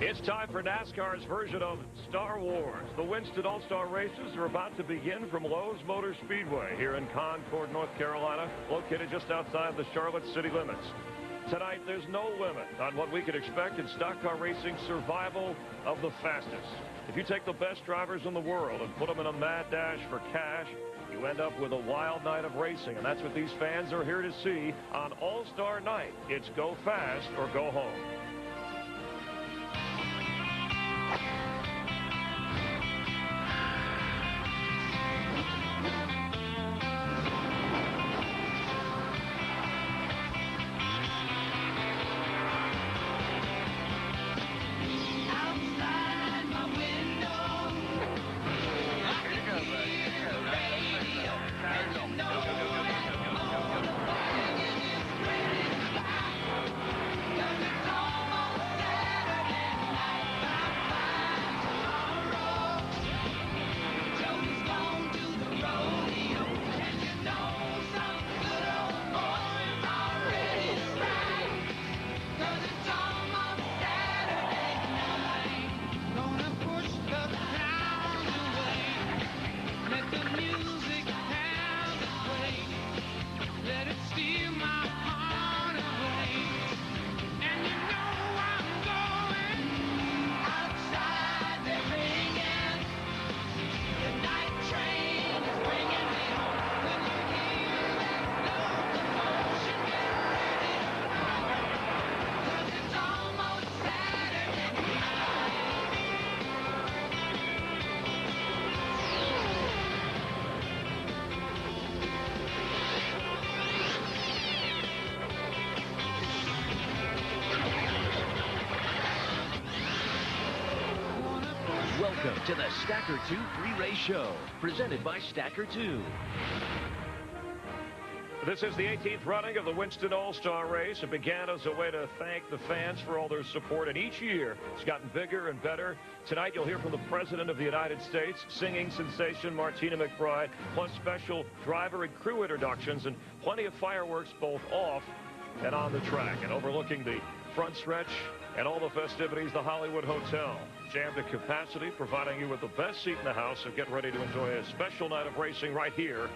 It's time for NASCAR's version of Star Wars. The Winston All-Star races are about to begin from Lowe's Motor Speedway here in Concord, North Carolina, located just outside the Charlotte city limits. Tonight, there's no limit on what we could expect in stock car racing survival of the fastest. If you take the best drivers in the world and put them in a mad dash for cash, you end up with a wild night of racing, and that's what these fans are here to see on All-Star Night. It's go fast or go home. Welcome to the Stacker 2 pre-race show, presented by Stacker 2. This is the 18th running of the Winston All-Star Race. It began as a way to thank the fans for all their support, and each year it's gotten bigger and better. Tonight you'll hear from the President of the United States, singing sensation Martina McBride, plus special driver and crew introductions, and plenty of fireworks both off and on the track. And overlooking the front stretch and all the festivities, the Hollywood Hotel, jammed to capacity, providing you with the best seat in the house. So get ready to enjoy a special night of racing right here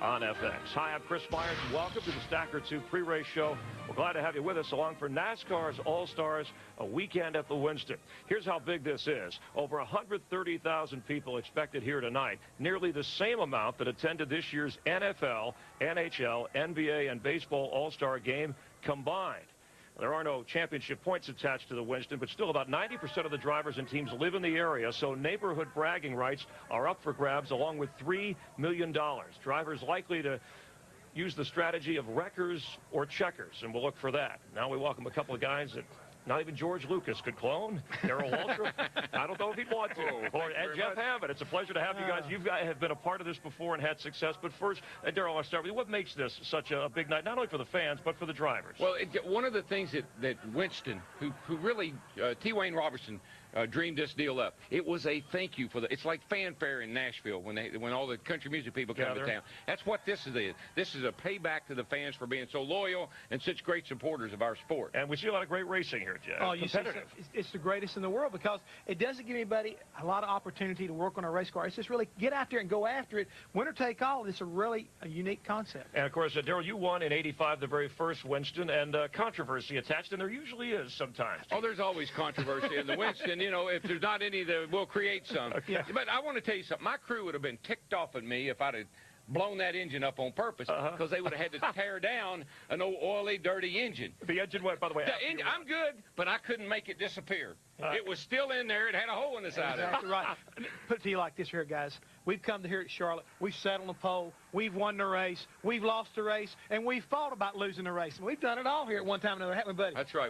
on FX. Hi, I'm Chris Myers, and welcome to the Stacker 2 pre-race show. We're glad to have you with us along for NASCAR's All-Stars, a weekend at the Winston. Here's how big this is. Over 130,000 people expected here tonight, nearly the same amount that attended this year's NFL, NHL, NBA, and baseball All-Star game combined. There are no championship points attached to the Winston, but still about 90% of the drivers and teams live in the area, so neighborhood bragging rights are up for grabs, along with $3 million. Drivers likely to use the strategy of wreckers or checkers, and we'll look for that. Now we welcome a couple of guys that not even George Lucas could clone. Darrell Waltrip, I don't know if he'd want to. And Jeff Hammond, it's a pleasure to have you guys. You guys have been a part of this before and had success. But first, Darrell, I'll start with you. What makes this such a big night, not only for the fans, but for the drivers? Well, one of the things that Winston, who really, T. Wayne Robertson, dreamed this deal up. It was a thank you for it's like fanfare in Nashville when all the country music people come to town. That's what this is. This is a payback to the fans for being so loyal and such great supporters of our sport. And we see a lot of great racing here, Jeff. Oh, it's the greatest in the world, because it doesn't give anybody a lot of opportunity to work on a race car. It's just really get out there and go after it. Winner take all. It's a unique concept. And of course, Darrell, you won in '85 the very first Winston, and controversy attached, and there usually is sometimes. Oh, there's always controversy in the Winston. You know, if there's not any, we'll create some. Okay. But I want to tell you something. My crew would have been ticked off at me if I'd have blown that engine up on purpose, because they would have had to tear down an old oily, dirty engine. The engine went, by the way. I'm good, but I couldn't make it disappear. It was still in there. It had a hole in the side of it. Exactly right. Put it to you like this here, guys. We've come to here at Charlotte. We've sat on the pole. We've won the race. We've lost the race. And we've fought about losing the race. And we've done it all here at one time or another, haven't we, buddy? That's right.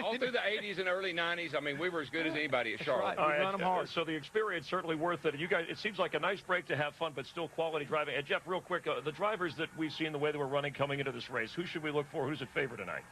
All through the 80s and early 90s, I mean, we were as good as anybody at Charlotte. That's right. We run them hard. So the experience certainly worth it. You guys, it seems like a nice break to have fun, but still quality driving. And, Jeff, real quick, the drivers that we've seen the way they were running coming into this race, who should we look for? Who's at favor tonight?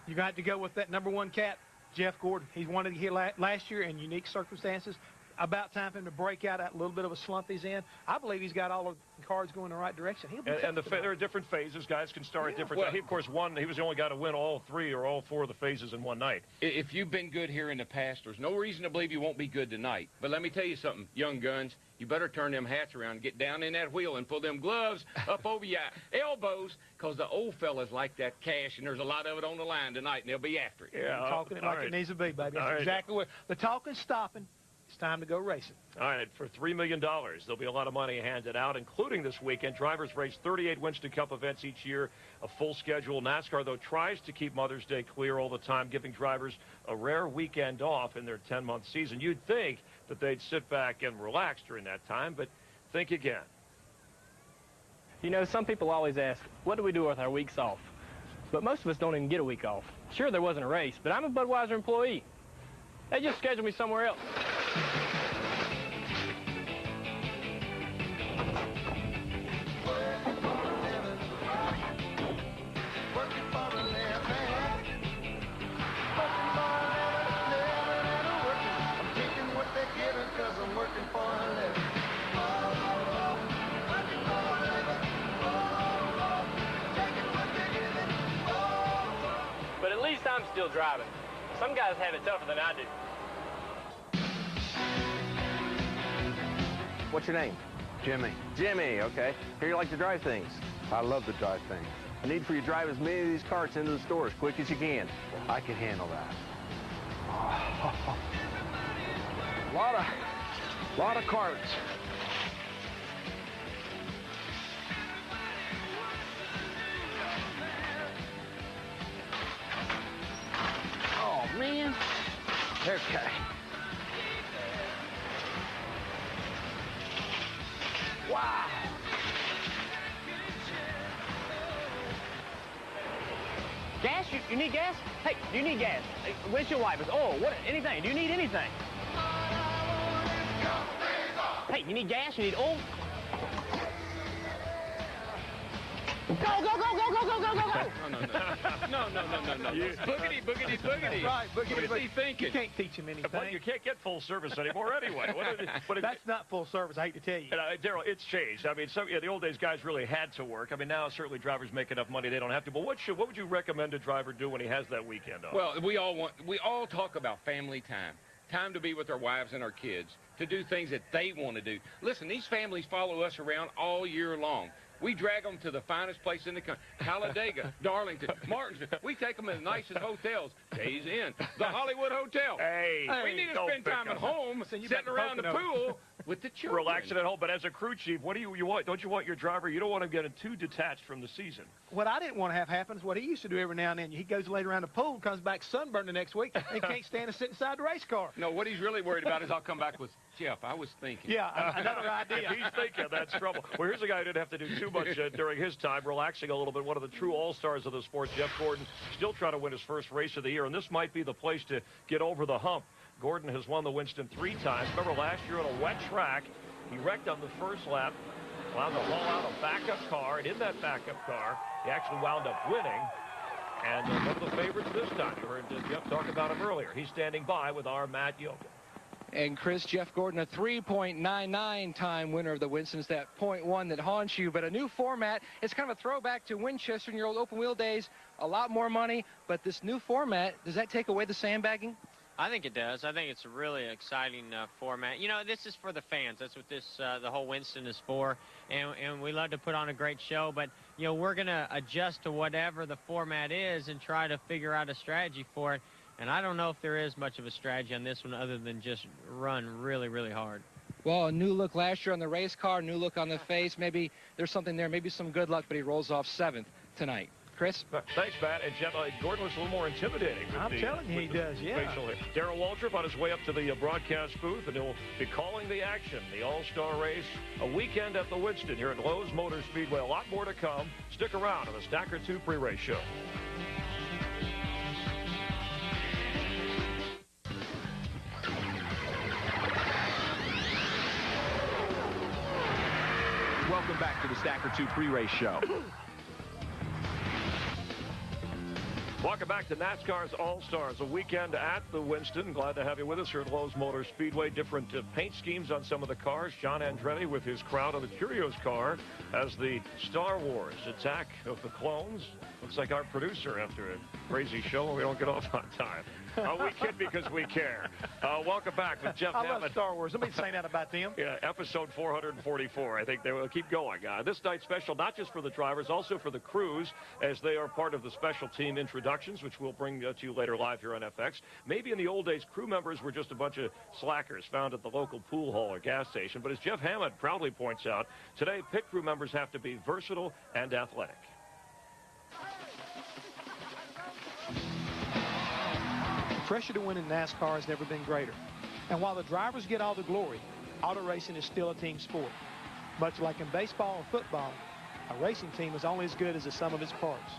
You're going to have to go with that #1 cat, Jeff Gordon. He's wanted to get last year in unique circumstances. about time for him to break out that little bit of a slump he's in. I believe he's got all the cards going in the right direction. He'll be there are different phases. Guys can start at different times. He, of course, he was the only guy to win all 3 or all 4 of the phases in one night. If you've been good here in the past, there's no reason to believe you won't be good tonight. But let me tell you something, young guns. You better turn them hats around, get down in that wheel, and pull them gloves up over your elbows, because the old fellas like that cash, and there's a lot of it on the line tonight, and they'll be after it. Yeah, talking it like it needs to be, baby. That's exactly what the talking's stopping. It's time to go racing. All right, for $3 million, there'll be a lot of money handed out, including this weekend. Drivers race 38 Winston Cup events each year, a full schedule. NASCAR, though, tries to keep Mother's Day clear all the time, giving drivers a rare weekend off in their 10-month season. You'd think that they'd sit back and relax during that time, but think again. You know, some people always ask, what do we do with our weeks off? But most of us don't even get a week off. Sure, there wasn't a race, but I'm a Budweiser employee. They just scheduled me somewhere else. But at least I'm still driving. Some guys have it tougher than I do. What's your name? Jimmy. Jimmy, okay. Here you like to drive things. I love to drive things. I need for you to drive as many of these carts into the store as quick as you can. I can handle that. lot of carts. Oh, man. Okay. Wow. Gas? You need gas? Hey, do you need gas? Hey, windshield wipers. Oh, what? Anything? Do you need anything? Hey, you need gas? You need oil? Go, go, go, go, go, go, go, go, go! No. Boogity, boogity, boogity. Right, boogity, What is he thinking? You can't teach him anything. Well, you can't get full service anymore anyway. That's not full service, I hate to tell you. Darryl, it's changed. I mean, the old days, guys really had to work. I mean, now certainly drivers make enough money they don't have to. But what would you recommend a driver do when he has that weekend off? Well, we all talk about family time. Time to be with our wives and our kids, to do things that they want to do. Listen, these families follow us around all year long. We drag them to the finest place in the country. Talladega, Darlington, Martinsville. We take them in the nicest hotels. Days Inn, the Hollywood Hotel. Hey, we need to spend time at home, sitting around the pool with the children. Relaxing at home. But as a crew chief, what do you want? Don't you want your driver? You don't want him getting too detached from the season. What I didn't want to have happen is what he used to do every now and then. He goes later around the pool, comes back sunburned the next week, and can't stand to sit inside the race car. No, what he's really worried about is I'll come back with, Jeff, I was thinking. Yeah, another idea. If he's thinking, that's trouble. Well, here's a guy who didn't have to do too much during his time, relaxing a little bit. One of the true all-stars of the sport, Jeff Gordon, still trying to win his first race of the year, and this might be the place to get over the hump. Gordon has won the Winston 3 times. Remember last year on a wet track, he wrecked on the first lap, allowed to haul out a backup car, and in that backup car, he actually wound up winning. And one of the favorites this time. You heard Jeff talk about him earlier. He's standing by with our Matt Yoakum. And Chris, Jeff Gordon, a 3.99 time winner of the Winston's, that .1 that haunts you. But a new format. It's kind of a throwback to Winchester in your old open wheel days. A lot more money. But this new format, does that take away the sandbagging? I think it does. I think it's a really exciting format. You know, this is for the fans. That's what this the whole Winston is for. And we love to put on a great show. But, you know, we're going to adjust to whatever the format is and try to figure out a strategy for it. And I don't know if there is much of a strategy on this one other than just run really, really hard. Well, a new look last year on the race car, new look on the face. Maybe there's something there, maybe some good luck, but he rolls off 7th tonight. Chris? Thanks, Matt. And Jeff, Gordon looks a little more intimidating. I'm telling you, he does, yeah. Darryl Waltrip on his way up to the broadcast booth, and he'll be calling the action, the All-Star Race, a weekend at the Winston here at Lowe's Motor Speedway. A lot more to come. Stick around on the Stacker 2 pre-race show. Welcome back to the Stacker 2 pre-race show. Boy, Welcome back to NASCAR's All-Stars, a weekend at the Winston. Glad to have you with us here at Lowe's Motor Speedway. Different paint schemes on some of the cars. John Andretti with his crowd on the Curios car as the Star Wars Attack of the Clones. Looks like our producer after a crazy show where we don't get off on time. We kid because we care. Welcome back with Jeff Hammond. I love Star Wars. Let me say that about them. Yeah, episode 444. I think they will keep going. This night's special, not just for the drivers, also for the crews, as they are part of the special team introductions, which we'll bring to you later live here on FX. Maybe in the old days, crew members were just a bunch of slackers found at the local pool hall or gas station. But as Jeff Hammond proudly points out, today pit crew members have to be versatile and athletic. Pressure to win in NASCAR has never been greater. And while the drivers get all the glory, auto racing is still a team sport. Much like in baseball and football, a racing team is only as good as the sum of its parts.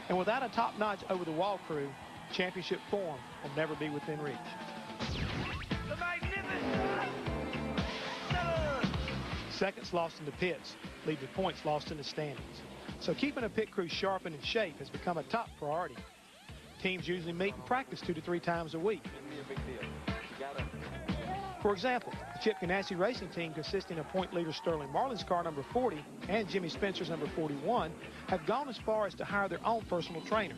And without a top-notch over-the-wall crew, championship form will never be within reach. Seconds lost in the pits lead to points lost in the standings. So keeping a pit crew sharp and in shape has become a top priority. Teams usually meet and practice 2 to 3 times a week. For example, the Chip Ganassi racing team, consisting of point leader Sterling Marlin's car number 40 and Jimmy Spencer's number 41, have gone as far as to hire their own personal trainer,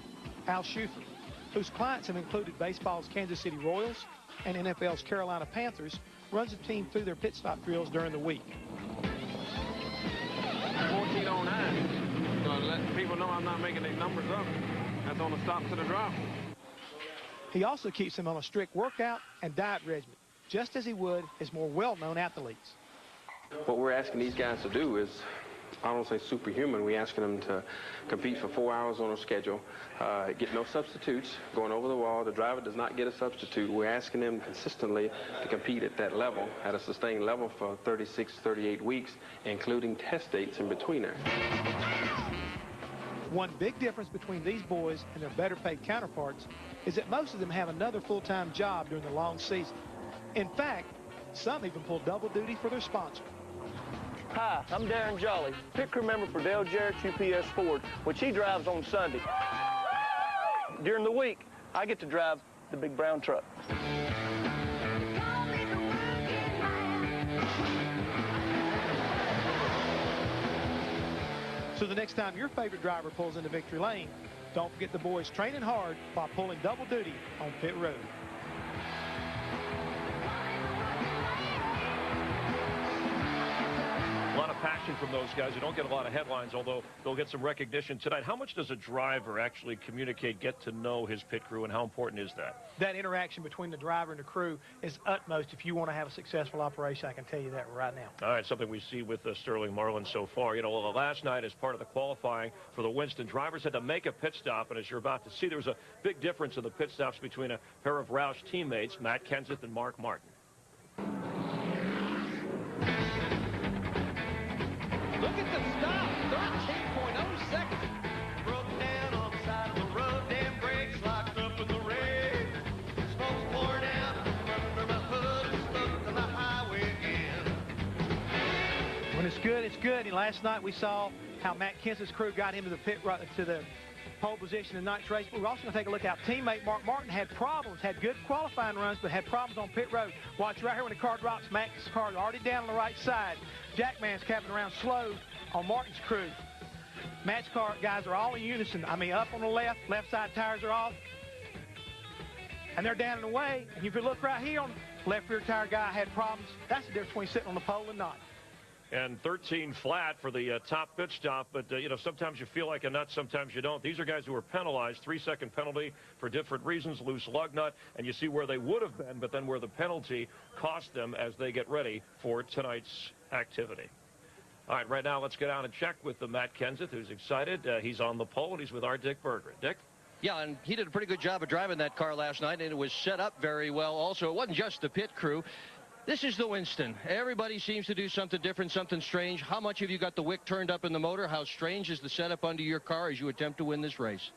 Al Schufer, whose clients have included baseball's Kansas City Royals and NFL's Carolina Panthers, runs the team through their pit stop drills during the week. 1409. So let people know I'm not making these numbers up. That's on the stop to the drop. He also keeps them on a strict workout and diet regimen, just as he would his more well-known athletes. What we're asking these guys to do is, I don't say superhuman, we're asking them to compete for 4 hours on a schedule, get no substitutes, going over the wall. The driver does not get a substitute. We're asking them consistently to compete at that level, at a sustained level for 36, 38 weeks, including test dates in between there. One big difference between these boys and their better-paid counterparts is that most of them have another full-time job during the long season. In fact, some even pull double duty for their sponsor. Hi, I'm Darren Jolly, pit crew member for Dale Jarrett's UPS Ford, which he drives on Sunday. During the week, I get to drive the big brown truck. So the next time your favorite driver pulls into victory lane, don't forget the boys training hard while pulling double duty on pit road. A lot of passion from those guys. You don't get a lot of headlines, although they'll get some recognition tonight. How much does a driver actually communicate, get to know his pit crew, and how important is that? That interaction between the driver and the crew is utmost if you want to have a successful operation. I can tell you that right now. All right, something we see with Sterling Marlin so far. You know, last night as part of the qualifying for the Winston, drivers had to make a pit stop, and as you're about to see, there was a big difference in the pit stops between a pair of Roush teammates, Matt Kenseth and Mark Martin. Look at the stop, 13.0 seconds. Broke down on the side of the road, damn brakes locked up in the rain. Smoke's pouring out under my hood and stuck to the highway again. When it's good, it's good. And last night we saw how Matt Kenseth's crew got him to the pit right to the pole position in tonight's race. But we're also going to take a look at how teammate Mark Martin had problems, had good qualifying runs, but had problems on pit road. Watch right here when the car drops. Matt's car already down on the right side. Jackman's capping around slow on Martin's crew. Matt's car guys are all in unison. I mean, up on the left side tires are off. And they're down and away. And if you look right here on the left rear tire guy had problems. That's the difference between sitting on the pole and not. And 13 flat for the top pit stop, but you know, sometimes you feel like a nut, sometimes you don't. These are guys who were penalized, 3-second penalty for different reasons, loose lug nut, and you see where they would have been, but then where the penalty cost them as they get ready for tonight's activity. All right, right now let's get out and check with Matt Kenseth, who's excited. He's on the pole, and he's with our Dick Berger. Dick? Yeah, and he did a pretty good job of driving that car last night, and it was set up very well. Also, it wasn't just the pit crew. This is the Winston. Everybody seems to do something different, something strange. How much have you got the wick turned up in the motor? How strange is the setup under your car as you attempt to win this race?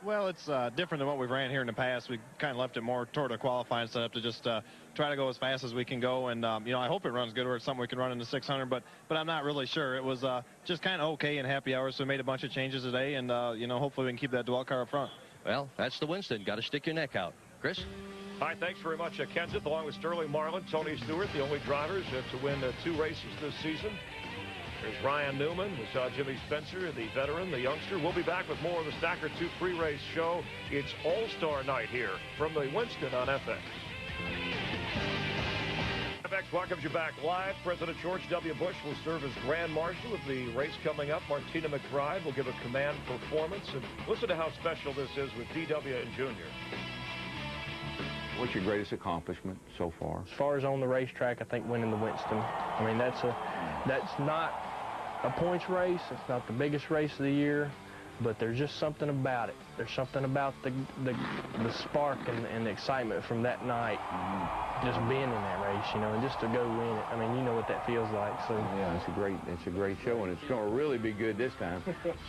Well, it's different than what we've ran here in the past. We kind of left it more toward a qualifying setup to just try to go as fast as we can go. And, you know, I hope it runs good or it's something we can run in the 600, but I'm not really sure. It was just kind of okay in happy hours, so we made a bunch of changes today, and, you know, hopefully we can keep that dwell car up front. Well, that's the Winston. Got to stick your neck out. Chris? Hi, thanks very much, Kenseth, along with Sterling Marlin, Tony Stewart, the only drivers to win 2 races this season. There's Ryan Newman. We saw Jimmy Spencer, the veteran, the youngster. We'll be back with more of the Stacker 2 pre-race show. It's All-Star Night here from the Winston on FX. FX welcomes you back live. President George W. Bush will serve as Grand Marshal of the race coming up. Martina McBride will give a command performance. And listen to how special this is with DW and Junior. What's your greatest accomplishment so far? As far as on the racetrack, I think winning the Winston. I mean, that's not a points race. It's not the biggest race of the year, but there's just something about it. There's something about the spark and the excitement from that night, just being in that race, you know, and just to go win it. I mean, you know what that feels like. So yeah, it's a great show, and it's going to really be good this time.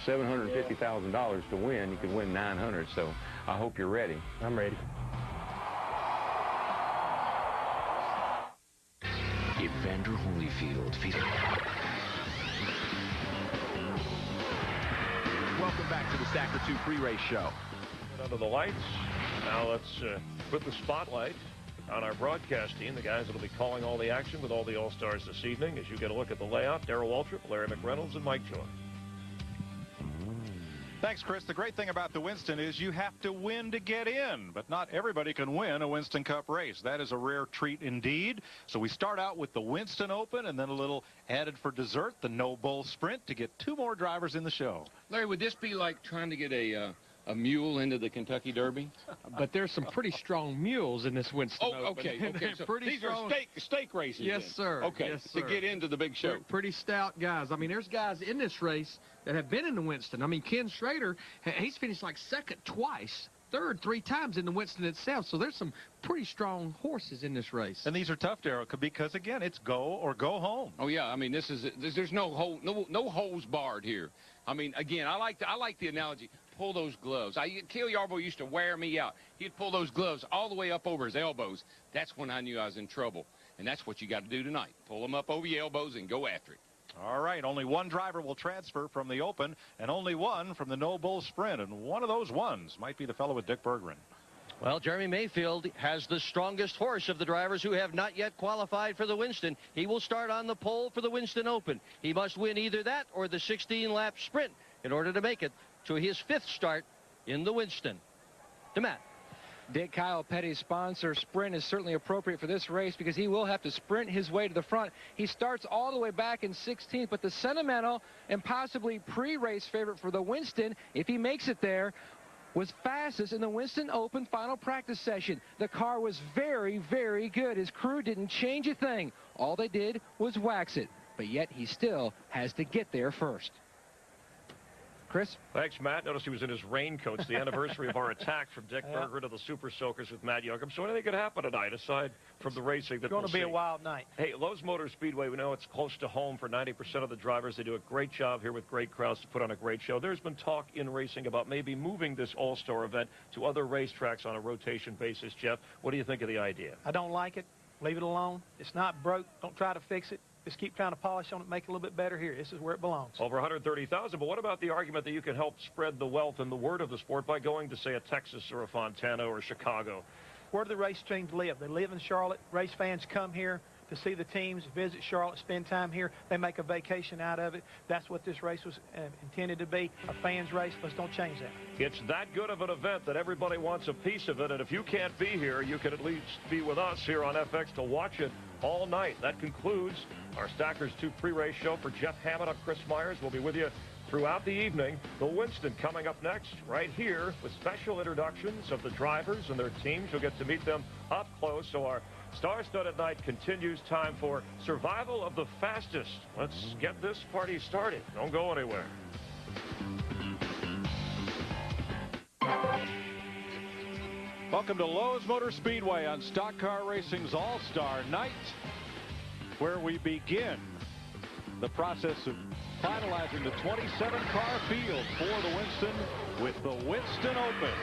$750,000 to win. You could win 900. So I hope you're ready. I'm ready. Evander Holyfield. Welcome back to the Stacker 2 pre-race show. Under the lights. Now let's put the spotlight on our broadcast team, the guys that will be calling all the action with all the All-Stars this evening. As you get a look at the layout, Darrell Waltrip, Larry McReynolds, and Mike Joy. Thanks, Chris. The great thing about the Winston is you have to win to get in, but not everybody can win a Winston Cup race. That is a rare treat indeed. So we start out with the Winston Open and then a little added for dessert, the No Bull Sprint, to get 2 more drivers in the show. Larry, would this be like trying to get a mule into the Kentucky Derby? But there's some pretty strong mules in this Winston Open. Okay. So pretty these strong. are stake races. Yes, then. sir. Okay, yes, sir. to get into the big show. They're pretty stout guys. I mean, there's guys in this race that have been in the Winston. I mean, Ken Schrader, he's finished like second twice, third 3 times in the Winston itself. So there's some pretty strong horses in this race. And these are tough, Darrell, because again, it's go or go home. Oh yeah, I mean there's no holes barred here. I mean, again, I like the analogy. Pull those gloves. Cale Yarborough used to wear me out. He'd pull those gloves all the way up over his elbows. That's when I knew I was in trouble. And that's what you got to do tonight. Pull them up over your elbows and go after it. All right, only 1 driver will transfer from the Open and only 1 from the No Bull Sprint. And one of those ones might be the fellow with Dick Berggren. Well, Jeremy Mayfield has the strongest horse of the drivers who have not yet qualified for the Winston. He will start on the pole for the Winston Open. He must win either that or the 16-lap sprint in order to make it to his 5th start in the Winston. To Matt. Dick Kyle Petty's sponsor sprint is certainly appropriate for this race because he will have to sprint his way to the front. He starts all the way back in 16th, but the sentimental and possibly pre-race favorite for the Winston, if he makes it there, was fastest in the Winston Open final practice session. The car was very, very good. His crew didn't change a thing. All they did was wax it, but yet he still has to get there first. Chris? Thanks, Matt. Notice he was in his raincoat. It's the anniversary of our attack from Dick Berggren to the Super Soakers with Matt Yoakum. So anything could happen tonight, aside from the racing that It's going to be a wild night. Hey, Lowe's Motor Speedway, we know it's close to home for 90% of the drivers. They do a great job here with great crowds to put on a great show. There's been talk in racing about maybe moving this All-Star event to other racetracks on a rotation basis. Jeff, what do you think of the idea? I don't like it. Leave it alone. It's not broke. Don't try to fix it. Just keep trying to polish on it, make it a little bit better here. This is where it belongs. Over 130,000, but what about the argument that you can help spread the wealth and the word of the sport by going to, say, a Texas or a Fontana or Chicago? Where do the race teams live? They live in Charlotte. Race fans come here to see the teams, visit Charlotte, spend time here. They make a vacation out of it. That's what this race was intended to be, a fans race. Let's don't change that. It's that good of an event that everybody wants a piece of it, and if you can't be here, you can at least be with us here on FX to watch it all night. That concludes our Stackers 2 pre-race show. For Jeff Hammond, I'm Chris Myers. We'll be with you throughout the evening. The Winston coming up next right here with special introductions of the drivers and their teams. You'll get to meet them up close. So our star-studded night continues. Time for survival of the fastest. Let's get this party started. Don't go anywhere. Welcome to Lowe's Motor Speedway on Stock Car Racing's All-Star Night, where we begin the process of finalizing the 27-car field for the Winston with the Winston Open.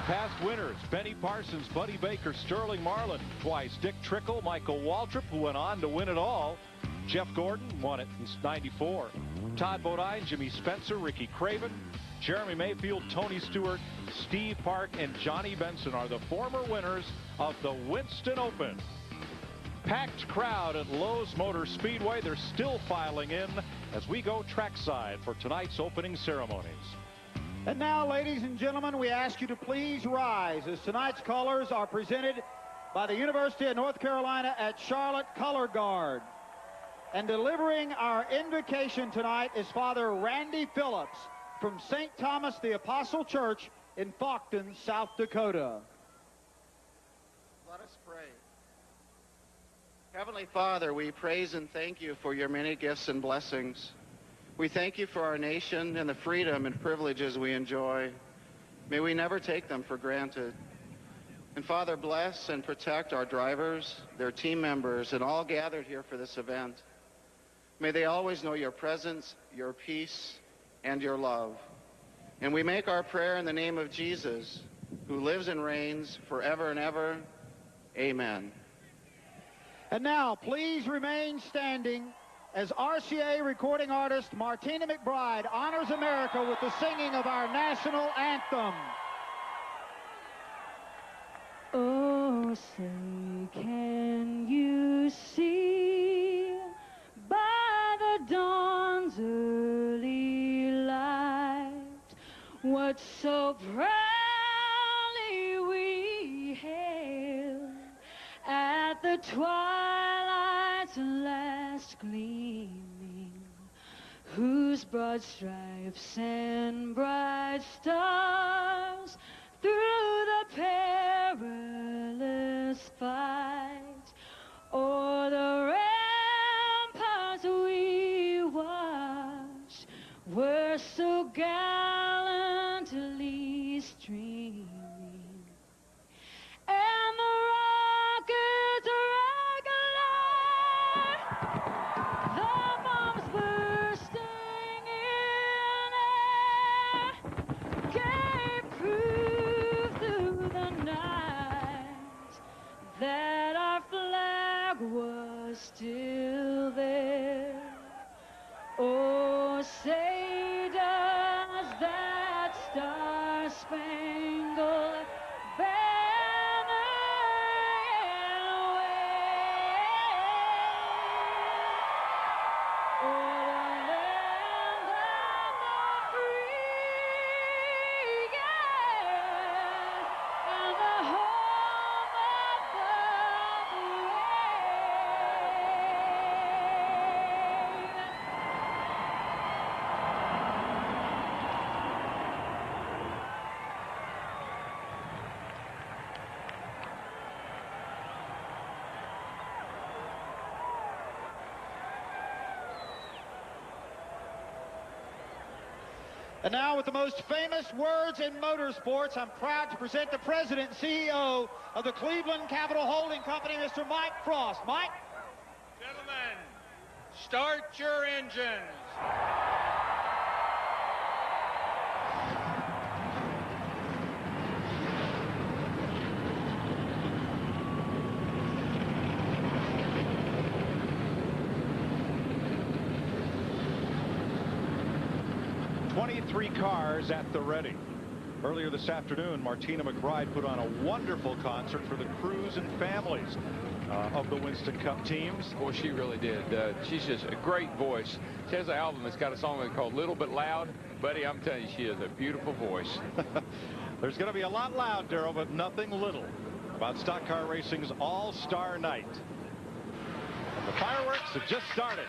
Past winners, Benny Parsons, Buddy Baker, Sterling Marlin twice, Dick Trickle, Michael Waltrip, who went on to win it all. Jeff Gordon won it in '94. Todd Bodine, Jimmy Spencer, Ricky Craven, Jeremy Mayfield, Tony Stewart, Steve Park, and Johnny Benson are the former winners of the Winston Open. Packed crowd at Lowe's Motor Speedway. They're still filing in as we go trackside for tonight's opening ceremonies. And now, ladies and gentlemen, we ask you to please rise as tonight's colors are presented by the University of North Carolina at Charlotte Color Guard. And delivering our invocation tonight is Father Randy Phillips from St. Thomas the Apostle Church in Faulkton, South Dakota. Let us pray. Heavenly Father, we praise and thank you for your many gifts and blessings. We thank you for our nation and the freedom and privileges we enjoy. May we never take them for granted. And Father, bless and protect our drivers, their team members, and all gathered here for this event. May they always know your presence, your peace, and your love. And we make our prayer in the name of Jesus, who lives and reigns forever and ever. Amen. And now, please remain standing as RCA recording artist Martina McBride honors America with the singing of our national anthem. Oh, say, can you see by the dawn's early light what so proudly we hailed at the twilight's last gleaming, whose broad stripes and bright stars through the perilous fight o'er the ramparts we watched were so gallantly streaming, and the rockets regular, the bombs bursting in air, gave proof through the night that our flag was still there. Oh, say does that star-spangled banner wave o'er the land of the free, yeah, and the home of the And now, with the most famous words in motorsports, I'm proud to present the president and CEO of the Cleveland Capital Holding Company, Mr. Mike Frost. Mike? Gentlemen, start your engines. 23 cars at the ready. Earlier this afternoon, Martina McBride put on a wonderful concert for the crews and families of the Winston Cup teams. Boy, she really did. She's just a great voice. She has an album that's got a song called Little Bit Loud. Buddy, I'm telling you, she has a beautiful voice. There's going to be a lot loud, Darrell, but nothing little about stock car racing's all-star night. And the fireworks have just started.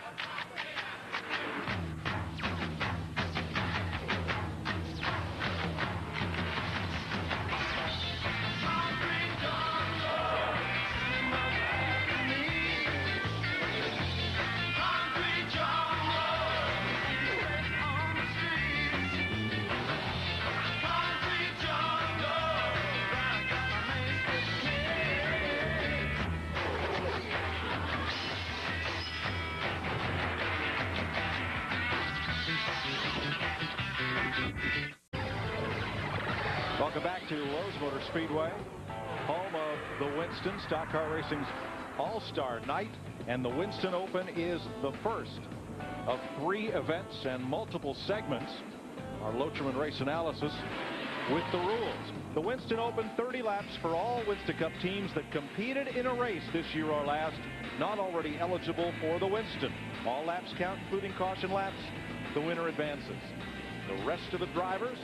Welcome back to Lowe's Motor Speedway, home of the Winston Stock Car Racing's All-Star Night, and the Winston Open is the first of 3 events and multiple segments our Locherman race analysis with the rules. The Winston Open, 30 laps for all Winston Cup teams that competed in a race this year or last, not already eligible for the Winston. All laps count, including caution laps. The winner advances. The rest of the drivers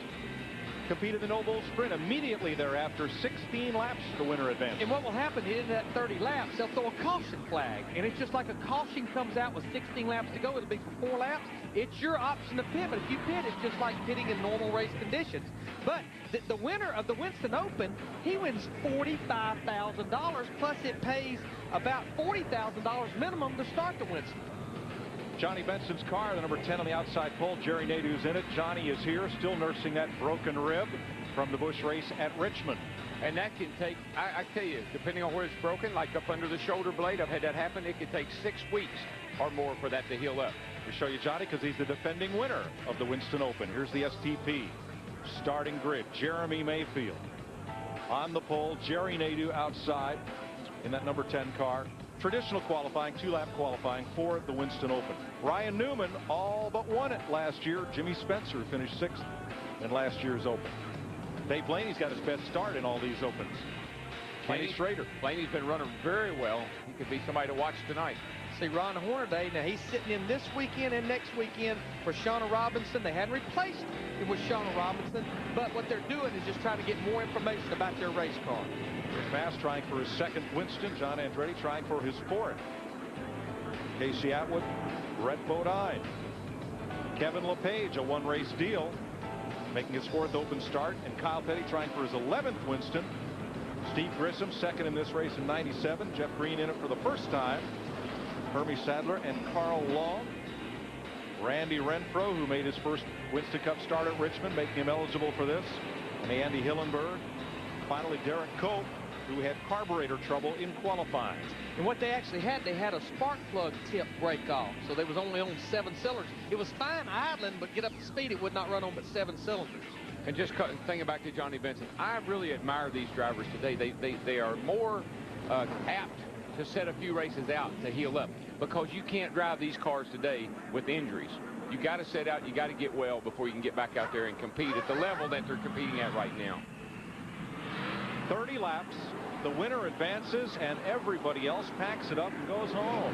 compete in the No Bull Sprint. Immediately thereafter, 16 laps, the winner advances. And what will happen in that 30 laps, they'll throw a caution flag. And it's just like a caution comes out with 16 laps to go. It'll be for 4 laps. It's your option to pit, but if you pit, it's just like pitting in normal race conditions. But the winner of the Winston Open, he wins $45,000, plus it pays about $40,000 minimum to start the Winston. Johnny Benson's car, the number 10 on the outside pole. Jerry Nadeau's in it. Johnny is here, still nursing that broken rib from the Busch race at Richmond. And that can take, I tell you, depending on where it's broken, like up under the shoulder blade, I've had that happen. It could take 6 weeks or more for that to heal up. We show you Johnny because he's the defending winner of the Winston Open. Here's the STP starting grid. Jeremy Mayfield on the pole. Jerry Nadeau outside in that number 10 car. Traditional qualifying, 2-lap qualifying for the Winston Open. Ryan Newman all but won it last year. Jimmy Spencer finished 6th in last year's Open. Dave Blaney's got his best start in all these Opens. Kenny Schrader. Blaney's been running very well. He could be somebody to watch tonight. See, Ron Hornaday, now he's sitting in this weekend and next weekend for Shauna Robinson. They hadn't replaced him with Shauna Robinson, but what they're doing is just trying to get more information about their race car. Rick Mass trying for his 2nd Winston. John Andretti trying for his 4th. Casey Atwood, Brett Bodine. Kevin LePage, a 1-race deal, making his 4th Open start. And Kyle Petty trying for his 11th Winston. Steve Grissom, 2nd in this race in '97. Jeff Green in it for the first time. Hermie Sadler and Carl Long. Randy Renfro, who made his first Winston Cup start at Richmond, making him eligible for this. And Andy Hillenberg. Finally, Derek Cope, who had carburetor trouble in qualifying. And what they actually had, they had a spark plug tip break off. So they was only on 7 cylinders. It was fine idling, but get up to speed, it would not run on but 7 cylinders. And just thinking back to Johnny Benson, I really admire these drivers today. They are more apt to set a few races out to heal up, because you can't drive these cars today with injuries. You got to set out, you got to get well before you can get back out there and compete at the level that they're competing at right now. 30 laps, the winner advances, and everybody else packs it up and goes home.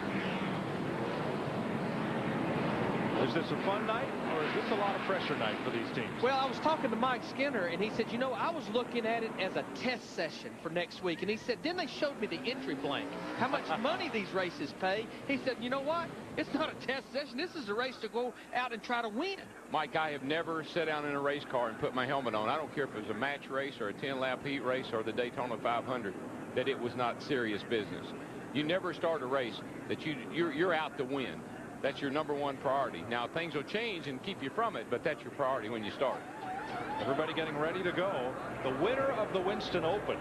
Is this a fun night, or is this a lot of pressure night for these teams? Well, I was talking to Mike Skinner, and he said, you know, I was looking at it as a test session for next week. And he said, then they showed me the entry blank, how much money these races pay. He said, you know what? It's not a test session. This is a race to go out and try to win. Mike, I have never sat down in a race car and put my helmet on. I don't care if it was a match race or a 10-lap heat race or the Daytona 500, that it was not serious business. You never start a race that you're out to win. That's your #1 priority. Now, things will change and keep you from it, but that's your priority when you start. Everybody getting ready to go. The winner of the Winston Open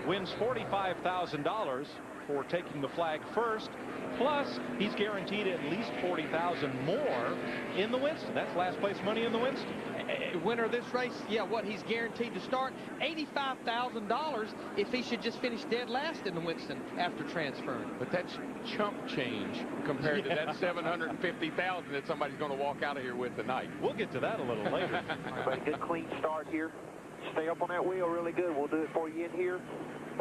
wins $45,000 for taking the flag first. Plus, he's guaranteed at least $40,000 more in the Winston. That's last place money in the Winston. Winner of this race, yeah, what he's guaranteed to start, $85,000 if he should just finish dead last in the Winston after transferring. But that's chump change compared to that $750,000 that somebody's going to walk out of here with tonight. We'll get to that a little later. Everybody, good clean start here. Stay up on that wheel really good. We'll do it for you in here.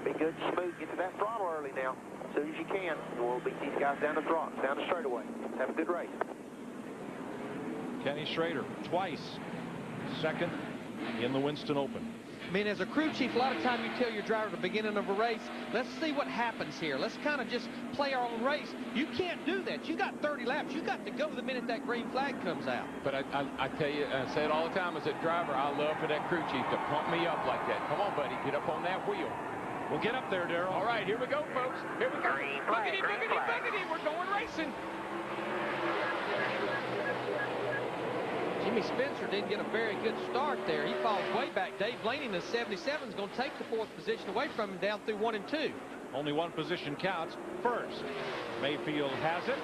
Be good, smooth. Get to that throttle early now, as soon as you can. We'll beat these guys down the throttle, down the straightaway. Have a good race. Kenny Schrader, twice 2nd in the Winston Open. I mean, as a crew chief, a lot of time you tell your driver at the beginning of a race, let's see what happens here. Let's kind of just play our own race. You can't do that. You got 30 laps. You got to go the minute that green flag comes out. But I tell you, I say it all the time as a driver, I love for that crew chief to pump me up like that. Come on, buddy, get up on that wheel. We'll get up there, Darrell. All right, here we go, folks. Here we go. Boogity, boogity, boogity. We're going racing. Jimmy Spencer didn't get a very good start there. He falls way back. Dave Blaney in the 77 is going to take the 4th position away from him down through 1 and 2. Only one position counts. First, Mayfield has it.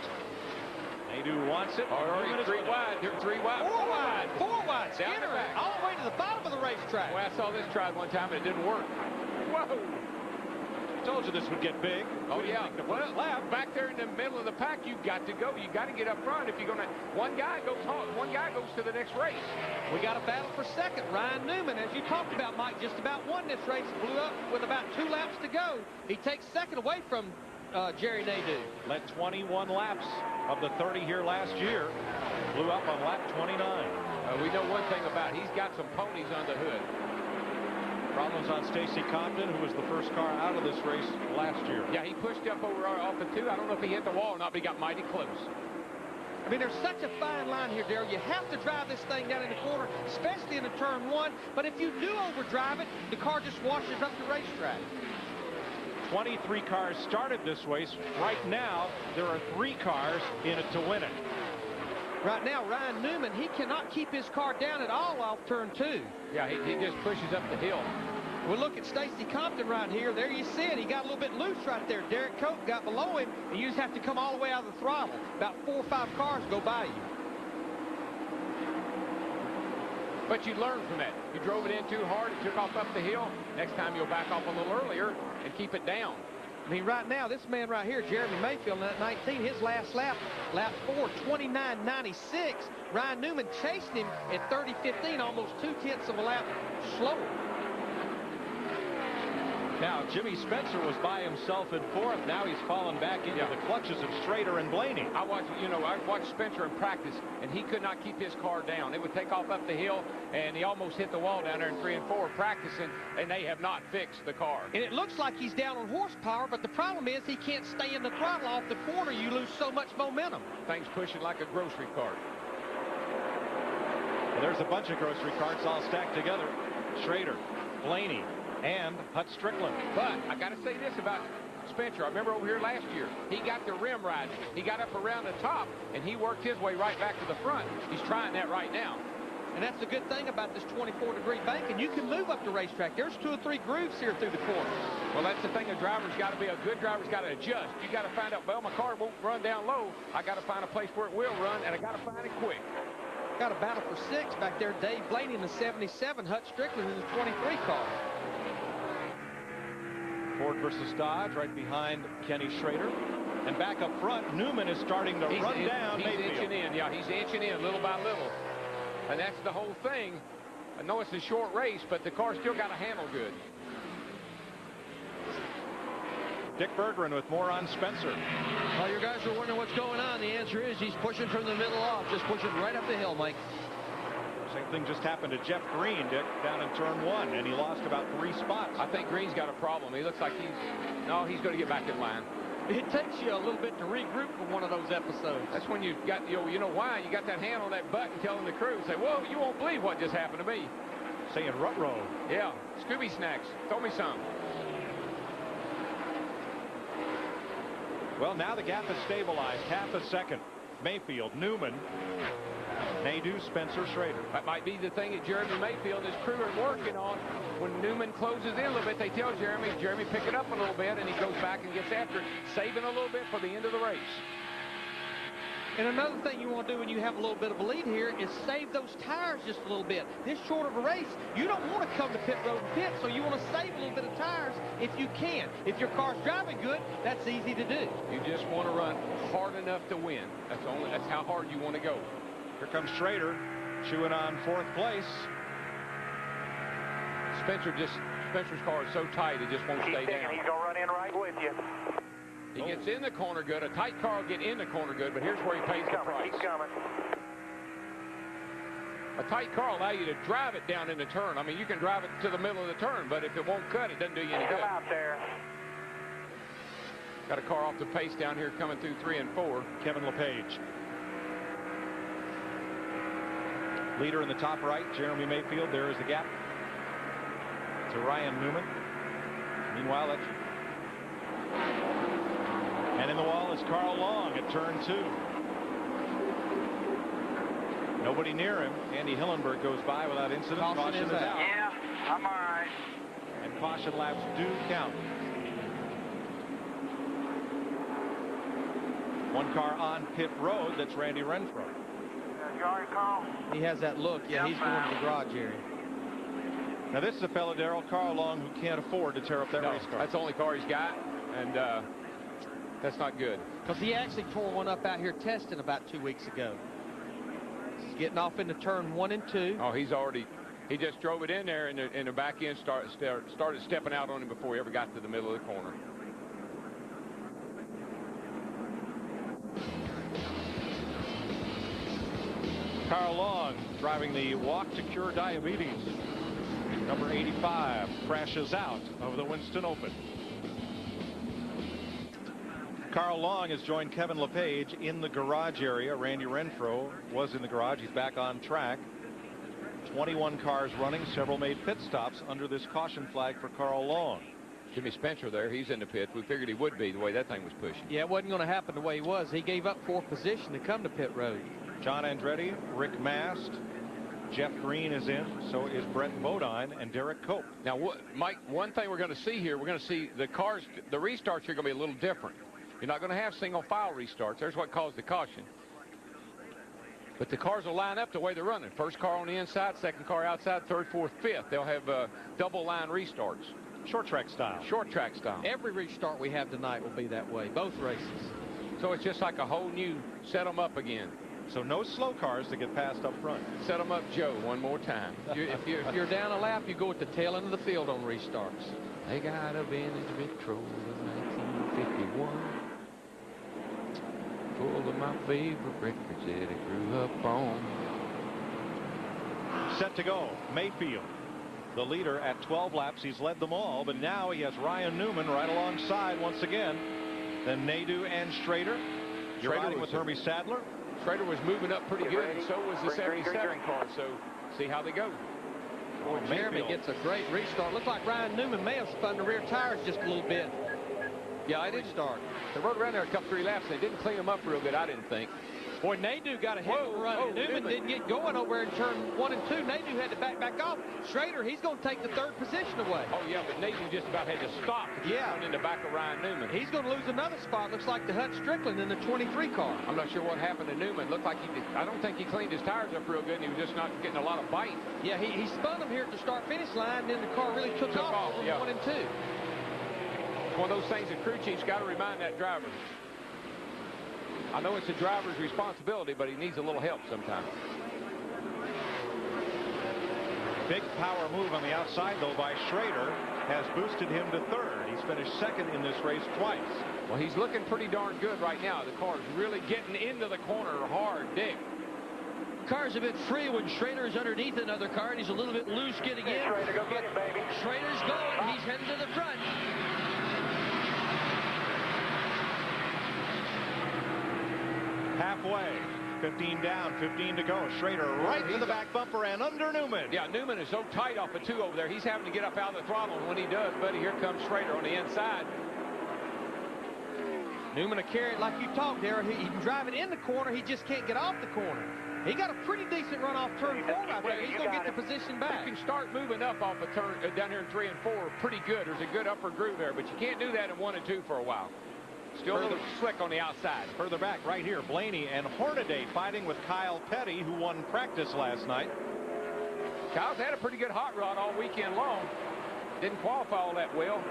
Nadeau wants it. All right, 3 wide. They're 3 wide. 4 wide. 4 wide. Down Skinner the back. all the way to the bottom of the racetrack. Well, I saw this tried one time and it didn't work. Whoa. Told you this would get big. Oh, yeah. Well, back there in the middle of the pack, you've got to go. You've got to get up front if you're going to. One guy goes home. One guy goes to the next race. We got a battle for second. Ryan Newman, as you talked about, Mike, just about won this race. Blew up with about 2 laps to go. He takes second away from Jerry Nadeau. Led 21 laps of the 30 here last year. Blew up on lap 29. We know one thing about it. He's got some ponies on the hood. Problems on Stacy Compton, who was the first car out of this race last year. Yeah, he pushed up over off the 2. I don't know if he hit the wall or not, but he got mighty close. I mean, there's such a fine line here, Darrell. You have to drive this thing down in the corner, especially in the turn 1. But if you do overdrive it, the car just washes up the racetrack. 23 cars started this race. Right now, there are 3 cars in it to win it. Right now, Ryan Newman, he cannot keep his car down at all off turn 2. Yeah, he just pushes up the hill. We'll look at Stacy Compton right here. There you see it. He got a little bit loose right there. Derek Cope got below him, and you just have to come all the way out of the throttle. About 4 or 5 cars go by you. But you learn from that. You drove it in too hard, it took off up the hill. Next time you'll back off a little earlier and keep it down. I mean, right now, this man right here, Jeremy Mayfield, in that 19, his last lap, lap 4, 29.96. Ryan Newman chased him at 30.15, almost 0.2 of a lap slower. Now, Jimmy Spencer was by himself in 4th. Now he's fallen back into the clutches of Schrader and Blaney. I watched Spencer in practice, and he could not keep his car down. It would take off up the hill, and he almost hit the wall down there in 3 and 4 practicing, and they have not fixed the car. And it looks like he's down on horsepower, but the problem is he can't stay in the throttle off the corner. You lose so much momentum. Things pushing like a grocery cart. Well, there's a bunch of grocery carts all stacked together. Schrader, Blaney, and Hut Strickland. But I got to say this about Spencer. I remember over here last year, he got the rim right. He got up around the top, and he worked his way right back to the front. He's trying that right now. And that's the good thing about this 24-degree bank, and you can move up the racetrack. There's 2 or 3 grooves here through the corner. Well, that's the thing. A driver's got to be a good driver's got to adjust. You got to find out, well, my car won't run down low. I got to find a place where it will run, and I got to find it quick. Got a battle for 6 back there. Dave Blaney in the 77, Hut Strickland in the 23 car. Ford versus Dodge right behind Kenny Schrader. And back up front, Newman is starting to run down Mayfield. He's inching in. Yeah, he's inching in little by little. And that's the whole thing. I know it's a short race, but the car still got to handle good. Dick Bergeron with more on Spencer. Well, you guys are wondering what's going on. The answer is he's pushing from the middle off, just pushing right up the hill, Mike. Same thing just happened to Jeff Green, Dick, down in turn 1, and he lost about 3 spots. I think Green's got a problem. He looks like he's going to get back in line. It takes you a little bit to regroup from one of those episodes. That's when you got, you know why? You got that hand on that button telling the crew, say, whoa, you won't believe what just happened to me. Saying rut roll. Yeah, Scooby Snacks. Throw me some. Well, now the gap is stabilized. Half a second. Mayfield, Newman, Nadeau, Spencer, Schrader. That might be the thing that Jeremy Mayfield and his crew are working on. When Newman closes in a little bit, they tell Jeremy, pick it up a little bit, and he goes back and gets after it, saving a little bit for the end of the race. And another thing you want to do when you have a little bit of a lead here is save those tires just a little bit. This short of a race, you don't want to come to pit road and pit, so you want to save a little bit of tires if you can. If your car's driving good, that's easy to do. You just want to run hard enough to win. That's how hard you want to go. Here comes Schrader, chewing on 4th place. Spencer's car is so tight, it just won't stay down. He's going to run in right with you. He gets in the corner good. A tight car will get in the corner good, but here's where he pays the price. He's coming. A tight car will allow you to drive it down in the turn. I mean, you can drive it to the middle of the turn, but if it won't cut, it doesn't do you any good. Come out there. Got a car off the pace down here coming through 3 and 4. Kevin LePage. Leader in the top right, Jeremy Mayfield. There is the gap to Ryan Newman. Meanwhile, that's... And in the wall is Carl Long at turn 2. Nobody near him. Andy Hillenberg goes by without incident. Caution is out. Yeah, I'm all right. And caution laps do count. One car on pit road. That's Randy Renfro. You all right, Carl? He has that look. Yeah, he's going to the garage area. Now this is a fellow, Darrell, Carl Long, who can't afford to tear up that race car. That's the only car he's got, and that's not good. Because he actually tore one up out here testing about 2 weeks ago. He's getting off into turn 1 and 2. Oh, he just drove it in there, and the back end started stepping out on him before he ever got to the middle of the corner. Carl Long driving the Walk to Cure Diabetes. Number 85 crashes out of the Winston Open. Carl Long has joined Kevin LePage in the garage area. Randy Renfro was in the garage. He's back on track. 21 cars running. Several made pit stops under this caution flag for Carl Long. Jimmy Spencer there, he's in the pit. We figured he would be the way that thing was pushing. Yeah, it wasn't going to happen the way he was. He gave up 4th position to come to pit road. John Andretti, Rick Mast, Jeff Green is in. So is Brent Bodine and Derek Cope. Now, Mike, one thing we're going to see here, we're going to see the cars, the restarts are going to be a little different. You're not going to have single file restarts. There's what caused the caution. But the cars will line up the way they're running. First car on the inside, second car outside, third, fourth, fifth. They'll have double line restarts. Short track style. Short track style. Every restart we have tonight will be that way, both races. So it's just like a whole new set them up again. So no slow cars to get past up front. Set them up, Joe, one more time. If you're down a lap, you go at the tail end of the field on restarts. They got a vintage Metro of 1951. Full of my favorite records that I grew up on. Set to go, Mayfield. The leader at 12 laps. He's led them all, but now he has Ryan Newman right alongside once again. Then Nadeau and Schrader. You're riding with Hermie Sadler. Schrader was moving up pretty good, and so was the 77 car. So see how they go. Boy, Jeremy gets a great restart. Looks like Ryan Newman may have spun the rear tires just a little bit. Yeah, I did start. They rode around there a couple, 3 laps. They didn't clean them up real good, I didn't think. Boy, Nadeau got a heck of a run. Newman didn't get going over in turn 1 and 2. Nadeau had to back off. Schrader, he's going to take the 3rd position away. Oh, yeah, but Nadeau just about had to stop to get going in the back of Ryan Newman. He's going to lose another spot. Looks like the Hut Strickland in the 23 car. I'm not sure what happened to Newman. Looked like I don't think he cleaned his tires up real good, and he was just not getting a lot of bite. Yeah, he spun him here at the start-finish line, and then the car really took off on 1 and 2. It's one of those things that crew chief's got to remind that driver. I know it's the driver's responsibility, but he needs a little help sometimes. Big power move on the outside, though, by Schrader has boosted him to 3rd. He's finished 2nd in this race twice. Well, he's looking pretty darn good right now. The car's really getting into the corner hard, Dick. Car's a bit free when Schrader is underneath another car, and he's a little bit loose getting in. Schrader, go get it, baby. Schrader's going. He's heading to the front. Halfway, 15 down, 15 to go. Schrader right to the back bumper and under Newman. Yeah, Newman is so tight off of 2 over there. He's having to get up out of the throttle. And when he does, buddy, here comes Schrader on the inside. Newman will carry it like you talked there. He can drive it in the corner. He just can't get off the corner. He got a pretty decent run off turn 4 right there. He's going to get the position back. You can start moving up off a turn down here in 3 and 4 pretty good. There's a good upper groove there, but you can't do that in 1 and 2 for a while. Still a little slick on the outside. Further back right here, Blaney and Hornaday fighting with Kyle Petty, who won practice last night. Kyle's had a pretty good hot rod all weekend long. Didn't qualify all that well,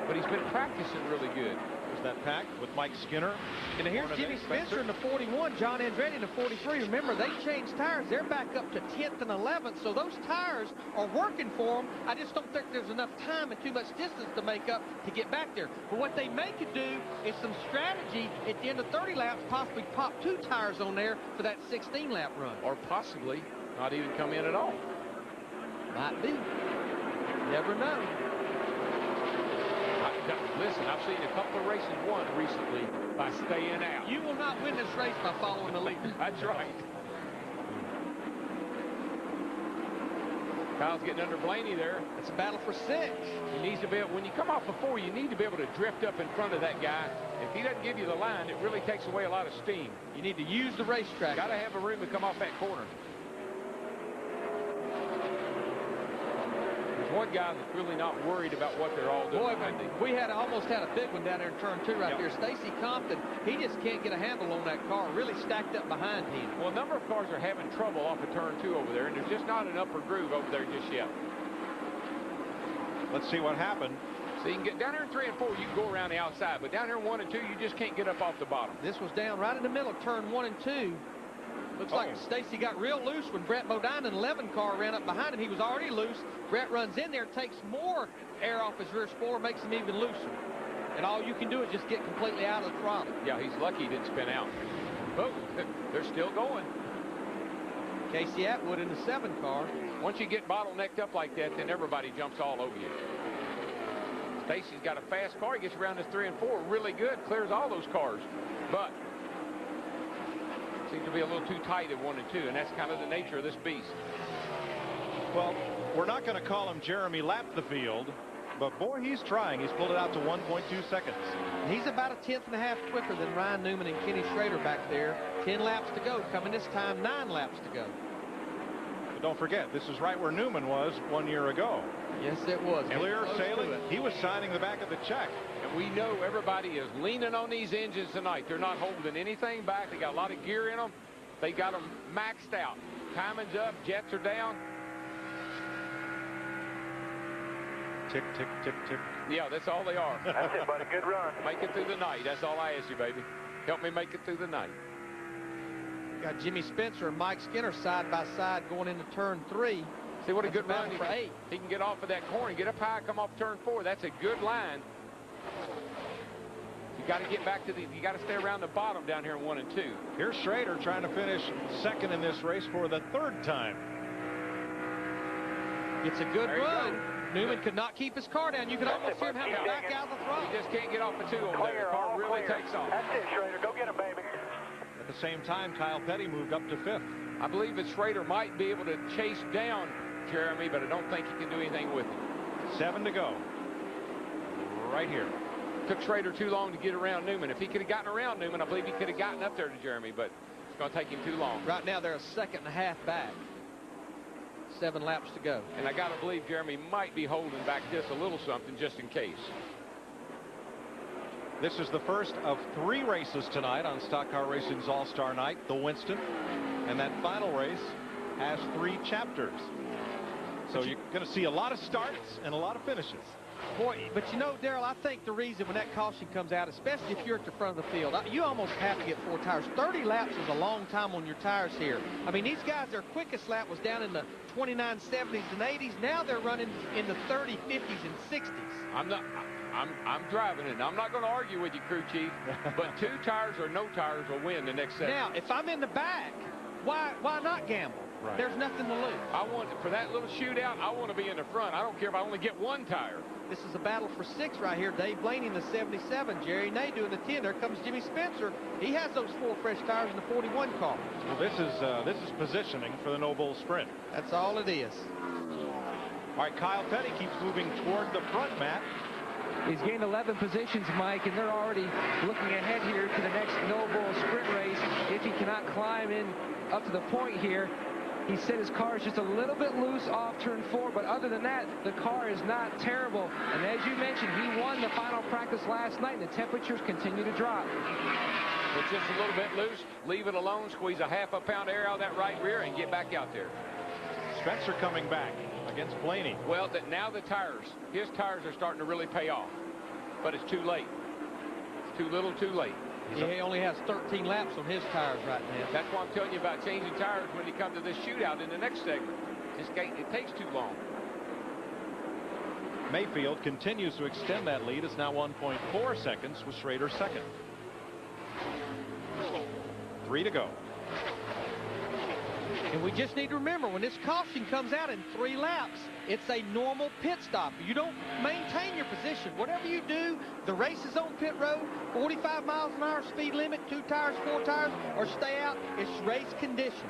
but he's been practicing really good. There's that pack with Mike Skinner. And here's Jimmy Spencer in the 41, John Andretti in the 43. Remember, they changed tires. They're back up to 10th and 11th, so those tires are working for them. I just don't think there's enough time and too much distance to make up to get back there. But what they may could do is some strategy at the end of 30 laps, possibly pop 2 tires on there for that 16-lap run. Or possibly not even come in at all. Might be. Never know. Listen, I've seen a couple of races won recently by staying out. You will not win this race by following the lead. That's right. Kyle's getting under Blaney there. It's a battle for 6. He needs to be able, when you come off before, you need to be able to drift up in front of that guy. If he doesn't give you the line, it really takes away a lot of steam. You need to use the racetrack. Got to have a room to come off that corner. There's one guy that's really not worried about what they're all doing. Boy, we almost had a big one down there in turn 2 right there. Stacy Compton, he just can't get a handle on that car. Really stacked up behind him. Well, a number of cars are having trouble off of turn 2 over there, and there's just not an upper groove over there just yet. Let's see what happened. So you can get down here in 3 and 4, you can go around the outside, but down here in 1 and 2, you just can't get up off the bottom. This was down right in the middle of turn 1 and 2. Looks like Stacy got real loose when Brett Bodine in 11 car ran up behind him. He was already loose. Brett runs in there, takes more air off his rear spoiler, makes him even looser. And all you can do is just get completely out of the throttle. Yeah, he's lucky he didn't spin out. Oh, they're still going. Casey Atwood in the 7 car. Once you get bottlenecked up like that, then everybody jumps all over you. Stacy's got a fast car. He gets around this 3 and 4 really good, clears all those cars. But seems to be a little too tight at 1 and 2, and that's kind of the nature of this beast. Well, we're not going to call him Jeremy lap the field, but boy, he's trying. He's pulled it out to 1.2 seconds. He's about a 10th and a half quicker than Ryan Newman and Kenny Schrader back there. 10 laps to go. Coming this time, 9 laps to go. But don't forget, this is right where Newman was 1 year ago. Yes, it was. Clear sailing. He was signing the back of the check. And we know everybody is leaning on these engines tonight. They're not holding anything back. They got a lot of gear in them. They got them maxed out. Timing's up. Jets are down. Tick, tick, tick, tick. Yeah, that's all they are. That's it, buddy. Good run. Make it through the night. That's all I ask you, baby. Help me make it through the night. Got Jimmy Spencer and Mike Skinner side by side going into turn 3. See what a good run for 8. He can get off of that corner, get up high, come off turn 4. That's a good line. You got to get back to you got to stay around the bottom down here in 1 and 2. Here's Schrader trying to finish second in this race for the 3rd time. It's a good run. Newman could not keep his car down. You could almost hear him have to back out of the throttle. He just can't get off the 2 over there. The car really takes off. That's it, Schrader. Go get him, baby. At the same time, Kyle Petty moved up to 5th. I believe that Schrader might be able to chase down Jeremy, but I don't think he can do anything with him. 7 to go. Right here. Took Schrader too long to get around Newman. If he could have gotten around Newman, I believe he could have gotten up there to Jeremy, but it's going to take him too long. Right now, they're a 2.5 seconds back. 7 laps to go. And I got to believe Jeremy might be holding back just a little something just in case. This is the first of 3 races tonight on Stock Car Racing's All-Star Night, the Winston. And that final race has 3 chapters. So you're going to see a lot of starts and a lot of finishes. Boy, but you know, Darrell, I think the reason when that caution comes out, especially if you're at the front of the field, you almost have to get 4 tires. 30 laps is a long time on your tires here. I mean, these guys, their quickest lap was down in the 29 70s and 80s. Now they're running in the 30 50s and 60s. I'm driving it. I'm not going to argue with you, crew chief, but 2 tires or no tires will win the next segment. Now, if I'm in the back, why not gamble? Right. There's nothing to lose. For that little shootout, I want to be in the front. I don't care if I only get 1 tire. This is a battle for 6 right here. Dave Blaney in the 77, Jerry Ney doing the 10. There comes Jimmy Spencer. He has those 4 fresh tires in the 41 car. Well, this is positioning for the No Bull Sprint. That's all it is. All right, Kyle Petty keeps moving toward the front, Matt. He's gained 11 positions, Mike, and they're already looking ahead here to the next No Bull Sprint race. If he cannot climb in up to the point here, he said his car is just a little bit loose off turn 4, but other than that, the car is not terrible. And as you mentioned, he won the final practice last night, and the temperatures continue to drop. It's just a little bit loose. Leave it alone. Squeeze a ½ a pound air out of that right rear and get back out there. Spencer coming back against Blaney. Well, now the tires. His tires are starting to really pay off, but it's too late. It's too little, too late. He only has 13 laps on his tires right now. That's why I'm telling you about changing tires when you come to this shootout in the next segment. It takes too long. Mayfield continues to extend that lead. It's now 1.4 seconds with Schrader second. 3 to go. And we just need to remember, when this caution comes out in 3 laps, it's a normal pit stop. You don't maintain your position. Whatever you do, the race is on pit road, 45 miles an hour speed limit, 2 tires, 4 tires, or stay out. It's race conditions.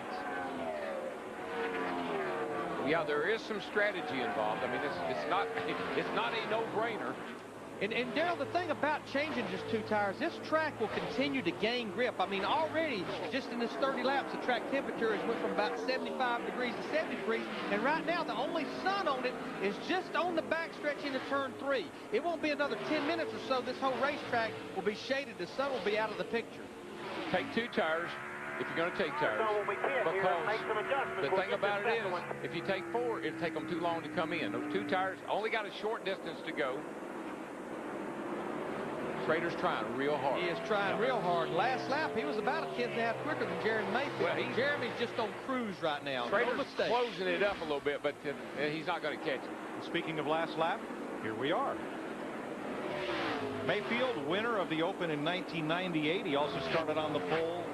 Yeah, there is some strategy involved. I mean, it's not a no-brainer. And Darrell, the thing about changing just 2 tires, this track will continue to gain grip. I mean, already, just in this 30 laps, the track temperature has went from about 75 degrees to 70 degrees. And right now, the only sun on it is just on the backstretch into turn 3. It won't be another 10 minutes or so. This whole racetrack will be shaded. The sun will be out of the picture. Take 2 tires if you're going to take tires. Because the thing about it is, if you take 4, it'll take them too long to come in. Those 2 tires only got a short distance to go. Schrader's trying real hard. He is trying real hard. Last lap, he was about a 10.5 quicker than Jeremy Mayfield. Well, Jeremy's just on cruise right now. Schrader's closing it up a little bit, but he's not going to catch it. Speaking of last lap, here we are. Mayfield, winner of the Open in 1998. He also started on the pole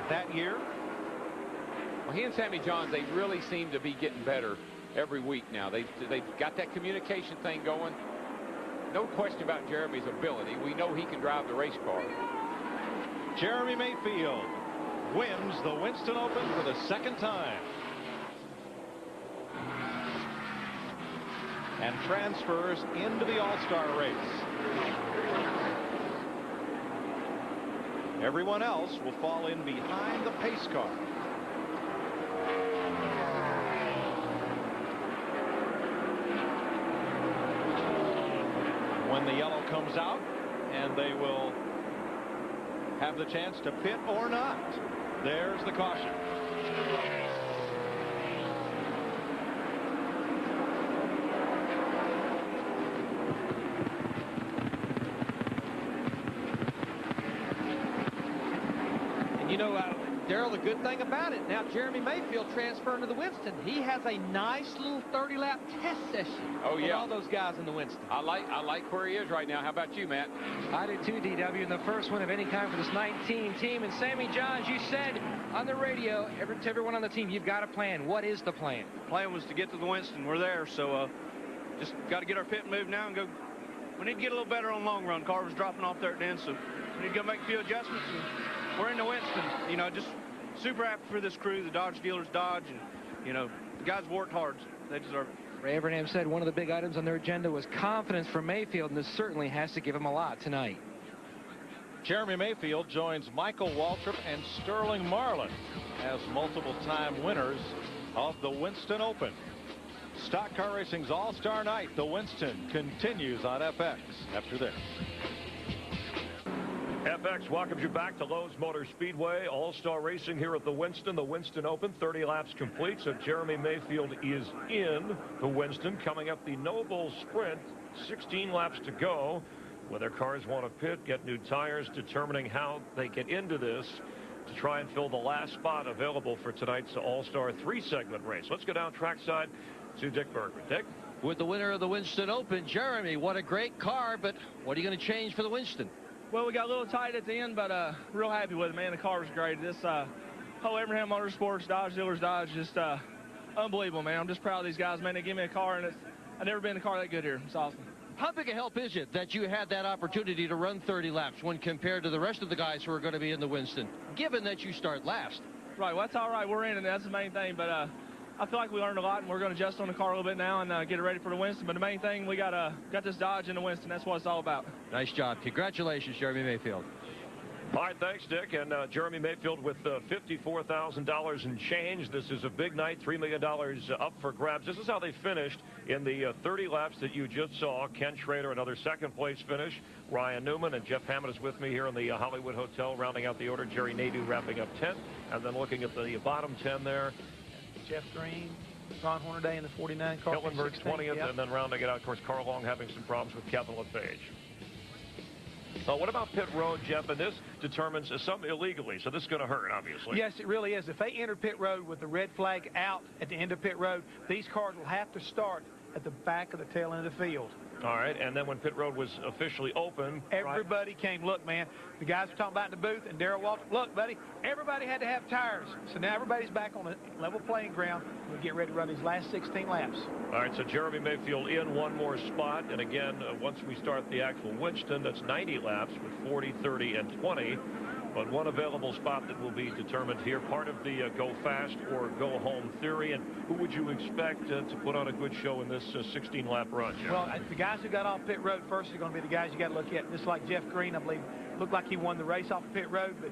that year. Well, he and Sammy Johns, they really seem to be getting better every week now. They've got that communication thing going. No question about Jeremy's ability. We know he can drive the race car. Jeremy Mayfield wins the Winston Open for the 2nd time. And transfers into the All-Star race. Everyone else will fall in behind the pace car. When the yellow comes out, and they will have the chance to pit or not. There's the caution. And you know, Darrell, the good thing about it, now Jeremy Mayfield transferring to the Winston. He has a nice little 30-lap test session with all those guys in the Winston. I like where he is right now. How about you, Matt? I do too, DW, and the first one of any kind for this 19 team. And Sammy Johns, you said on the radio to everyone on the team, you've got a plan. What is the plan? The plan was to get to the Winston. We're there, so just got to get our pit moved now and go. We need to get a little better on long run. Car was dropping off there at the end, so we need to go make a few adjustments. And we're in the Winston. You know, just super happy for this crew. The Dodge dealers, Dodge, and you know, the guys worked hard. They deserve it. Ray Evernham said one of the big items on their agenda was confidence for Mayfield, and this certainly has to give him a lot tonight. Jeremy Mayfield joins Michael Waltrip and Sterling Marlin as multiple-time winners of the Winston Open. Stock Car Racing's All-Star Night, the Winston, continues on FX after this. FX welcomes you back to Lowe's Motor Speedway. All-Star Racing here at the Winston Open. 30 laps complete, so Jeremy Mayfield is in the Winston. Coming up, the Noble Sprint, 16 laps to go. Whether cars want to pit, get new tires, determining how they get into this to try and fill the last spot available for tonight's All-Star 3-segment race. Let's go down trackside to Dick Bergman. Dick? With the winner of the Winston Open, Jeremy, what a great car, but what are you going to change for the Winston? Well, we got a little tight at the end, but real happy with it, man. The car was great. This whole Evernham Motorsports, Dodge dealers, Dodge, just unbelievable, man. I'm just proud of these guys, man. They give me a car, and I've never been in a car that good here. It's awesome. How big a help is it that you had that opportunity to run 30 laps when compared to the rest of the guys who are going to be in the Winston, given that you start last? Right, well, that's all right. We're in, and that's the main thing, but I feel like we learned a lot, and we're going to adjust on the car a little bit now and get it ready for the Winston. But the main thing, we got this Dodge in the Winston. That's what it's all about. Nice job. Congratulations, Jeremy Mayfield. All right, thanks, Dick. And Jeremy Mayfield with $54,000 in change. This is a big night, $3 million up for grabs. This is how they finished in the 30 laps that you just saw. Ken Schrader, another second-place finish. Ryan Newman and Jeff Hammond is with me here in the Hollywood Hotel, rounding out the order. Jerry Nadeau wrapping up 10th. And then looking at the bottom 10 there. Jeff Green, Ron Hornaday in the 49 car. Hillenberg 20th, and then rounding it out, of course, Carl Long having some problems with Kevin LePage. What about pit road, Jeff? And this determines some illegally, so this is going to hurt, obviously. Yes, it really is. If they enter pit road with the red flag out at the end of pit road, these cars will have to start at the back of the tail end of the field. All right, and then when pit road was officially open, everybody came. Look, man, the guys were talking about in the booth, and Darrell Walter, look, buddy, everybody had to have tires. So now everybody's back on a level playing ground. We'll get ready to run these last 16 laps. All right, so Jeremy Mayfield in one more spot. And again, once we start the actual Winston, that's 90 laps with 40, 30, and 20. But one available spot that will be determined here, part of the go fast or go home theory. And who would you expect to put on a good show in this 16-lap run, Jeff? Well, the guy guys who got off pit road first are going to be the guys you got to look at. Just like Jeff Green, I believe, looked like he won the race off pit road, but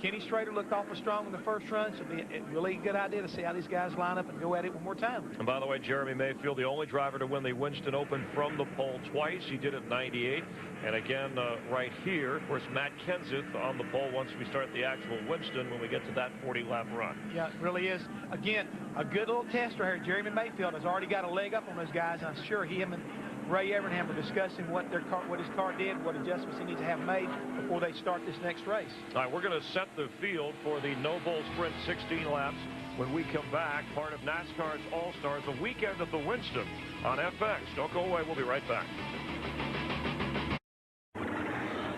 Kenny Schrader looked awful strong in the first run, so it'll be a really good idea to see how these guys line up and go at it one more time. And by the way, Jeremy Mayfield, the only driver to win the Winston Open from the pole twice. He did it in '98. And again, right here, of course, Matt Kenseth on the pole once we start the actual Winston when we get to that 40-lap run. Yeah, it really is. Again, a good little tester here. Jeremy Mayfield has already got a leg up on those guys. I'm sure him and Ray Evernham are discussing what his car did, what adjustments he needs to have made before they start this next race. All right, we're going to set the field for the No Bull Sprint 16 laps. When we come back, part of NASCAR's All-Stars, a weekend at the Winston on FX. Don't go away. We'll be right back.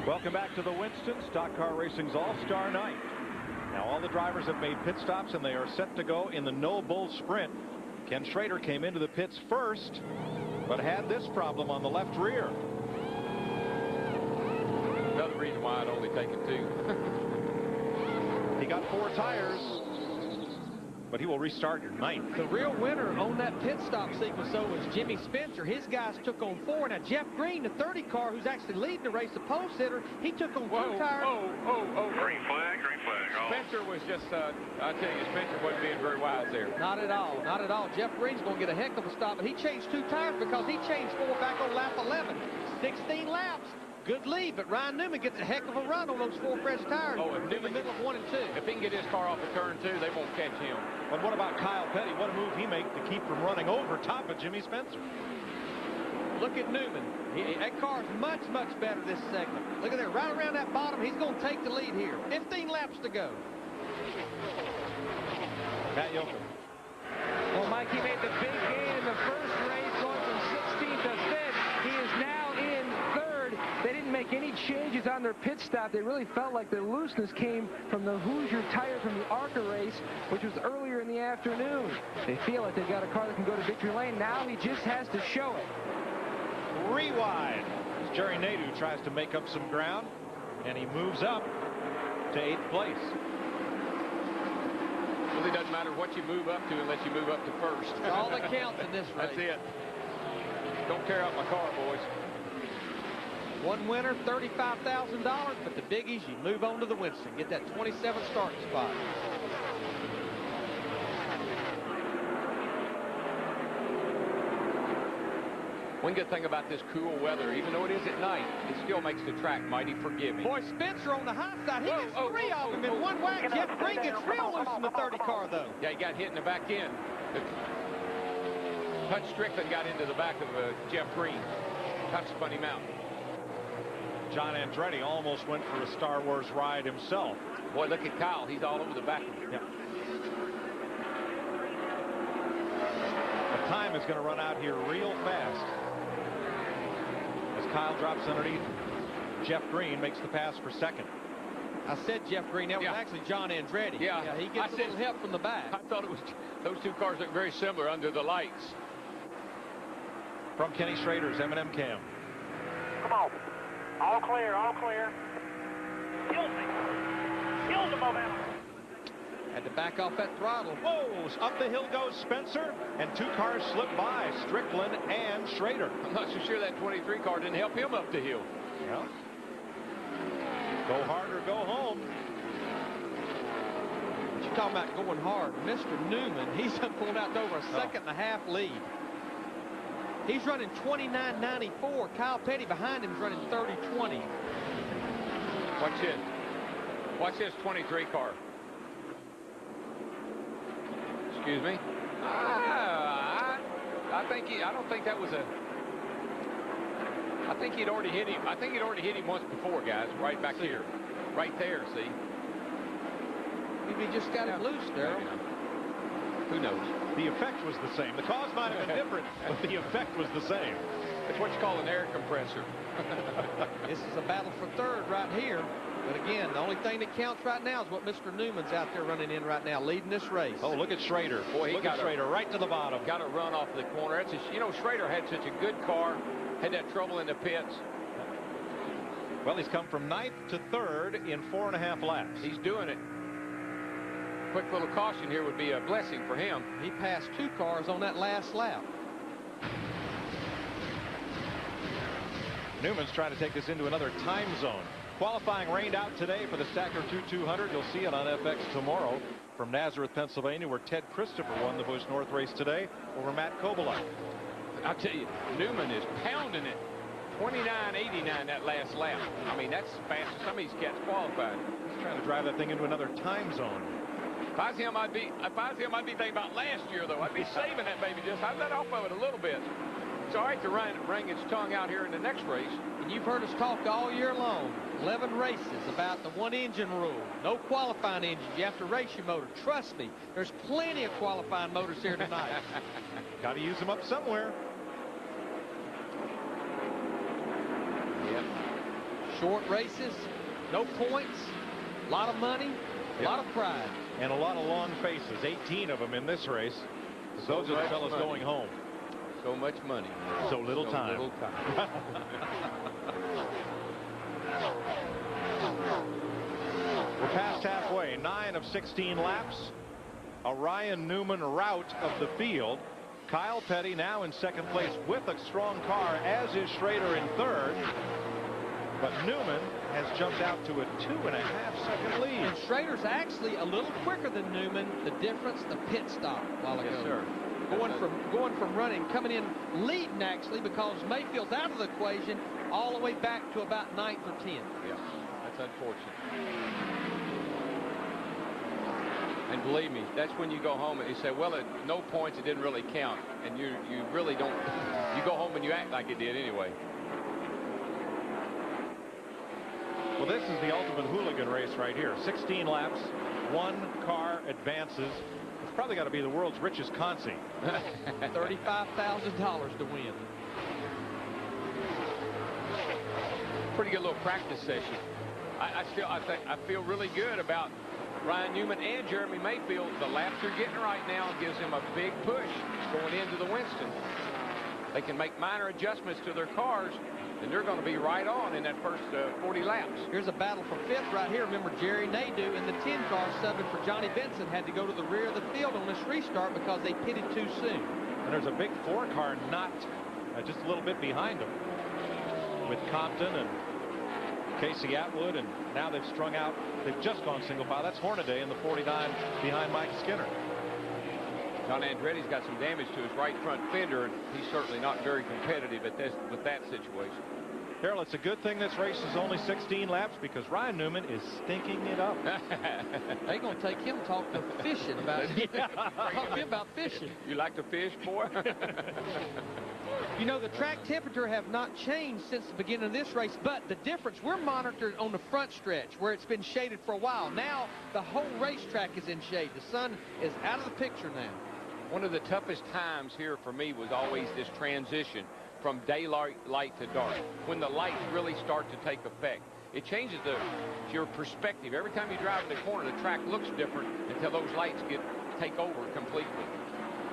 Welcome back to the Winston Stock Car Racing's All-Star Night. Now all the drivers have made pit stops and they are set to go in the No Bull Sprint. Ken Schrader came into the pits first, but had this problem on the left rear. Another reason why I'd only taken 2. He got 4 tires, but he will restart your 9th. The real winner on that pit stop sequence, though, was Jimmy Spencer. His guys took on 4. Now, Jeff Green, the 30 car, who's actually leading the race, the pole sitter, he took on 2 tires. Green flag, green flag. Oh. Spencer was just, I tell you, Spencer wasn't being very wise there. Not at all, not at all. Jeff Green's going to get a heck of a stop, but he changed 2 tires because he changed 4 back on lap 11. 16 laps. Good lead, but Ryan Newman gets a heck of a run on those 4 fresh tires. Oh, if in the middle of 1 and 2. If he can get his car off of turn 2, they won't catch him. But what about Kyle Petty? What a move he made to keep from running over top of Jimmy Spencer. Look at Newman. That car is much, much better this segment. Look at there, right around that bottom. He's going to take the lead here. 15 laps to go. Pat Yoakum. Well, Mike, he made the big gain in the first race, going from 16th to 5th. He is now in 3rd. They didn't make any changes on their pit stop. They really felt like the looseness came from the Hoosier tire from the ARCA race, which was earlier in the afternoon. They feel like they've got a car that can go to victory lane. Now he just has to show it. 3 wide as Jerry Nadeau tries to make up some ground, and he moves up to 8th place. It really doesn't matter what you move up to unless you move up to 1st. That's all that counts in this race. That's it. Don't tear out my car, boys. 1 winner, $35,000, but the biggies, you move on to the Winston. Get that 27th starting spot. One good thing about this cool weather, even though it is at night, it still makes the track mighty forgiving. Boy, Spencer on the high side, he gets 3 of them in one whack. Jeff Green gets real loose in the 30 car, though. Yeah, he got hit in the back end. Hutch Strickland got into the back of Jeff Green. Hutch spun him out. John Andretti almost went for a Star Wars ride himself. Boy, look at Kyle. He's all over the back. Yep. The time is going to run out here real fast. As Kyle drops underneath, Jeff Green makes the pass for 2nd. I said Jeff Green. That was actually John Andretti. Yeah, he gets a little help from the back. I thought it was those 2 cars look very similar under the lights. From Kenny Schrader's M&M cam. Come on. All clear, all clear. Kills me. Kills the momentum. Had to back off that throttle. Whoa, up the hill goes Spencer, and 2 cars slip by, Strickland and Schrader. I'm not so sure that 23 car didn't help him up the hill. Yeah. Go hard or go home. What you talking about going hard? Mr. Newman, he's pulling out to over a 2.5 lead. He's running 29.94. Kyle Petty behind him is running 30.20. Watch this. Watch this 23 car. Excuse me. I don't think that was a. I think he'd already hit him. I think he'd already hit him once before, guys. Right back here. Right there, see? Maybe he just got him loose there. Who knows? The effect was the same. The cause might have been different, but the effect was the same. It's what you call an air compressor. This is a battle for 3rd right here. But again, the only thing that counts right now is what Mr. Newman's out there running in right now, leading this race. Oh, look at Schrader. Boy, look at Schrader right to the bottom. Got to run off the corner. That's you know, Schrader had such a good car, had that trouble in the pits. Well, he's come from 9th to 3rd in 4.5 laps. He's doing it. Quick little caution here would be a blessing for him. He passed 2 cars on that last lap. Newman's trying to take this into another time zone. Qualifying rained out today for the Stacker 200. You'll see it on FX tomorrow from Nazareth, Pennsylvania, where Ted Christopher won the Busch North race today over Matt Kobolak. I'll tell you, Newman is pounding it. 29.89 that last lap. I mean, that's fast as some of these cats qualified. He's trying to drive that thing into another time zone. If I was him, I'd be thinking about last year, though. I'd be saving that baby. Just have that off of it a little bit. It's all right to wring its tongue out here in the next race. And you've heard us talk all year long, 11 races, about the one-engine rule. No qualifying engines. You have to race your motor. Trust me, there's plenty of qualifying motors here tonight. Got to use them up somewhere. Yep. Short races, no points, a lot of money, a lot of pride. And a lot of long faces, 18 of them in this race. Those are the fellas going home. So much money. So little time. Little time. We're past halfway. 9 of 16 laps. A Ryan Newman rout of the field. Kyle Petty now in second place with a strong car, as is Schrader in third. But Newman has jumped out to a 2.5-second lead. And Schrader's actually a little quicker than Newman. The difference, the pit stop a while ago. Yes, sir. Going from running, coming in leading actually, because Mayfield's out of the equation, all the way back to about 9th or 10th. Yeah, that's unfortunate. And believe me, that's when you go home and you say, well, at no points, it didn't really count. And you really don't. You go home and you act like it did anyway. Well, this is the ultimate hooligan race right here. 16 laps, one car advances. It's probably got to be the world's richest consi. $35,000 to win. Pretty good little practice session. I feel really good about Ryan Newman and Jeremy Mayfield. The laps they're getting right now gives them a big push going into the Winston. They can make minor adjustments to their cars, and they're going to be right on in that first 40 laps. Here's a battle for fifth right here. Remember, Jerry Nadeau in the 10 car subbing for Johnny Benson had to go to the rear of the field on this restart because they pitted too soon. And there's a big 4 car not just a little bit behind them with Compton and Casey Atwood, and now they've strung out. They've just gone single file. That's Hornaday in the 49 behind Mike Skinner. John Andretti's got some damage to his right front fender, and he's certainly not very competitive at this with that situation. Harold, it's a good thing this race is only 16 laps because Ryan Newman is stinking it up. They're going to take him to talk to fishing about it. Talk to him about fishing. You like to fish, boy? You know, the track temperature have not changed since the beginning of this race, but the difference, we're monitored on the front stretch where it's been shaded for a while. Now the whole racetrack is in shade. The sun is out of the picture now. One of the toughest times here for me was always this transition from daylight to dark, when the lights really start to take effect. It changes your perspective. Every time you drive in the corner, the track looks different until those lights take over completely.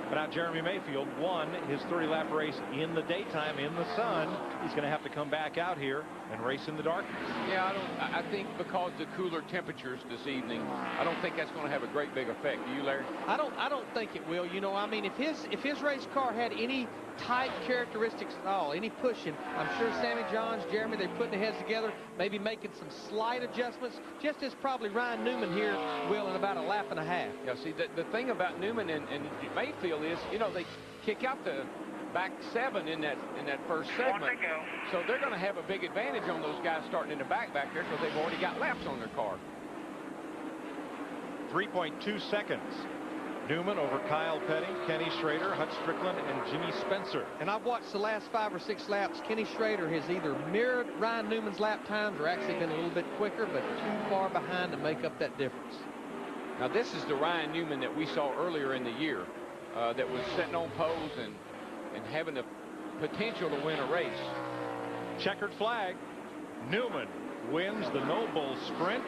But now Jeremy Mayfield won his 30-lap race in the daytime in the sun. He's going to have to come back out here and race in the darkness. Yeah, I think because the cooler temperatures this evening, I don't think that's going to have a great big effect. Do you, Larry? I don't think it will. You know, I mean, if his race car had any type characteristics at all, any pushing, I'm sure Sammy Johns, Jeremy, they're putting their heads together, maybe making some slight adjustments, just as probably Ryan Newman here will in about a lap and a half. Yeah, see, the thing about Newman and Mayfield is, you know, they kick out the back 7 in that first segment. So they're going to have a big advantage on those guys starting in the back there because they've already got laps on their car. 3.2 seconds. Newman over Kyle Petty, Kenny Schrader, Hutch Strickland, and Jimmy Spencer. And I've watched the last 5 or 6 laps. Kenny Schrader has either mirrored Ryan Newman's lap times or actually been a little bit quicker, but too far behind to make up that difference. Now, this is the Ryan Newman that we saw earlier in the year that was sitting on poles and having the potential to win a race. Checkered flag. Newman wins the No Bull Sprint.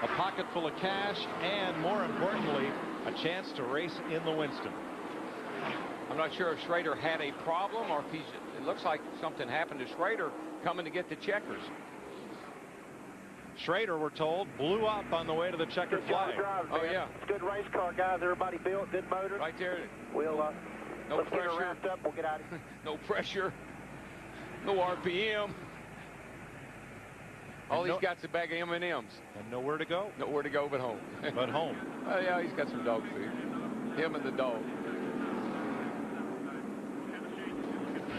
A pocket full of cash, and more importantly, a chance to race in the Winston. I'm not sure if Schrader had a problem or if it looks like something happened to Schrader coming to get the checkers. Schrader, we're told, blew up on the way to the checkered flag. Oh, yeah. It's a good race car, guys. Everybody built, good motor. Right there. We'll no let's pressure. get her wrapped up. We'll get out of here. No pressure. No RPM. All he's got's a bag of M&Ms. And nowhere to go? Nowhere to go but home. But home. Yeah, he's got some dog food. Him and the dog.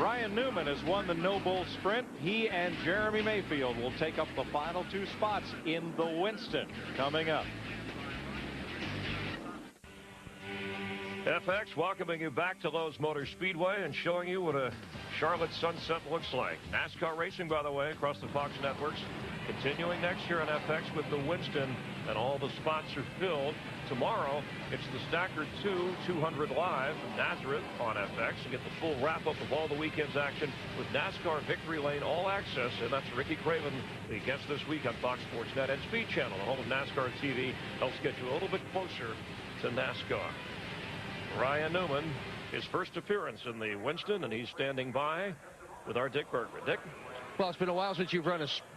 Ryan Newman has won the No Bull Sprint. He and Jeremy Mayfield will take up the final 2 spots in the Winston coming up. FX welcoming you back to Lowe's Motor Speedway and showing you what a Charlotte sunset looks like. NASCAR racing, by the way, across the Fox networks. Continuing next year on FX with the Winston, and all the spots are filled. Tomorrow, it's the Stacker 2 200 Live in Nazareth on FX. You get the full wrap-up of all the weekend's action with NASCAR Victory Lane All Access, and that's Ricky Craven, the guest this week on Fox Sports Net and Speed Channel, the home of NASCAR TV, helps get you a little bit closer to NASCAR. Ryan Newman, his first appearance in the Winston, and he's standing by with our Dick Bergman. Dick? Well, it's been a while since you've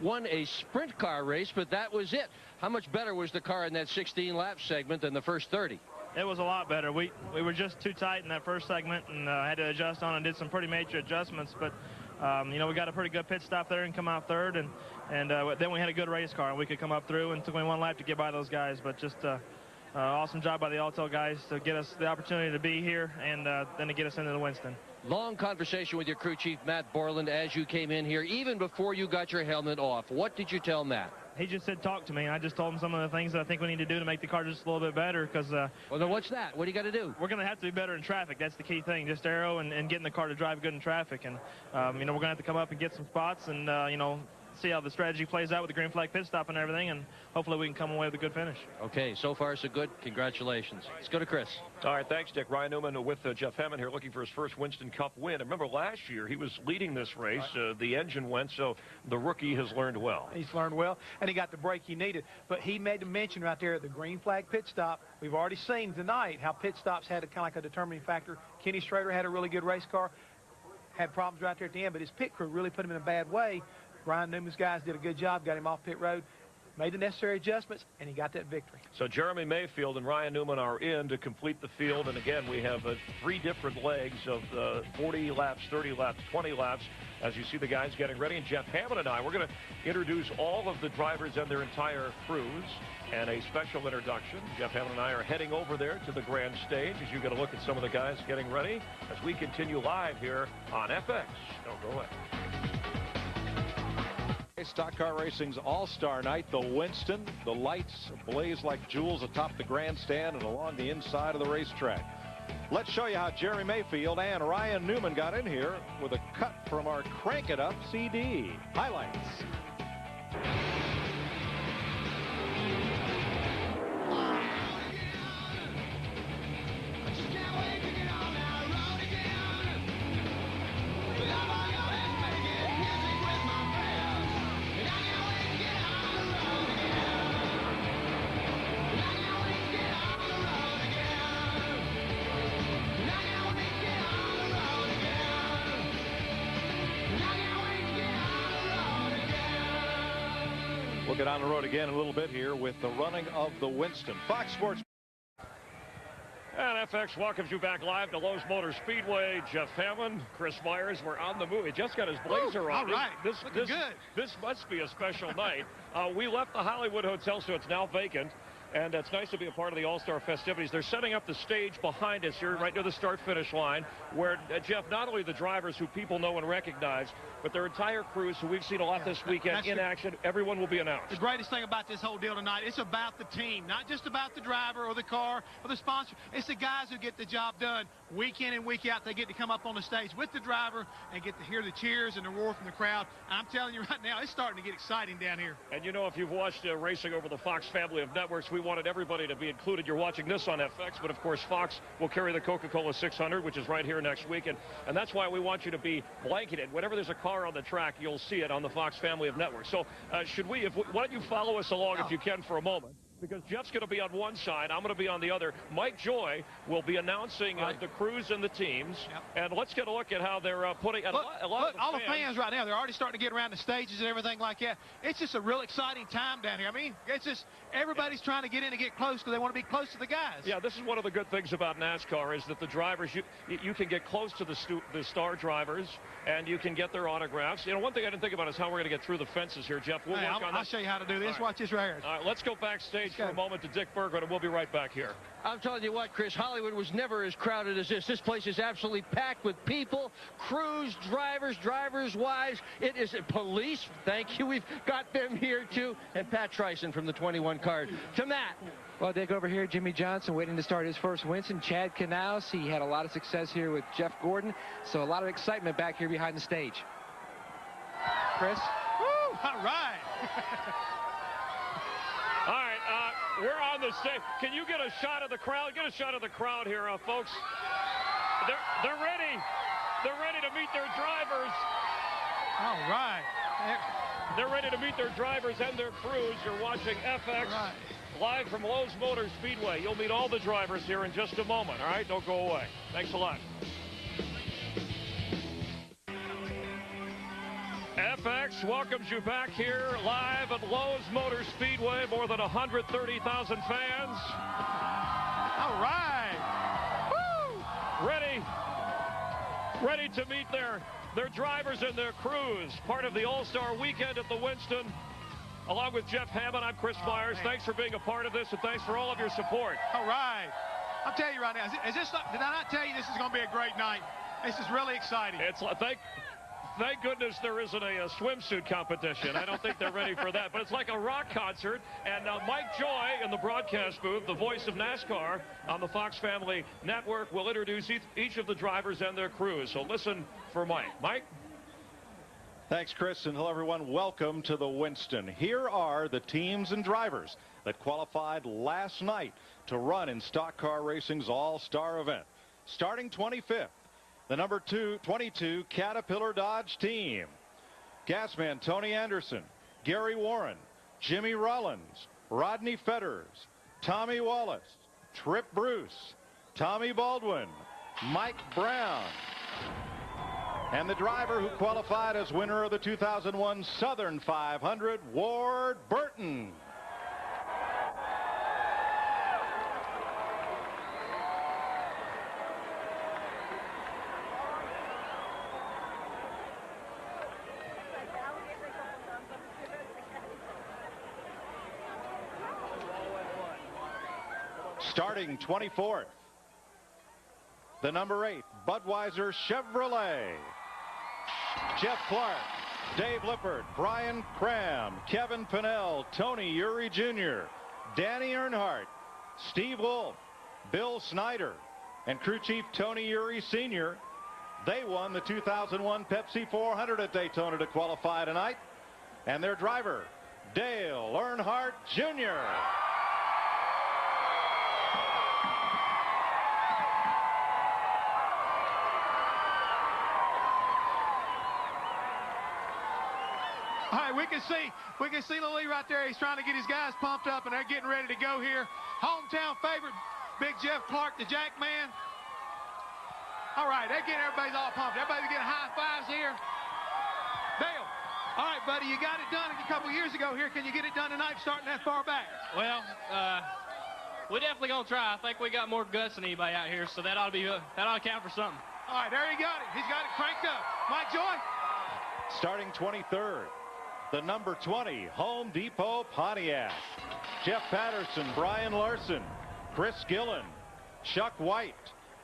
won a sprint car race, but that was it. How much better was the car in that 16-lap segment than the first 30? It was a lot better. We were just too tight in that first segment and had to adjust on and did some pretty major adjustments. But, you know, we got a pretty good pit stop there and come out third. And then we had a good race car, and we could come up through, and took only 1 lap to get by those guys. But just awesome job by the Altel guys to get us the opportunity to be here and then to get us into the Winston. Long conversation with your crew chief, Matt Borland, as you came in here, even before you got your helmet off. What did you tell Matt? He just said talk to me, and I just told him some of the things that I think we need to do to make the car just a little bit better. Because well, then what's that? What do you got to do? We're going to have to be better in traffic. That's the key thing, just aero and getting the car to drive good in traffic. And, you know, we're going to have to come up and get some spots and, you know, see how the strategy plays out with the green flag pit stop and everything, and hopefully we can come away with a good finish. Okay, so far so good. Congratulations. Let's go to Chris. All right, thanks, Dick. Ryan Newman with Jeff Hammond here looking for his first Winston Cup win. And remember, last year he was leading this race. The engine went, so the rookie has learned well. He's learned well, and he got the break he needed. But he made a mention right there at the green flag pit stop. We've already seen tonight how pit stops had a kind of like a determining factor. Kenny Schrader had a really good race car, had problems right there at the end, but his pit crew really put him in a bad way. Ryan Newman's guys did a good job, got him off pit road, made the necessary adjustments, and he got that victory. So Jeremy Mayfield and Ryan Newman are in to complete the field. And again, we have 3 different legs of 40 laps, 30 laps, 20 laps, as you see the guys getting ready. And Jeff Hammond and I, we're going to introduce all of the drivers and their entire crews. And a special introduction. Jeff Hammond and I are heading over there to the grand stage as you get a look at some of the guys getting ready as we continue live here on FX. Don't go away. Stock Car Racing's All-Star Night, the Winston. The lights blaze like jewels atop the grandstand and along the inside of the racetrack. Let's show you how Jerry Mayfield and Ryan Newman got in here with a cut from our Crank It Up CD. Highlights. We'll get on the road again in a little bit here with the running of the Winston. Fox Sports. And FX welcomes you back live to Lowe's Motor Speedway. Jeff Hammond, Chris Myers, we're on the move. He just got his blazer on. All right, looking good. This must be a special night. We left the Hollywood Hotel, so it's now vacant. And it's nice to be a part of the All-Star festivities. They're setting up the stage behind us here, right near the start-finish line, where, Jeff, not only the drivers who people know and recognize, but their entire crews who we've seen a lot this weekend in action, everyone will be announced. The greatest thing about this whole deal tonight, it's about the team, not just about the driver or the car or the sponsor. It's the guys who get the job done week in and week out. They get to come up on the stage with the driver and get to hear the cheers and the roar from the crowd. And I'm telling you right now, it's starting to get exciting down here. And you know, if you've watched racing over the Fox family of networks, we wanted everybody to be included. You're watching this on FX, but of course Fox will carry the Coca-Cola 600, which is right here next week. And that's why we want you to be blanketed. Whenever there's a car on the track, you'll see it on the Fox family of networks. So why don't you follow us along if you can for a moment. because Jeff's going to be on one side, I'm going to be on the other. Mike Joy will be announcing the crews and the teams. And let's get a look at how they're putting. Look, all the fans right now, they're already starting to get around the stages and everything like that. It's just a real exciting time down here. I mean, it's just everybody's trying to get in and get close because they want to be close to the guys. Yeah, this is one of the good things about NASCAR is that the drivers, you can get close to the star drivers and you can get their autographs. You know, one thing I didn't think about is how we're going to get through the fences here, Jeff. We'll work on that. I'll show you how to do this. Watch this right here. All right, let's go backstage for a moment to Dick Berggren, and we'll be right back here. I'm telling you what, Chris, Hollywood was never as crowded as this. This place is absolutely packed with people, crews, drivers, wives. It is police. Thank you. We've got them here, too. And Pat Tryson from the 21 car. To Matt. Well, Dick, over here, Jimmy Johnson waiting to start his first Winston. Chad Knaus, he had a lot of success here with Jeff Gordon. So a lot of excitement back here behind the stage. Chris? Woo! All right. All right, we're on the stage. Can you get a shot of the crowd? Get a shot of the crowd here, folks. They're ready. They're ready to meet their drivers. All right. They're ready to meet their drivers and their crews. You're watching FX live from Lowe's Motor Speedway. You'll meet all the drivers here in just a moment. All right, don't go away. Thanks a lot. FX welcomes you back here live at Lowe's Motor Speedway. More than 130,000 fans. All right. Woo! Ready to meet their drivers and their crews. Part of the All-Star Weekend at the Winston. Along with Jeff Hammond, I'm Chris Myers. Thanks for being a part of this, and thanks for all of your support. All right. I'll tell you right now, did I not tell you this is going to be a great night? This is really exciting. Thank goodness there isn't a swimsuit competition. I don't think they're ready for that. But it's like a rock concert. And Mike Joy in the broadcast booth, the voice of NASCAR on the Fox Family Network, will introduce each of the drivers and their crews. So listen for Mike. Mike? Thanks, Chris, and hello, everyone. Welcome to the Winston. Here are the teams and drivers that qualified last night to run in Stock Car Racing's All-Star event. Starting 25th. The number 22 Caterpillar Dodge team. Gasman Tony Anderson, Gary Warren, Jimmy Rollins, Rodney Fetters, Tommy Wallace, Trip Bruce, Tommy Baldwin, Mike Brown, and the driver who qualified as winner of the 2001 Southern 500, Ward Burton. Starting 24th, the number 8 Budweiser Chevrolet. Jeff Clark, Dave Lippert, Brian Cram, Kevin Pinnell, Tony Uri Jr., Danny Earnhardt, Steve Wolf, Bill Snyder, and crew chief Tony Uri Sr. They won the 2001 Pepsi 400 at Daytona to qualify tonight. And their driver, Dale Earnhardt Jr. All right, we can see Lee right there. He's trying to get his guys pumped up, and they're getting ready to go here. Hometown favorite, Big Jeff Clark, the Jack Man. All right, they're getting everybody's all pumped. Everybody's getting high fives here. Dale, all right, buddy, you got it done a couple years ago here. Can you get it done tonight, starting that far back? Well, we're definitely gonna try. I think we got more guts than anybody out here, so that ought to count for something. All right, there he got it. He's got it cranked up. Mike Joy. Starting 23rd. The number 20 Home Depot Pontiac. Jeff Patterson, Brian Larson, Chris Gillen, Chuck White,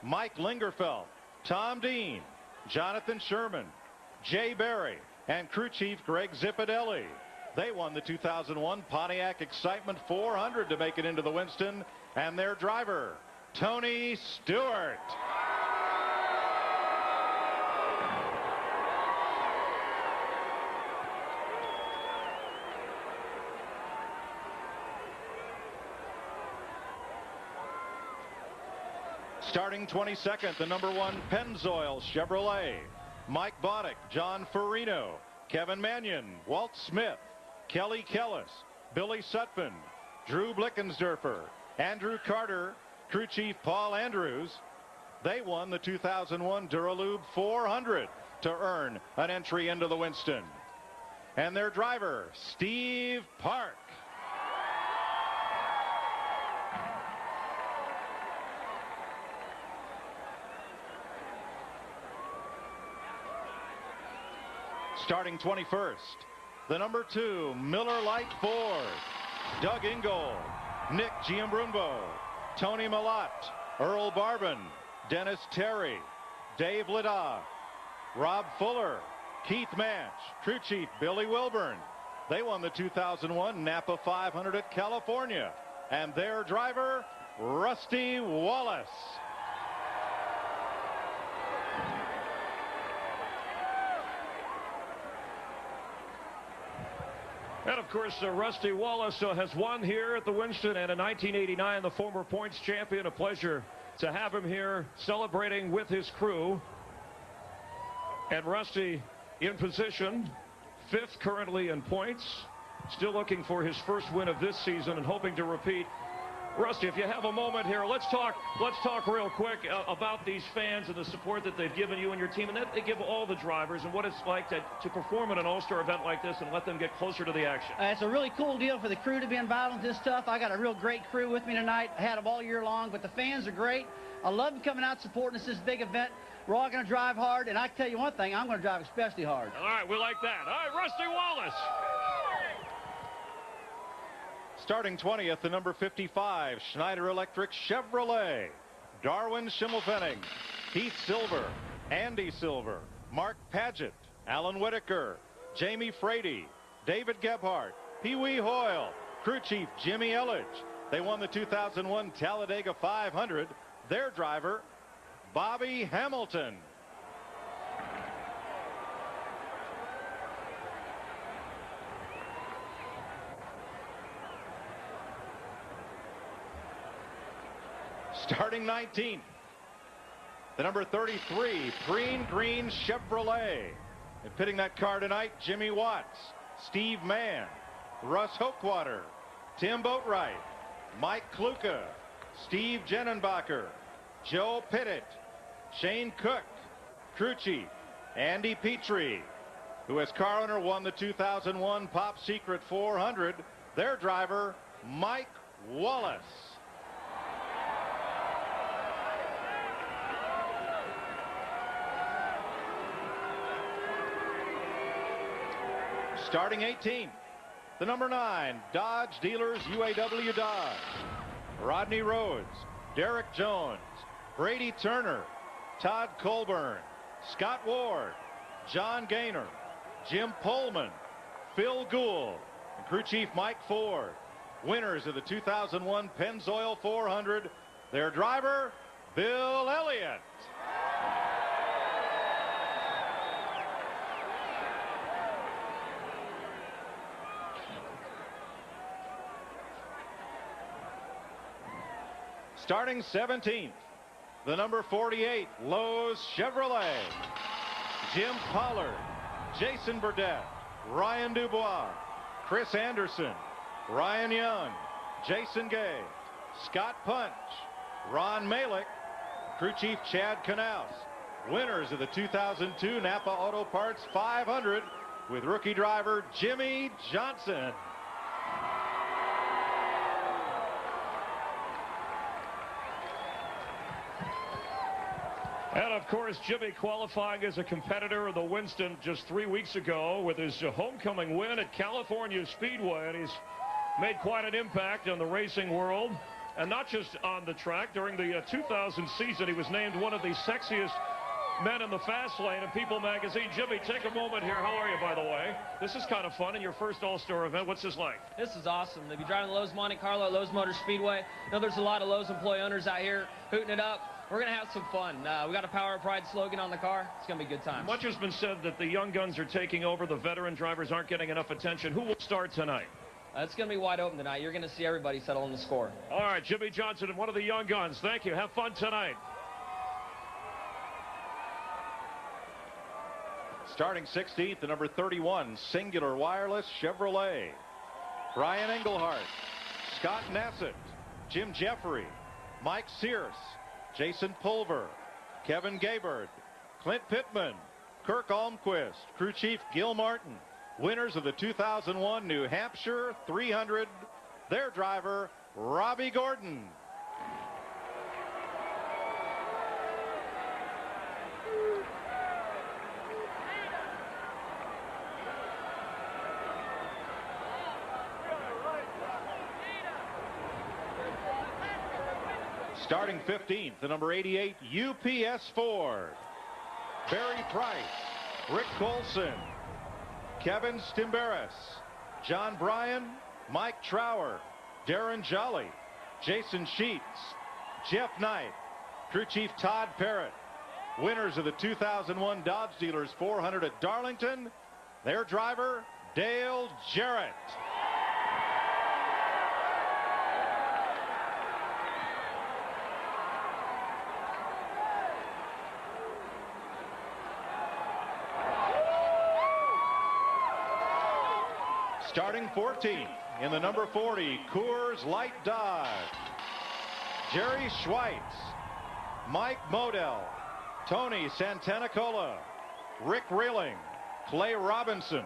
Mike Lingerfeld, Tom Dean, Jonathan Sherman, Jay Berry, and crew chief Greg Zippadelli. They won the 2001 Pontiac Excitement 400 to make it into the Winston, and their driver, Tony Stewart. Starting 22nd, the number 1 Pennzoil Chevrolet. Mike Boddick, John Farino, Kevin Mannion, Walt Smith, Kelly Kellis, Billy Sutphin, Drew Blickensderfer, Andrew Carter, crew chief Paul Andrews. They won the 2001 Duralube 400 to earn an entry into the Winston. And their driver, Steve Park. Starting 21st, the number 2 Miller Lite Ford, Doug Ingold, Nick Giambrunbo, Tony Malott, Earl Barbin, Dennis Terry, Dave Lidoff, Rob Fuller, Keith Manch, crew chief Billy Wilburn. They won the 2001 Napa 500 at California. And their driver, Rusty Wallace. And of course, Rusty Wallace has won here at the Winston, and in 1989, the former points champion. A pleasure to have him here celebrating with his crew. And Rusty in position, 5th currently in points, still looking for his first win of this season and hoping to repeat. Rusty, if you have a moment here, let's talk real quick about these fans and the support that they've given you and your team, and that they give all the drivers, and what it's like to perform at an all-star event like this and let them get closer to the action. It's a really cool deal for the crew to be involved in this stuff. I got a real great crew with me tonight. I had them all year long, but the fans are great. I love them coming out supporting us this big event. We're all going to drive hard, and I can tell you one thing, I'm going to drive especially hard. All right, we like that. All right, Rusty Wallace. Starting 20th, the number 55 Schneider Electric Chevrolet, Darwin Schimmelfennig, Keith Silver, Andy Silver, Mark Paget, Alan Whitaker, Jamie Frady, David Gebhardt, Pee Wee Hoyle, crew chief Jimmy Elledge. They won the 2001 Talladega 500. Their driver, Bobby Hamilton. Starting 19th, the number 33 Preen Green Chevrolet. And pitting that car tonight, Jimmy Watts, Steve Mann, Russ Hochwater, Tim Boatwright, Mike Kluka, Steve Jennenbacher, Joe Pittet, Shane Cook, crew chief Andy Petrie, who as car owner won the 2001 Pop Secret 400. Their driver, Mike Wallace. Starting 18th, the number 9 Dodge Dealers UAW Dodge. Rodney Rhodes, Derek Jones, Brady Turner, Todd Colburn, Scott Ward, John Gaynor, Jim Pullman, Phil Gould, and crew chief Mike Ford. Winners of the 2001 Pennzoil 400. Their driver, Bill Elliott. Starting 17th, the number 48 Lowe's Chevrolet. Jim Pollard, Jason Burdett, Ryan Dubois, Chris Anderson, Ryan Young, Jason Gay, Scott Punch, Ron Malick, crew chief Chad Knaus. Winners of the 2002 Napa Auto Parts 500 with rookie driver Jimmy Johnson. And of course, Jimmy qualifying as a competitor of the Winston just 3 weeks ago with his homecoming win at California Speedway. And he's made quite an impact on the racing world. And not just on the track. During the 2000 season, he was named one of the sexiest men in the fast lane in People magazine. Jimmy, take a moment here. How are you, by the way? This is kind of fun in your first All-Star event. What's this like? This is awesome. To be driving the Lowe's Monte Carlo at Lowe's Motor Speedway. I know there's a lot of Lowe's employee owners out here hooting it up. We're going to have some fun. We got a Power of Pride slogan on the car. It's going to be good times. Much has been said that the young guns are taking over. The veteran drivers aren't getting enough attention. Who will start tonight? It's going to be wide open tonight. You're going to see everybody settle on the score. All right, Jimmy Johnson and one of the young guns. Thank you. Have fun tonight. Starting 16th, the number 31 Singular Wireless Chevrolet. Brian Engelhart, Scott Nassett, Jim Jeffrey, Mike Sears, Jason Pulver, Kevin Gaybird, Clint Pittman, Kirk Almquist, crew chief Gil Martin. Winners of the 2001 New Hampshire 300, their driver, Robbie Gordon. Starting 15th, the number 88 UPS Ford. Barry Price, Rick Colson, Kevin Stimberis, John Bryan, Mike Trower, Darren Jolly, Jason Sheets, Jeff Knight, crew chief Todd Parrott. Winners of the 2001 Dodge Dealers 400 at Darlington, their driver, Dale Jarrett. Starting 14th in the number 40 Coors Light Dodge, Jerry Schweitz, Mike Modell, Tony Santanicola, Rick Reeling, Clay Robinson,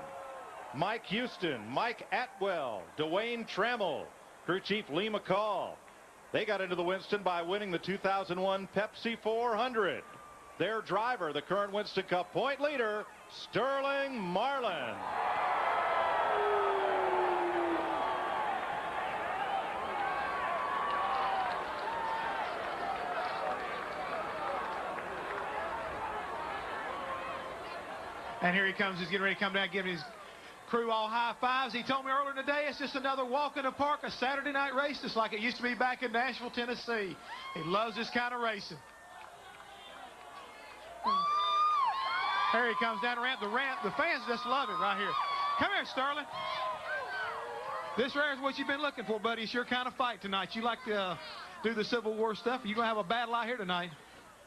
Mike Houston, Mike Atwell, Dwayne Trammell, crew chief Lee McCall. They got into the Winston by winning the 2001 Pepsi 400. Their driver, the current Winston Cup point leader, Sterling Marlin. And here he comes. He's getting ready to come down, giving his crew all high fives. He told me earlier today it's just another walk in the park, a Saturday night race, just like it used to be back in Nashville, Tennessee. He loves this kind of racing. Here he comes down the ramp. The fans just love it right here. Come here, Sterling. This right is what you've been looking for, buddy. It's your kind of fight tonight. You like to do the Civil War stuff. You're going to have a battle out here tonight.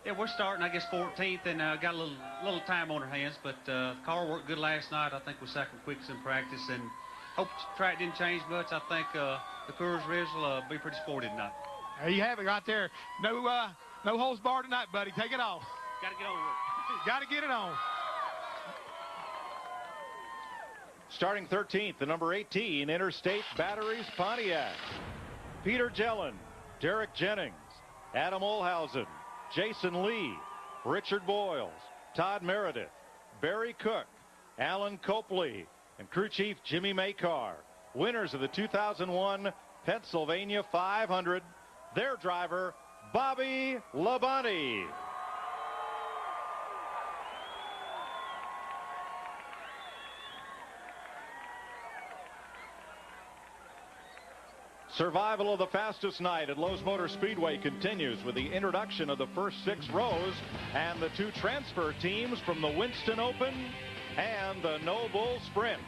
Yeah, we're starting, I guess, 14th, and got a little time on our hands, but the car worked good last night. I think we cycled quicks in practice, and hope the track didn't change much. I think the Coors Ridge will be pretty sporty tonight. There you have it right there. No holds barred tonight, buddy. Take it off. Got to get on with it. Got to get it on. Starting 13th, the number 18 Interstate Batteries Pontiac. Peter Jellin, Derek Jennings, Adam Olhausen, Jason Lee, Richard Boyles, Todd Meredith, Barry Cook, Alan Copley, and crew chief Jimmy Makar. Winners of the 2001 Pennsylvania 500, their driver, Bobby Labonte. Survival of the fastest night at Lowe's Motor Speedway continues with the introduction of the first 6 rows and the 2 transfer teams from the Winston Open and the No Bull Sprint.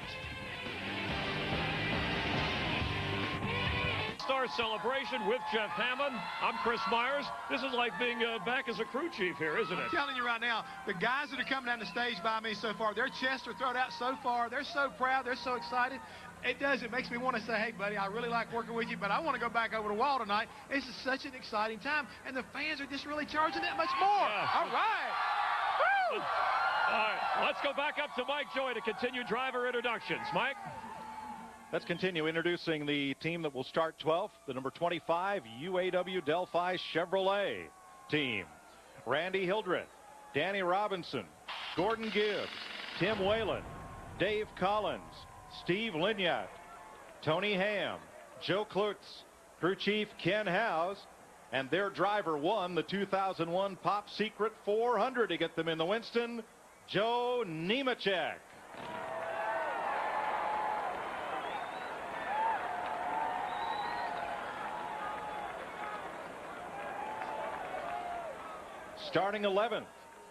Star celebration with Jeff Hammond. I'm Chris Myers. This is like being back as a crew chief here, isn't it? I'm telling you right now, the guys that are coming down the stage by me so far, their chests are thrown out so far. They're so proud. They're so excited. It makes me want to say, hey, buddy, I really like working with you, but I want to go back over the wall tonight. This is such an exciting time, and the fans are just really charging that much more. Yeah. All right. Woo! All right, let's go back up to Mike Joy to continue driver introductions. Mike? Let's continue introducing the team that will start 12th, the number 25 UAW Delphi Chevrolet team. Randy Hildreth, Danny Robinson, Gordon Gibbs, Tim Whalen, Dave Collins, Steve Linyat, Tony Ham, Joe Klutz, crew chief Ken Howes, and their driver won the 2001 Pop Secret 400 to get them in the Winston, Joe Nemechek. Starting 11th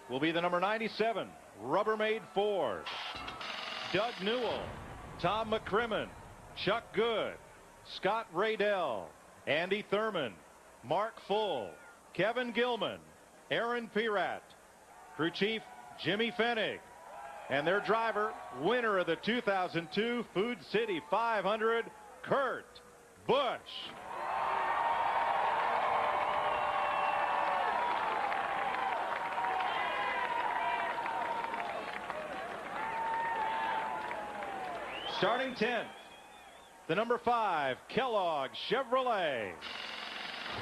will be the number 97 Rubbermaid Ford. Doug Newell, Tom McCrimmon, Chuck Good, Scott Raydell, Andy Thurman, Mark Full, Kevin Gilman, Aaron Pirat, crew chief Jimmy Fennig, and their driver, winner of the 2002 Food City 500, Kurt Bush. Starting 10th, the number 5 Kellogg Chevrolet.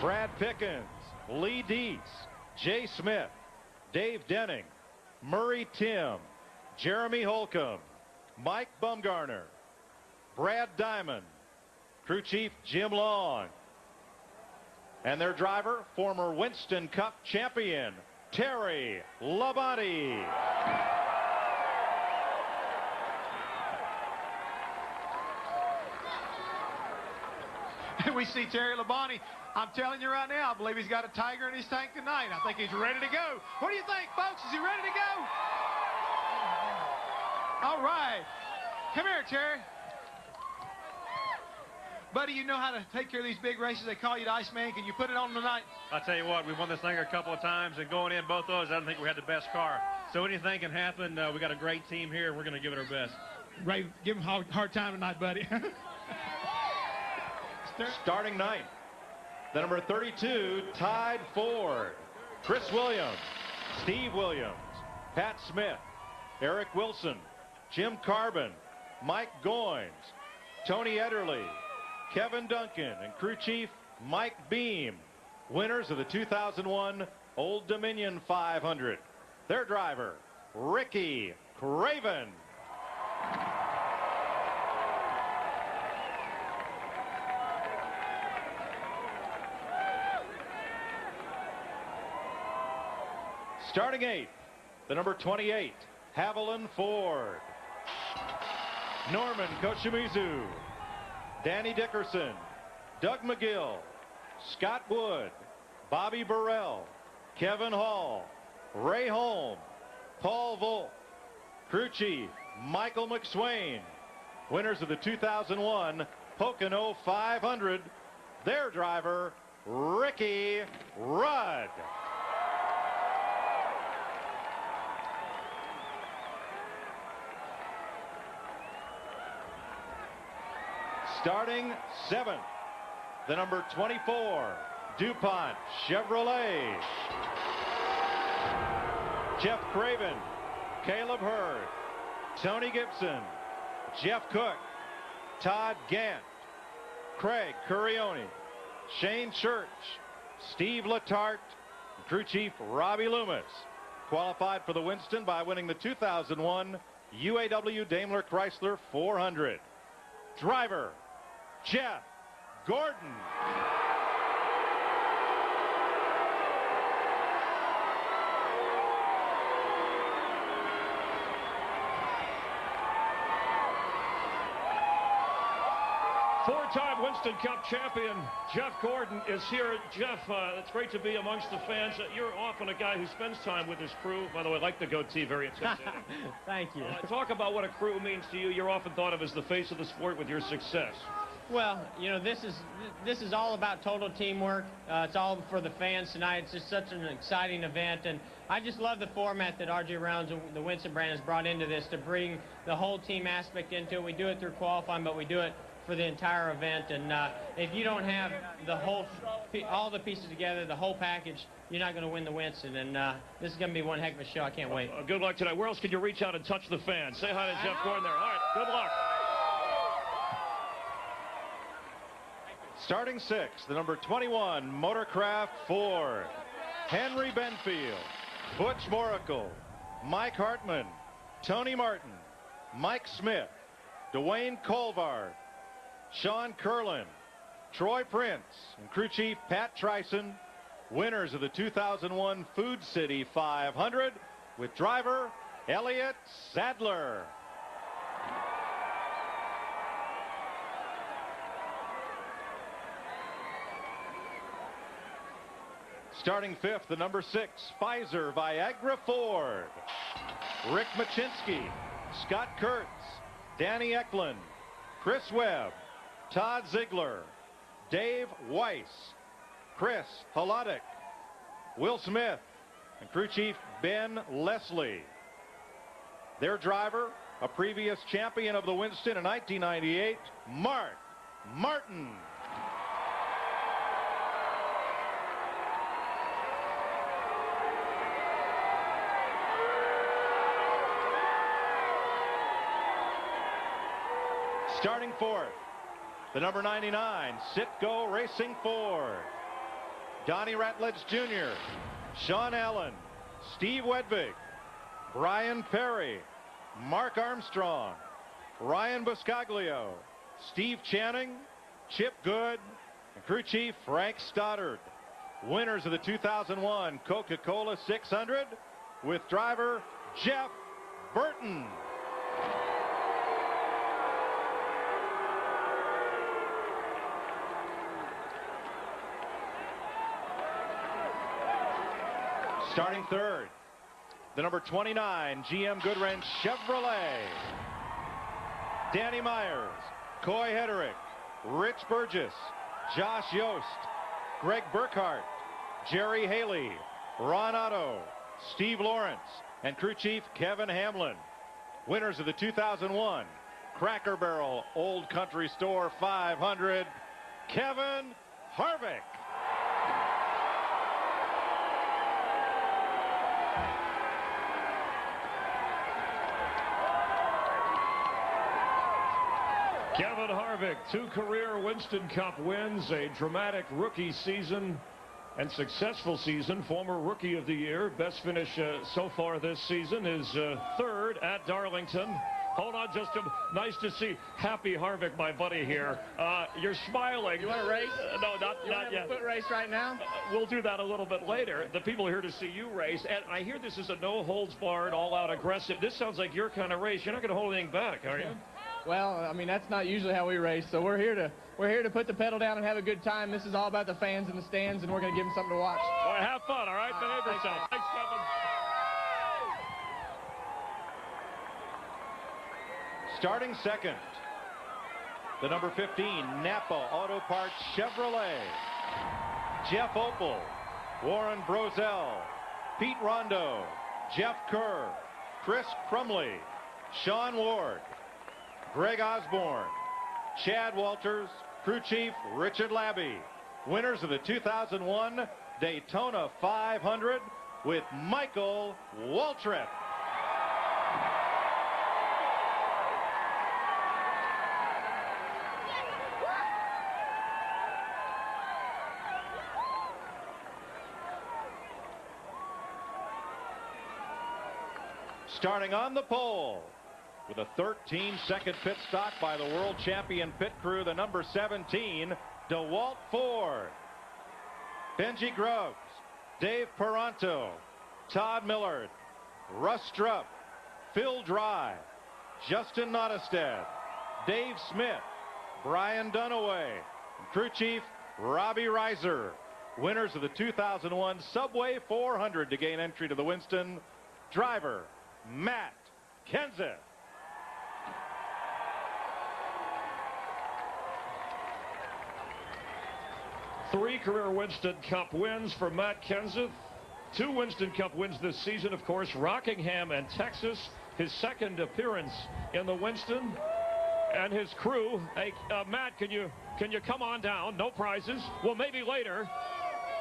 Brad Pickens, Lee Deese, Jay Smith, Dave Denning, Murray Tim, Jeremy Holcomb, Mike Bumgarner, Brad Diamond, crew chief Jim Long, and their driver, former Winston Cup champion Terry Labonte. We see Terry Labonte. I'm telling you right now, I believe he's got a tiger in his tank tonight. I think he's ready to go. What do you think, folks? Is he ready to go? All right. Come here, Terry. Buddy, you know how to take care of these big races. They call you the Iceman. Can you put it on tonight? I'll tell you what, we've won this thing a couple of times, and going in both those, I don't think we had the best car. So anything can happen. We got a great team here, and we're going to give it our best. Ray, give him a hard time tonight, buddy. Starting 9th, the number 32 Tide Ford. Chris Williams, Steve Williams, Pat Smith, Eric Wilson, Jim Carbon, Mike Goins, Tony Ederle, Kevin Duncan, and crew chief Mike Beam, winners of the 2001 Old Dominion 500. Their driver, Ricky Craven. Starting 8th, the number 28 Haviland Ford. Norman Koshimizu, Danny Dickerson, Doug McGill, Scott Wood, Bobby Burrell, Kevin Hall, Ray Holm, Paul Volk, crew chief Michael McSwain, winners of the 2001 Pocono 500. Their driver, Ricky Rudd. Starting 7th, the number 24 DuPont Chevrolet. Jeff Craven, Caleb Hurd, Tony Gibson, Jeff Cook, Todd Gant, Craig Curioni, Shane Church, Steve Letarte, crew chief Robbie Loomis. Qualified for the Winston by winning the 2001 UAW Daimler Chrysler 400. Driver, Jeff Gordon. Four-time Winston Cup champion Jeff Gordon is here. Jeff, it's great to be amongst the fans. You're often a guy who spends time with his crew. By the way, I like the goatee, very intimidating. Thank you. Talk about what a crew means to you. You're often thought of as the face of the sport with your success. Well, you know, this is all about total teamwork. It's all for the fans tonight. It's just such an exciting event, and I just love the format that R.J. Rounds and the Winston brand has brought into this to bring the whole team aspect into it. We do it through qualifying, but we do it for the entire event, and if you don't have all the pieces together, the whole package, you're not going to win the Winston, and this is going to be one heck of a show. I can't wait. Good luck tonight. Where else can you reach out and touch the fans? Say hi to Jeff Gordon there. All right, good luck. Starting 6th, the number 21 Motorcraft Ford. Henry Benfield, Butch Moracle, Mike Hartman, Tony Martin, Mike Smith, Dwayne Colvard, Sean Curlin, Troy Prince, and crew chief Pat Trison, winners of the 2001 Food City 500 with driver Elliott Sadler. Starting 5th, the number 6 Pfizer Viagra Ford. Rick Machinsky, Scott Kurtz, Danny Eklund, Chris Webb, Todd Ziegler, Dave Weiss, Chris Holotic, Will Smith, and crew chief Ben Leslie. Their driver, a previous champion of the Winston in 1998, Mark Martin. Starting fourth, the number 99 Citgo Racing Ford. Donnie Ratledge Jr., Sean Allen, Steve Wedvig, Brian Perry, Mark Armstrong, Ryan Buscaglio, Steve Channing, Chip Good, and crew chief Frank Stoddard. Winners of the 2001 Coca-Cola 600 with driver Jeff Burton. Starting third, the number 29 GM Goodwrench Chevrolet. Danny Myers, Coy Hederick, Rich Burgess, Josh Yost, Greg Burkhart, Jerry Haley, Ron Otto, Steve Lawrence, and crew chief Kevin Hamlin. Winners of the 2001 Cracker Barrel Old Country Store 500, Kevin Harvick. Kevin Harvick, 2 career Winston Cup wins, a dramatic rookie season and successful season. Former Rookie of the Year. Best finish so far this season is third at Darlington. Hold on, just nice to see Happy Harvick, my buddy here. You're smiling. You want to race? No, not yet. Foot race right now? We'll do that a little bit later. The people are here to see you race, and I hear this is a no-holds-barred, all-out aggressive. This sounds like your kind of race. You're not going to hold anything back, are you? Well, I mean, that's not usually how we race, so we're here to put the pedal down and have a good time. This is all about the fans in the stands, and we're going to give them something to watch. All right, have fun, all right? Behave yourself. Thanks, Kevin. Starting second, the number 15 Napa Auto Parts Chevrolet. Jeff Opel, Warren Brozell, Pete Rondo, Jeff Kerr, Chris Crumley, Sean Ward, Greg Osborne, Chad Walters, crew chief Richard Labby. Winners of the 2001 Daytona 500 with Michael Waltrip. Starting on the pole with a 13-second pit stop by the world champion pit crew, the number 17 DeWalt Ford. Benji Groves, Dave Peranto, Todd Millard, Russ Strupp, Phil Dry, Justin Nottestead, Dave Smith, Brian Dunaway, and crew chief Robbie Reiser. Winners of the 2001 Subway 400 to gain entry to the Winston. Driver Matt Kenseth. Three career Winston Cup wins for Matt Kenseth. 2 Winston Cup wins this season, of course, Rockingham and Texas. His second appearance in the Winston. And his crew. Hey, Matt, can you come on down? No prizes. Well, maybe later.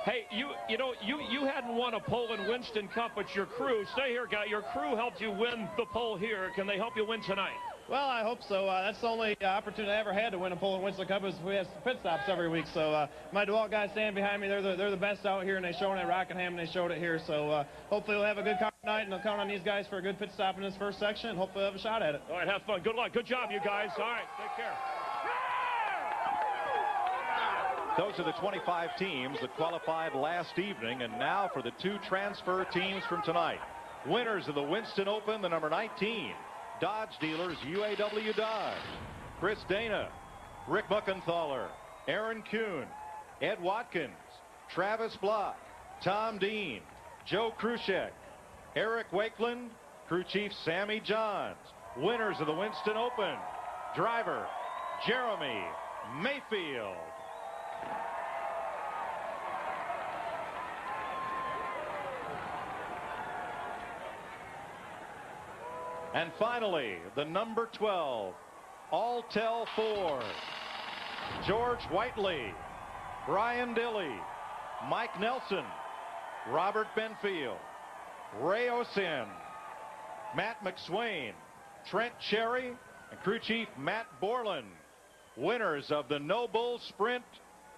Hey, you hadn't won a pole in Winston Cup, but your crew, stay here, guy. Your crew helped you win the pole here. Can they help you win tonight? Well, I hope so. That's the only opportunity I ever had to win a pole in Winston Cup is we have pit stops every week. So my DeWalt guys stand behind me. They're the best out here, and they showed it at Rockingham, and they showed it here. So hopefully we'll have a good car tonight, and I'll count on these guys for a good pit stop in this first section, and hopefully we'll have a shot at it. All right, have fun. Good luck. Good job, you guys. All right, take care. Those are the 25 teams that qualified last evening, and now for the 2 transfer teams from tonight. Winners of the Winston Open, the number 19 Dodge dealers, UAW Dodge. Chris Dana, Rick Muckenthaler, Aaron Kuhn, Ed Watkins, Travis Block, Tom Dean, Joe Krushek, Eric Wakeland, crew chief Sammy Johns. Winners of the Winston Open, driver Jeremy Mayfield. And finally, the number 12 Alltel Ford. George Whiteley, Brian Dilley, Mike Nelson, Robert Benfield, Ray Osin, Matt McSwain, Trent Cherry, Crew Chief Matt Borland. Winners of the No Bull Sprint,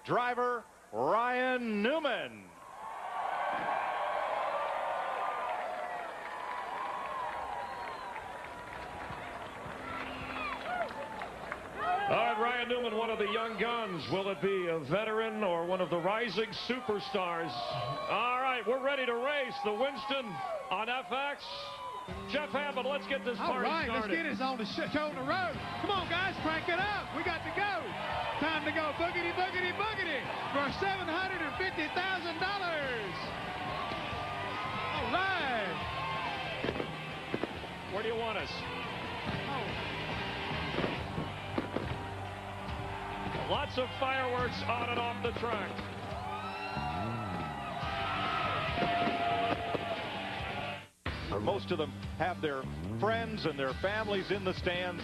driver Ryan Newman. All right, Ryan Newman, one of the young guns. Will it be a veteran or one of the rising superstars? All right, we're ready to race the Winston on FX. Jeff Hammond, let's get this party started. All right, let's get us on the show on the road. Come on, guys, crank it up. We got to go. Time to go boogity, boogity, boogity for $750,000. All right. Where do you want us? Lots of fireworks on and off the track. Most of them have their friends and their families in the stands.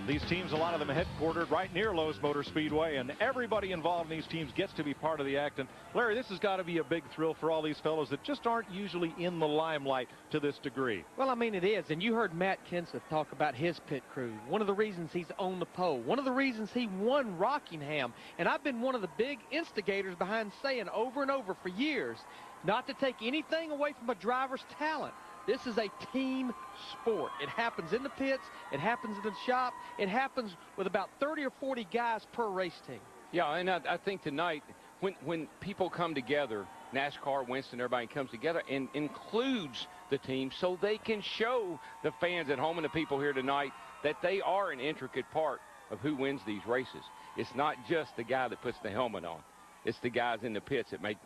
These teams, a lot of them headquartered right near Lowe's Motor Speedway, and everybody involved in these teams gets to be part of the act. And Larry, this has got to be a big thrill for all these fellows that just aren't usually in the limelight to this degree. Well, I mean, it is. And you heard Matt Kenseth talk about his pit crew. One of the reasons he's on the pole. One of the reasons he won Rockingham. And I've been one of the big instigators behind saying over and over for years, not to take anything away from a driver's talent. This is a team sport. It happens in the pits. It happens in the shop. It happens with about 30 or 40 guys per race team. Yeah, and I think tonight, when people come together, NASCAR, Winston, everybody comes together and includes the team so they can show the fans at home and the people here tonight that they are an intricate part of who wins these races. It's not just the guy that puts the helmet on. It's the guys in the pits that make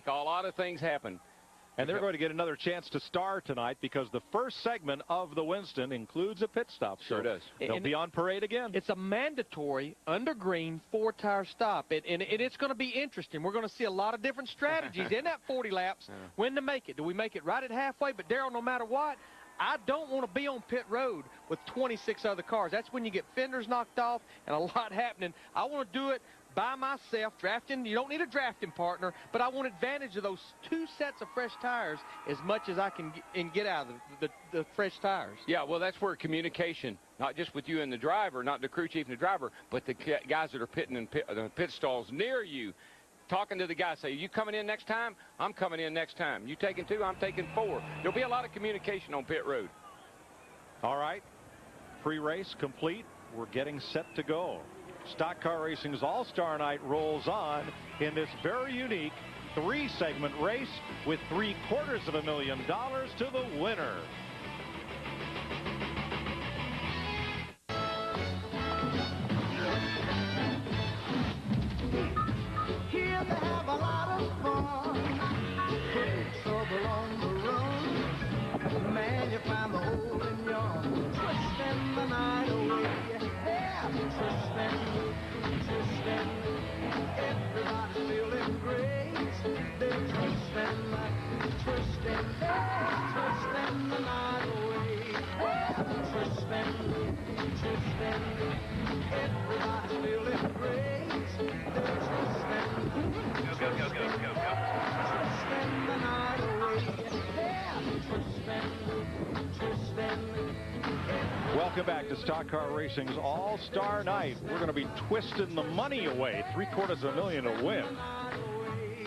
a lot of things happen. And they're going to get another chance to star tonight because the first segment of the Winston includes a pit stop. Sure does. They'll be on parade again. It's a mandatory under green 4-tire stop. And it's going to be interesting. We're going to see a lot of different strategies in that 40 laps. When to make it. Do we make it right at halfway? But, Darrell, no matter what, I don't want to be on pit road with 26 other cars. That's when you get fenders knocked off and a lot happening. I want to do it by myself, drafting. You don't need a drafting partner, but I want advantage of those 2 sets of fresh tires as much as I can get out of the fresh tires. Yeah, well, that's where communication, not just with you and the driver, not the crew chief and the driver, but the guys that are pitting in pit stalls near you, talking to the guys, say, you coming in next time? I'm coming in next time. You taking 2? I'm taking 4. There'll be a lot of communication on pit road. All right, pre-race complete. We're getting set to go. Stock Car Racing's All-Star Night rolls on in this very unique 3-segment race with $750,000 to the winner. Here they have a lot of fun. Put trouble on the run. Man, you find the old and young, twisting the night away. Yeah, twisting. Everybody's feeling great. They're twisting the night away. Yeah, twisting. Everybody's feeling great. They're twisting the night away. Yeah, twisting. Welcome back to Stock Car Racing's All-Star Night. We're going to be twisting the money away, $750,000 to win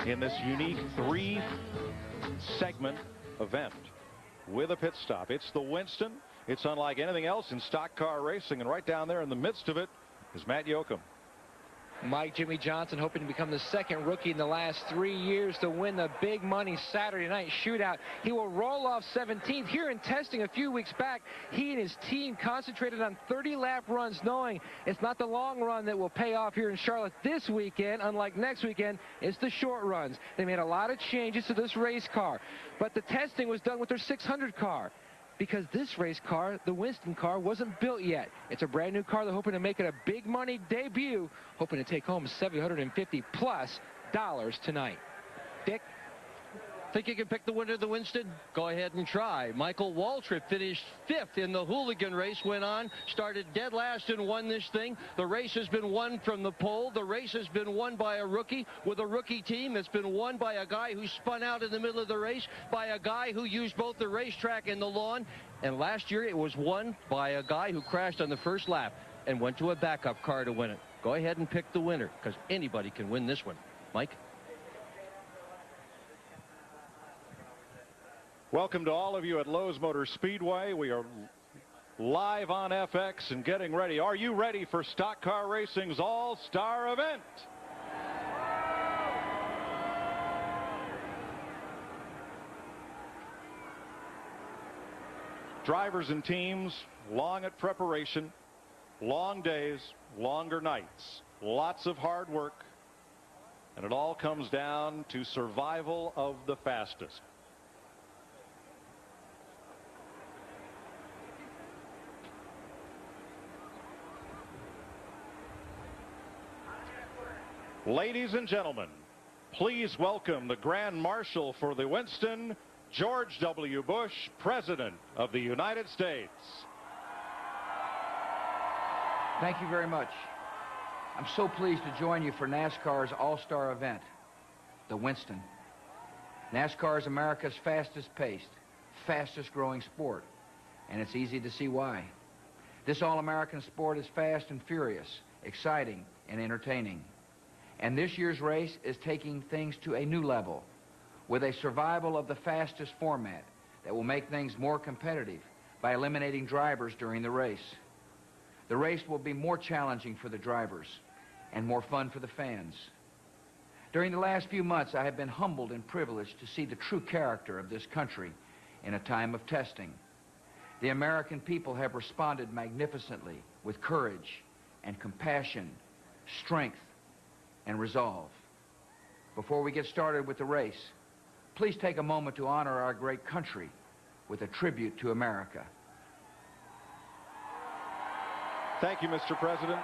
in this unique 3-segment event with a pit stop. It's the Winston. It's unlike anything else in stock car racing, and right down there in the midst of it is Matt Yoakum. Mike Jimmy Johnson hoping to become the second rookie in the last 3 years to win the big money Saturday night shootout. He will roll off 17th. Here in testing a few weeks back, he and his team concentrated on 30-lap runs, knowing it's not the long run that will pay off here in Charlotte this weekend. Unlike next weekend, it's the short runs. They made a lot of changes to this race car, but the testing was done with their 600 car. Because this race car, the Winston car, wasn't built yet. It's a brand new car. They're hoping to make it a big money debut, hoping to take home $750+ tonight. Dick? Think you can pick the winner of the Winston? Go ahead and try. Michael Waltrip finished 5th in the hooligan race, went on, started dead last and won this thing. The race has been won from the pole. The race has been won by a rookie with a rookie team. It's been won by a guy who spun out in the middle of the race, by a guy who used both the racetrack and the lawn. And last year it was won by a guy who crashed on the first lap and went to a backup car to win it. Go ahead and pick the winner, because anybody can win this one. Mike? Welcome to all of you at Lowe's Motor Speedway. We are live on FX and getting ready. Are you ready for Stock Car Racing's All-Star event? Drivers and teams, long at preparation, long days, longer nights, lots of hard work, and it all comes down to survival of the fastest. Ladies and gentlemen, please welcome the Grand Marshal for the Winston, George W. Bush, President of the United States. Thank you very much. I'm so pleased to join you for NASCAR's All-Star event, the Winston. NASCAR is America's fastest paced, fastest growing sport, and it's easy to see why. This all-American sport is fast and furious, exciting and entertaining. And this year's race is taking things to a new level with a survival of the fastest format that will make things more competitive by eliminating drivers during the race. The race will be more challenging for the drivers and more fun for the fans. During the last few months, I have been humbled and privileged to see the true character of this country in a time of testing. The American people have responded magnificently with courage and compassion, strength, and resolve. Before we get started with the race, please take a moment to honor our great country with a tribute to America. Thank you, Mr. President.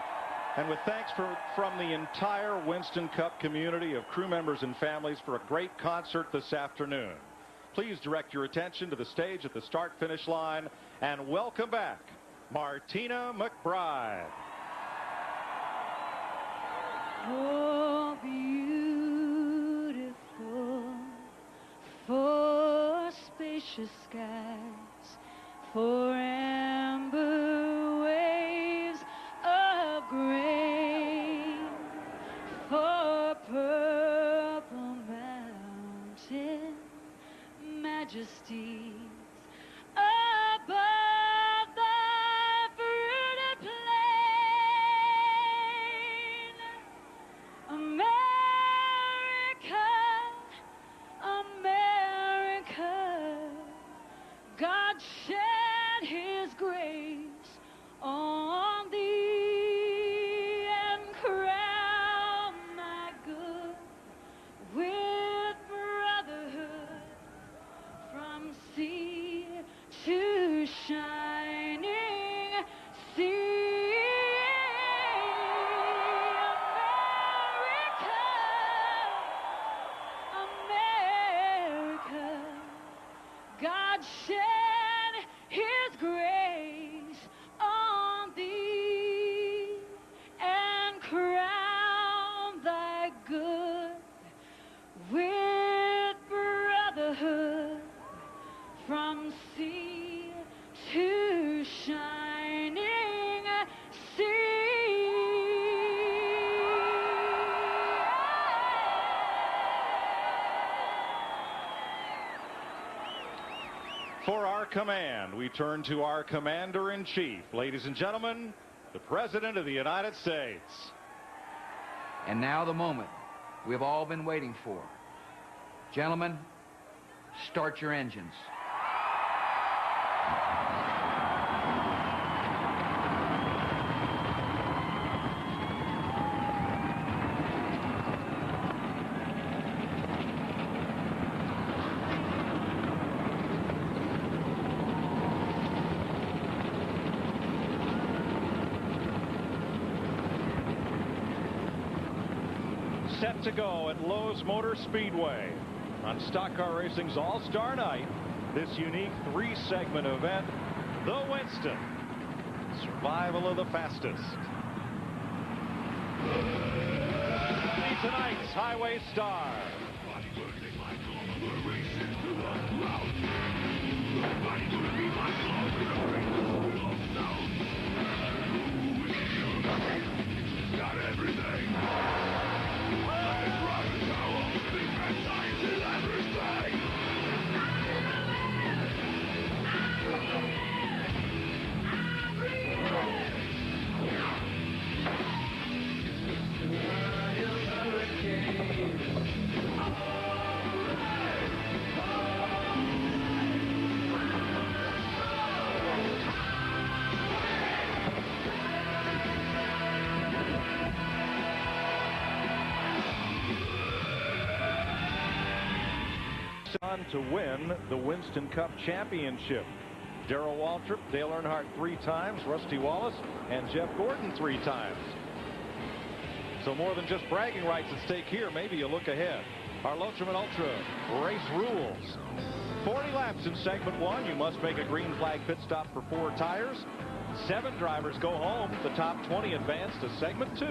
And with thanks from the entire Winston Cup community of crew members and families for a great concert this afternoon. Please direct your attention to the stage at the start-finish line and welcome back Martina McBride. Oh, beautiful, for spacious skies, for amber waves of grain, for purple mountain majesties above the fruited plain. America, God shed his grace on thee and crown thy good with brotherhood from sea to shining sea. God shed his grace on thee and crown thy good with brotherhood from sea to shining sea. For our command, we turn to our Commander-in-Chief. Ladies and gentlemen, the President of the United States. And now the moment we've all been waiting for. Gentlemen, start your engines. Set to go at Lowe's Motor Speedway on Stock Car Racing's All-Star Night. This unique three-segment event, the Winston, survival of the fastest. Tonight's Highway Star. On to win the Winston Cup Championship. Darrell Waltrip, Dale Earnhardt 3 times, Rusty Wallace, and Jeff Gordon 3 times. So more than just bragging rights at stake here. Maybe you look ahead. Our Lotriman Ultra race rules. 40 laps in segment 1. You must make a green flag pit stop for 4 tires. 7 drivers go home. The top 20 advance to segment 2.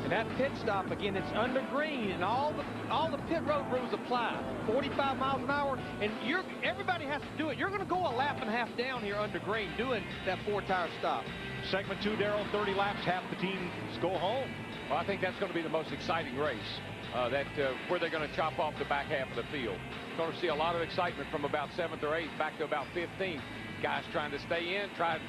And that pit stop, again, it's under green, and all the pit road rules apply. 45 miles an hour, and everybody has to do it. You're going to go a lap and a half down here under green doing that 4-tire stop. Segment 2, Darrell, 30 laps, half the teams go home. Well, I think that's going to be the most exciting race, where they're going to chop off the back half of the field. Going to see a lot of excitement from about 7th or 8th back to about 15th. Guys trying to stay in, guys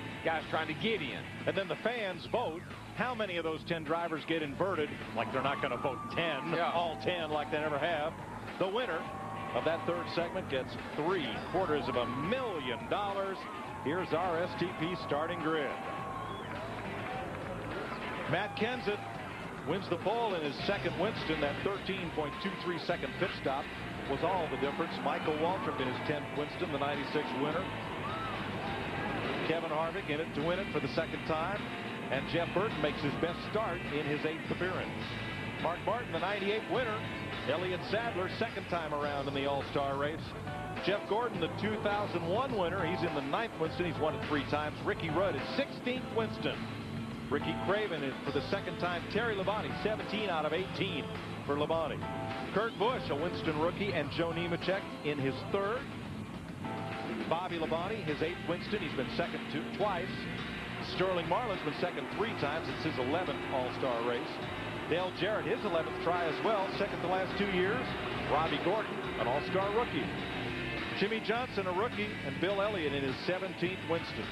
trying to get in. And then the fans vote. How many of those 10 drivers get inverted? Like they're not going to vote 10, all 10 like they never have. The winner of that 3rd segment gets $750,000. Here's our STP starting grid. Matt Kenseth wins the pole in his 2nd Winston. That 13.23 second pit stop was all the difference. Michael Waltrip in his 10th Winston, the 96 winner. Kevin Harvick in it to win it for the 2nd time. And Jeff Burton makes his best start in his 8th appearance. Mark Martin, the 98 winner. Elliott Sadler, 2nd time around in the All-Star race. Jeff Gordon, the 2001 winner. He's in the 9th Winston. He's won it 3 times. Ricky Rudd, his 16th Winston. Ricky Craven is for the 2nd time. Terry Labonte, 17 out of 18 for Labonte. Kurt Busch, a Winston rookie, and Joe Nemechek in his 3rd. Bobby Labonte, his 8th Winston. He's been 2nd twice. Sterling Marlin's been 2nd 3 times. It's his 11th All-Star race. Dale Jarrett, his 11th try as well, 2nd the last 2 years. Robbie Gordon, an All-Star rookie. Jimmy Johnson, a rookie, and Bill Elliott in his 17th Winston.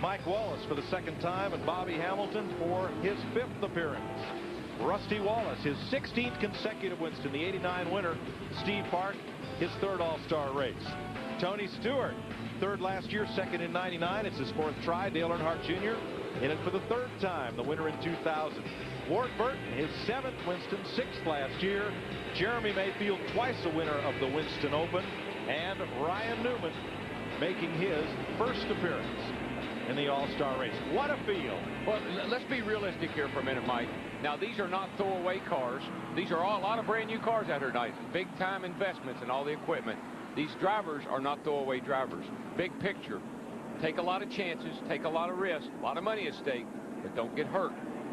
Mike Wallace for the 2nd time, and Bobby Hamilton for his 5th appearance. Rusty Wallace, his 16th consecutive Winston, the 89 winner. Steve Park, his 3rd All-Star race. Tony Stewart, 3rd last year, 2nd in 99. It's his 4th try. Dale Earnhardt Jr. in it for the 3rd time, the winner in 2000. Ward Burton, his 7th Winston, 6th last year. Jeremy Mayfield, twice a winner of the Winston Open. And Ryan Newman making his 1st appearance in the All-Star race. What a field. Well, let's be realistic here for a minute, Mike. Now, these are not throwaway cars. These are a lot of brand new cars out here tonight. Big-time investments in all the equipment. These drivers are not throwaway drivers. Big picture. Take a lot of chances, take a lot of risks, a lot of money at stake, but don't get hurt.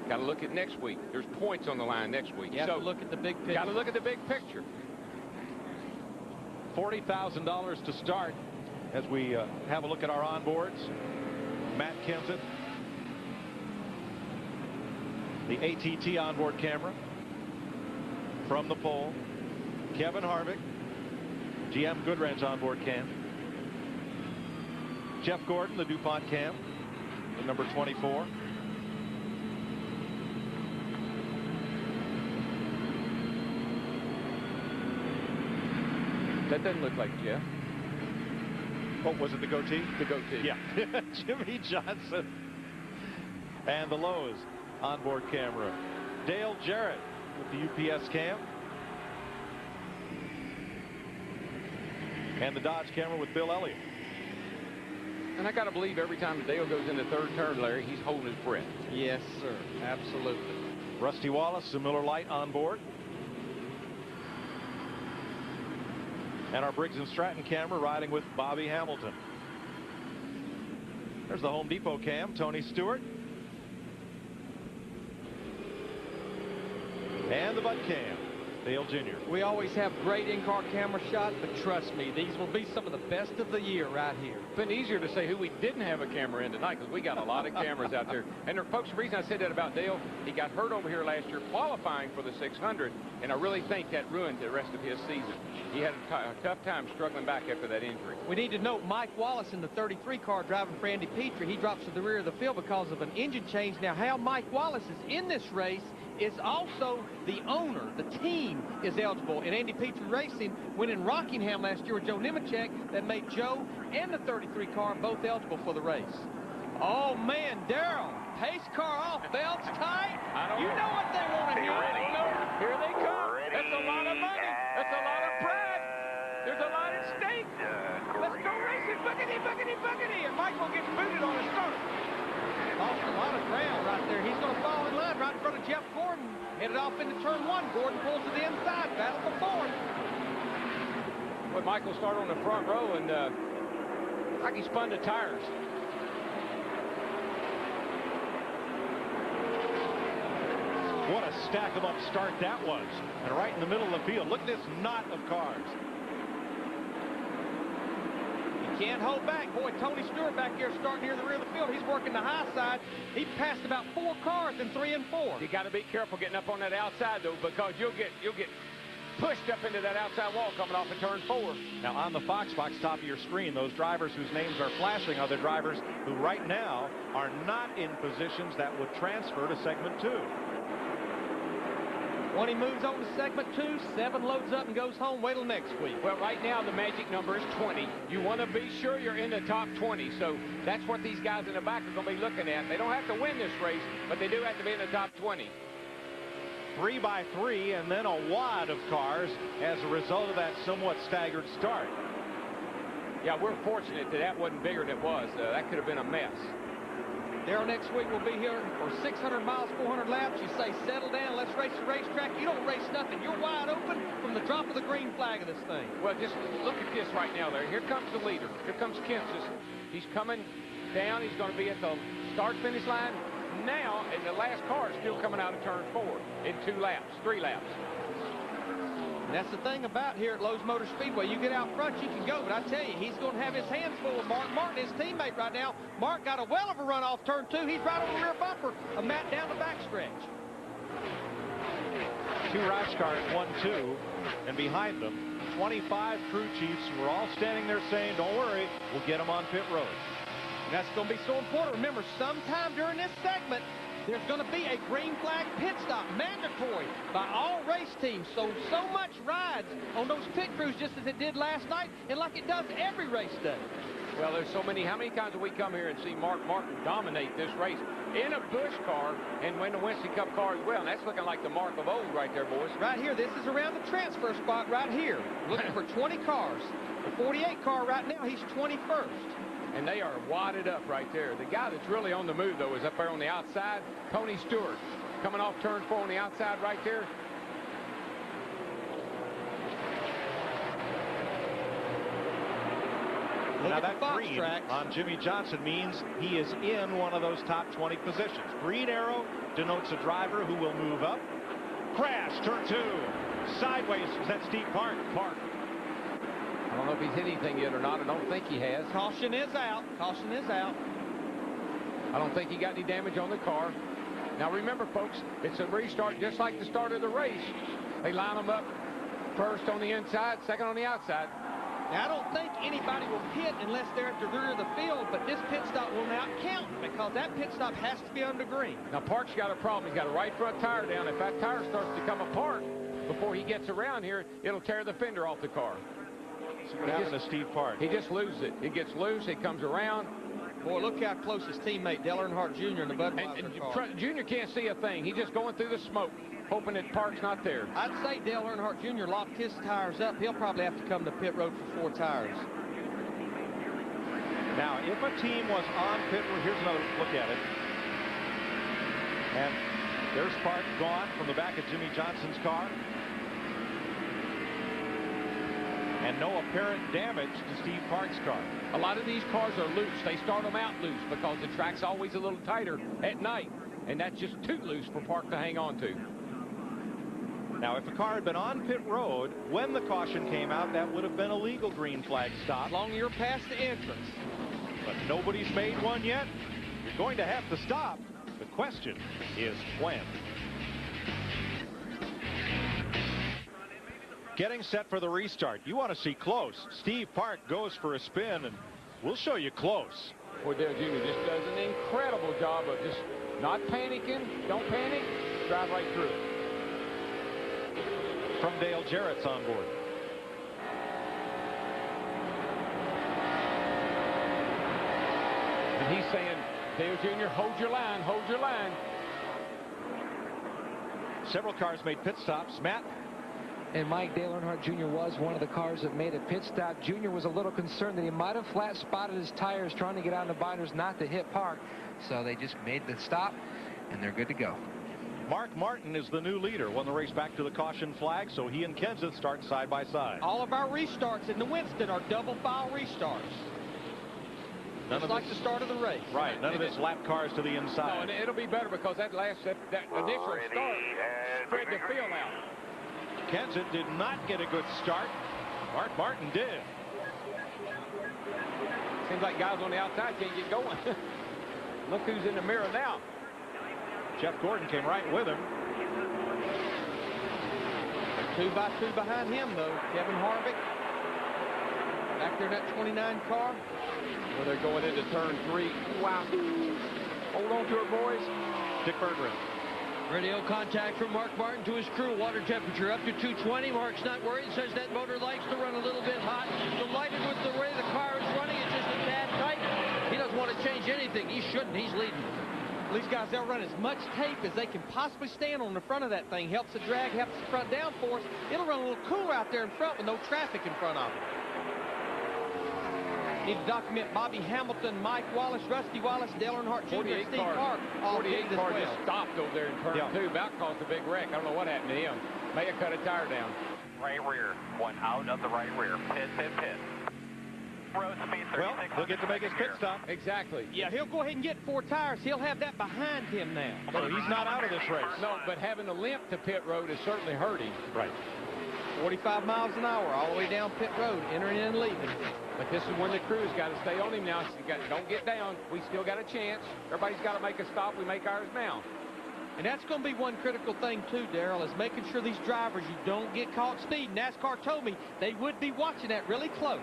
Got to look at next week. There's points on the line next week. You have to look at the big picture. Got to look at the big picture. $40,000 to start as we have a look at our onboards. Matt Kenseth, the ATT onboard camera from the pole. Kevin Harvick, GM Goodwrench onboard cam. Jeff Gordon, the DuPont cam, the number 24. That doesn't look like Jeff. What was it, the goatee? The goatee. Yeah. Jimmy Johnson. And the Lowe's onboard camera. Dale Jarrett with the UPS cam. And the Dodge camera with Bill Elliott. And I got to believe every time Dale goes in the 3rd turn, Larry, he's holding his breath. Yes, sir. Absolutely. Rusty Wallace, the Miller Lite on board. And our Briggs & Stratton camera riding with Bobby Hamilton. There's the Home Depot cam, Tony Stewart. And the Butt cam, Dale Jr. We always have great in-car camera shots, but trust me, these will be some of the best of the year right here. It's been easier to say who we didn't have a camera in tonight because we got a lot of cameras out there. And folks, the reason I said that about Dale, he got hurt over here last year qualifying for the 600, and I really think that ruined the rest of his season. He had a tough time struggling back after that injury. We need to note Mike Wallace in the 33 car driving for Andy Petrie. He drops to the rear of the field because of an engine change. Now, how Mike Wallace is in this race is also the owner. The team is eligible. And Andy Petrie Racing went in Rockingham last year with Joe Nemechek that made Joe and the 33 car both eligible for the race. Oh, man, Darrell. Pace car off, belts tight. You know what they want to hear. Here they come. That's a lot of money. That's a lot of pride. There's a lot at stake. Let's go racing. Buckety, buckety, buckety. And Michael gets booted on his start. Lost a lot of ground right there. He's going to fall in line right in front of Jeff Gordon. Headed off into turn one. Gordon pulls to the inside. Battle for fourth. Well, Michael started on the front row and like he spun the tires. What a stack-em-up start that was. And right in the middle of the field. Look at this knot of cars. He can't hold back. Boy, Tony Stewart back here starting near the rear of the field. He's working the high side. He passed about 4 cars in 3 and 4. You got to be careful getting up on that outside, though, because you'll get pushed up into that outside wall coming off of turn 4. Now, on the Fox top of your screen, those drivers whose names are flashing are the drivers who right now are not in positions that would transfer to segment 2. 20 moves on to segment 2, 7 loads up and goes home. Wait till next week. Well, right now the magic number is 20. You want to be sure you're in the top 20. So that's what these guys in the back are going to be looking at. They don't have to win this race, but they do have to be in the top 20. 3 by 3 and then a wad of cars as a result of that somewhat staggered start. Yeah, we're fortunate that wasn't bigger than it was. That could have been a mess. Darrell, next week we'll be here for 600 miles, 400 laps. You say, settle down, let's race the racetrack. You don't race nothing. You're wide open from the drop of the green flag of this thing. Well, just look at this right now, Larry. Here comes the leader. Here comes Kansas. He's coming down. He's going to be at the start-finish line now, and the last car is still coming out of turn 4 in 2 laps, 3 laps. And that's the thing about here at Lowe's Motor Speedway. You get out front, you can go. But I tell you, he's going to have his hands full with Mark Martin, his teammate right now. Mark got a well of a run off turn 2. He's right on the rear bumper of Matt down the backstretch. 2 Roush cars, 1-2, and behind them, 25 crew chiefs who are all standing there saying, don't worry, we'll get them on pit road. And that's going to be so important. Remember, sometime during this segment, there's going to be a green flag pit stop, mandatory by all race teams. So much rides on those pit crews just as it did last night and like it does every race day. Well, there's so many. How many times have we come here and see Mark Martin dominate this race in a Busch car and win the Winston Cup car as well? And that's looking like the Mark of old right there, boys. Right here. This is around the transfer spot right here. Looking for 20 cars. The 48 car right now, he's 21st. And they are wadded up right there. The guy that's really on the move, though, is up there on the outside. Tony Stewart coming off turn 4 on the outside right there. Now that green on Jimmy Johnson means he is in one of those top 20 positions. Green arrow denotes a driver who will move up. Crash, turn 2. Sideways, is that Steve Park? I don't know if he's hit anything yet or not. I don't think he has. Caution is out. Caution is out. I don't think he got any damage on the car. Now remember, folks, it's a restart just like the start of the race. They line them up first on the inside, second on the outside. Now, I don't think anybody will pit unless they're at the rear of the field, but this pit stop will not count because that pit stop has to be under green. Now, Park's got a problem. He's got a right front tire down. If that tire starts to come apart before he gets around here, it'll tear the fender off the car. See what happened to Steve Park. He just loses it. It gets loose. It comes around. Boy, look how close his teammate Dale Earnhardt Jr. in the Budweiser car. Jr. can't see a thing. He's just going through the smoke, hoping that Park's not there. I'd say Dale Earnhardt Jr. locked his tires up. He'll probably have to come to pit road for 4 tires. Now, if a team was on pit road, here's another look at it. And there's Park gone from the back of Jimmy Johnson's car. And no apparent damage to Steve Park's car. A lot of these cars are loose. They start them out loose because the track's always a little tighter at night. And that's just too loose for Park to hang on to. Now, if a car had been on pit road when the caution came out, that would have been a legal green flag stop. As long as you're past the entrance. But nobody's made one yet. You're going to have to stop. The question is when. Getting set for the restart. You want to see close. Steve Park goes for a spin, and we'll show you close. Boy, Dale Jr. just does an incredible job of just not panicking. Don't panic. Drive right through it. From Dale Jarrett's on board. And he's saying, Dale Jr., hold your line, hold your line. Several cars made pit stops. Matt? And Mike, Dale Earnhardt Jr. was one of the cars that made a pit stop. Jr. was a little concerned that he might have flat spotted his tires trying to get out in the binders, not to hit Park. So they just made the stop, and they're good to go. Mark Martin is the new leader. Won the race back to the caution flag, so he and Kenseth start side by side. All of our restarts in the Winston are double file restarts. Just like the start of the race. Right. None of this lap cars to the inside. No, and it'll be better because that initial start spread the field out. Kenseth did not get a good start. Mark Martin did. Seems like guys on the outside can't get going. Look who's in the mirror now. Jeff Gordon came right with him. 2 by 2 behind him, though. Kevin Harvick back there in that 29 car. Well, they're going into turn 3. Wow. Hold on to it, boys. Dick Berggren. Radio contact from Mark Martin to his crew. Water temperature up to 220. Mark's not worried. Says that motor likes to run a little bit hot. Delighted with the way the car is running. It's just a tad tight. He doesn't want to change anything. He shouldn't. He's leading. These guys, they'll run as much tape as they can possibly stand on the front of that thing. Helps the drag, helps the front downforce. It'll run a little cooler out there in front with no traffic in front of it. Need to document Bobby Hamilton, Mike Wallace, Rusty Wallace, Dale Earnhardt Jr., and Steve Park. 48 car just stopped over there in turn 2. About caused a big wreck. I don't know what happened to him. May have cut a tire down. Right rear. One out of the right rear. Pit, pit, pit. Road speed 36. Well, he'll get to make his pit stop. Exactly. Yeah, he'll go ahead and get 4 tires. He'll have that behind him now. So he's not out of this race. No, but having a limp to pit road is certainly hurting. Right. 45 miles an hour all the way down pit road, entering and leaving. But this is when the crew's got to stay on him now. Don't get down. We still got a chance. Everybody's got to make a stop. We make ours now. And that's going to be one critical thing, too, Darrell, is making sure these drivers, you don't get caught speeding. NASCAR told me they would be watching that really close.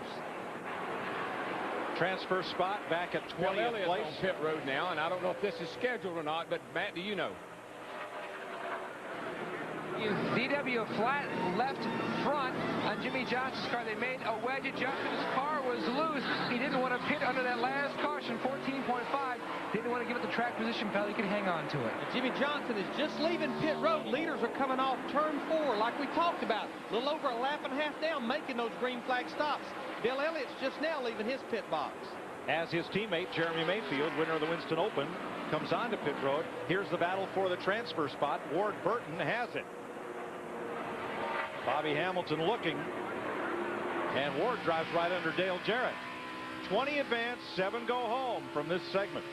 Transfer spot back at 20th place. On pit road now, and I don't know if this is scheduled or not, but Matt, do you know? VW flat left front on Jimmy Johnson's car. They made a wedge adjustment. His car was loose. He didn't want to pit under that last caution, 14.5. Didn't want to give it the track position penalty. He could hang on to it. And Jimmy Johnson is just leaving pit road. Leaders are coming off turn 4 like we talked about. A little over a lap and a half down, making those green flag stops. Bill Elliott's just now leaving his pit box. As his teammate, Jeremy Mayfield, winner of the Winston Open, comes onto pit road. Here's the battle for the transfer spot. Ward Burton has it. Bobby Hamilton looking. And Ward drives right under Dale Jarrett. 20 advance, 7 go home from this segment.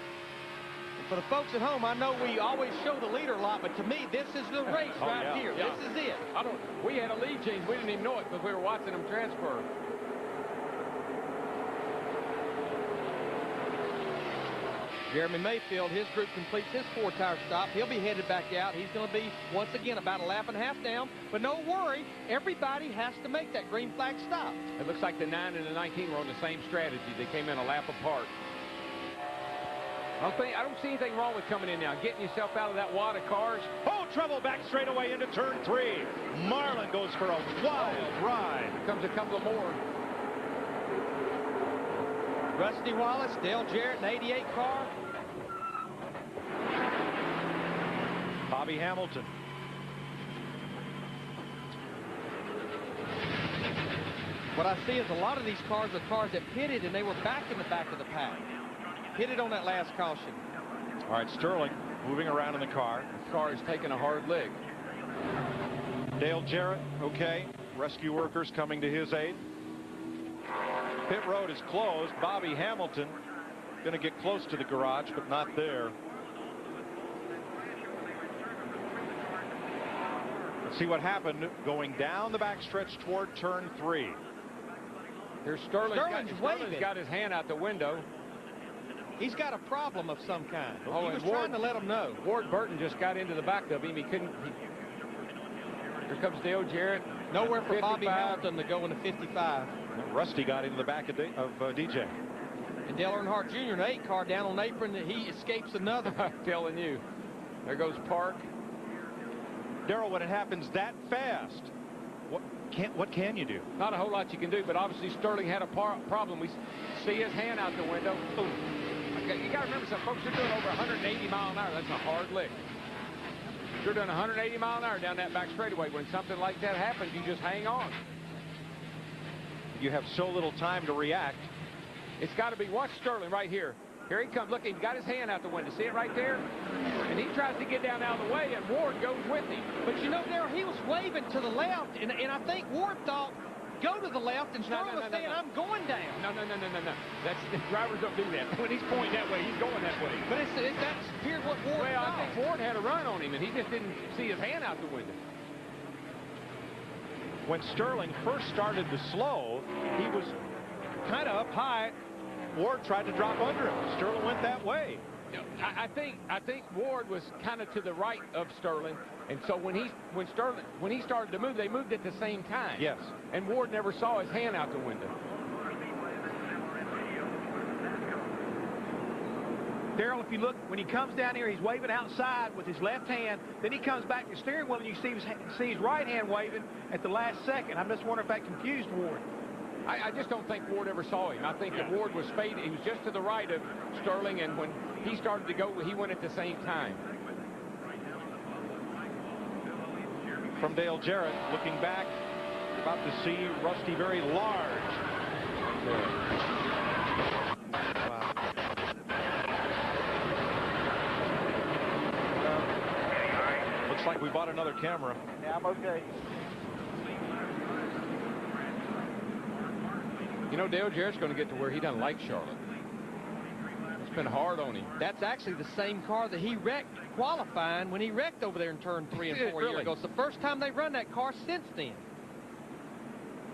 And for the folks at home, I know we always show the leader a lot, but to me, this is the race here. Yeah. This is it. We had a lead change. We didn't even know it because we were watching them transfer. Jeremy Mayfield, his group completes his 4-tire stop. He'll be headed back out. He's going to be, once again, about a lap and a half down. But no worry, everybody has to make that green flag stop. It looks like the 9 and the 19 were on the same strategy. They came in a lap apart. I don't see anything wrong with coming in now, getting yourself out of that wad of cars. Oh, trouble back straight away into turn 3. Marlin goes for a wild ride. Here comes a couple of more. Rusty Wallace, Dale Jarrett, an 88 car. Bobby Hamilton. What I see is a lot of these cars are cars that pitted and they were back in the back of the pack. Pitted on that last caution. All right, Sterling moving around in the car. The car is taking a hard leg. Dale Jarrett, okay. Rescue workers coming to his aid. Pit road is closed. Bobby Hamilton going to get close to the garage, but not there. See what happened going down the backstretch toward turn 3. Here's Sterling's got his hand out the window. He's got a problem of some kind. Oh, he was trying to let him know. Ward Burton just got into the back of him. He couldn't. Here comes Dale Jarrett. Nowhere for Bobby Hamilton to go into 55. Rusty got into the back of DJ. And Dale Earnhardt Jr. in the 8 car down on the apron. He escapes another. I'm telling you. There goes Park. Darrell, when it happens that fast, what can you do? Not a whole lot you can do, but obviously Sterling had a problem. We see his hand out the window. Boom. You got to remember something, folks. You're doing over 180 mile an hour. That's a hard lick. You're doing 180 mile an hour down that back straightaway. When something like that happens, you just hang on. You have so little time to react. It's got to be. Watch Sterling right here. Here he comes. Look, he's got his hand out the window. See it right there? And he tries to get down out of the way, and Ward goes with him. But you know, Darrell, he was waving to the left, and I think Ward thought, go to the left, and Sterling was saying, I'm going down. No. The drivers don't do that. When he's pointing that way, he's going that way. But that's here's what Ward Well, thought. I think Ward had a run on him, and he just didn't see his hand out the window. When Sterling first started to slow, he was kind of up high. Ward tried to drop under him. Sterling went that way. I think Ward was kind of to the right of Sterling, and so when he started to move, they moved at the same time. Yes. And Ward never saw his hand out the window. Darrell, if you look, when he comes down here, he's waving outside with his left hand. Then he comes back to the steering wheel, and you see his right hand waving at the last second. I'm just wondering if that confused Ward. I just don't think Ward ever saw him. I think that Ward was faded. He was just to the right of Sterling, and when he started to go, he went at the same time. From Dale Jarrett, looking back, about to see Rusty very large. Wow. Looks like we bought another camera. Yeah, I'm okay. You know, Dale Jarrett's going to get to where he doesn't like Charlotte. It's been hard on him. That's actually the same car that he wrecked qualifying when he wrecked over there in turn 3 and 4 years ago. It's the first time they've run that car since then.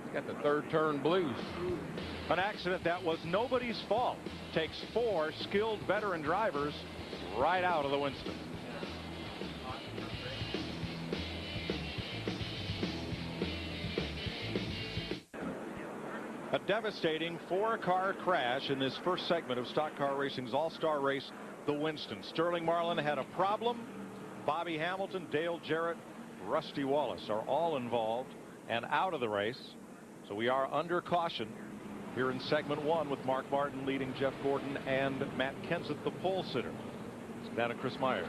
He's got the third turn blues. An accident that was nobody's fault. Takes 4 skilled veteran drivers right out of the Winston. A devastating 4-car crash in this first segment of Stock Car Racing's all-star race, the Winston. Sterling Marlin had a problem. Bobby Hamilton, Dale Jarrett, Rusty Wallace are all involved and out of the race. So we are under caution here in segment 1 with Mark Martin leading Jeff Gordon and Matt Kenseth, the pole sitter. Down to Chris Myers.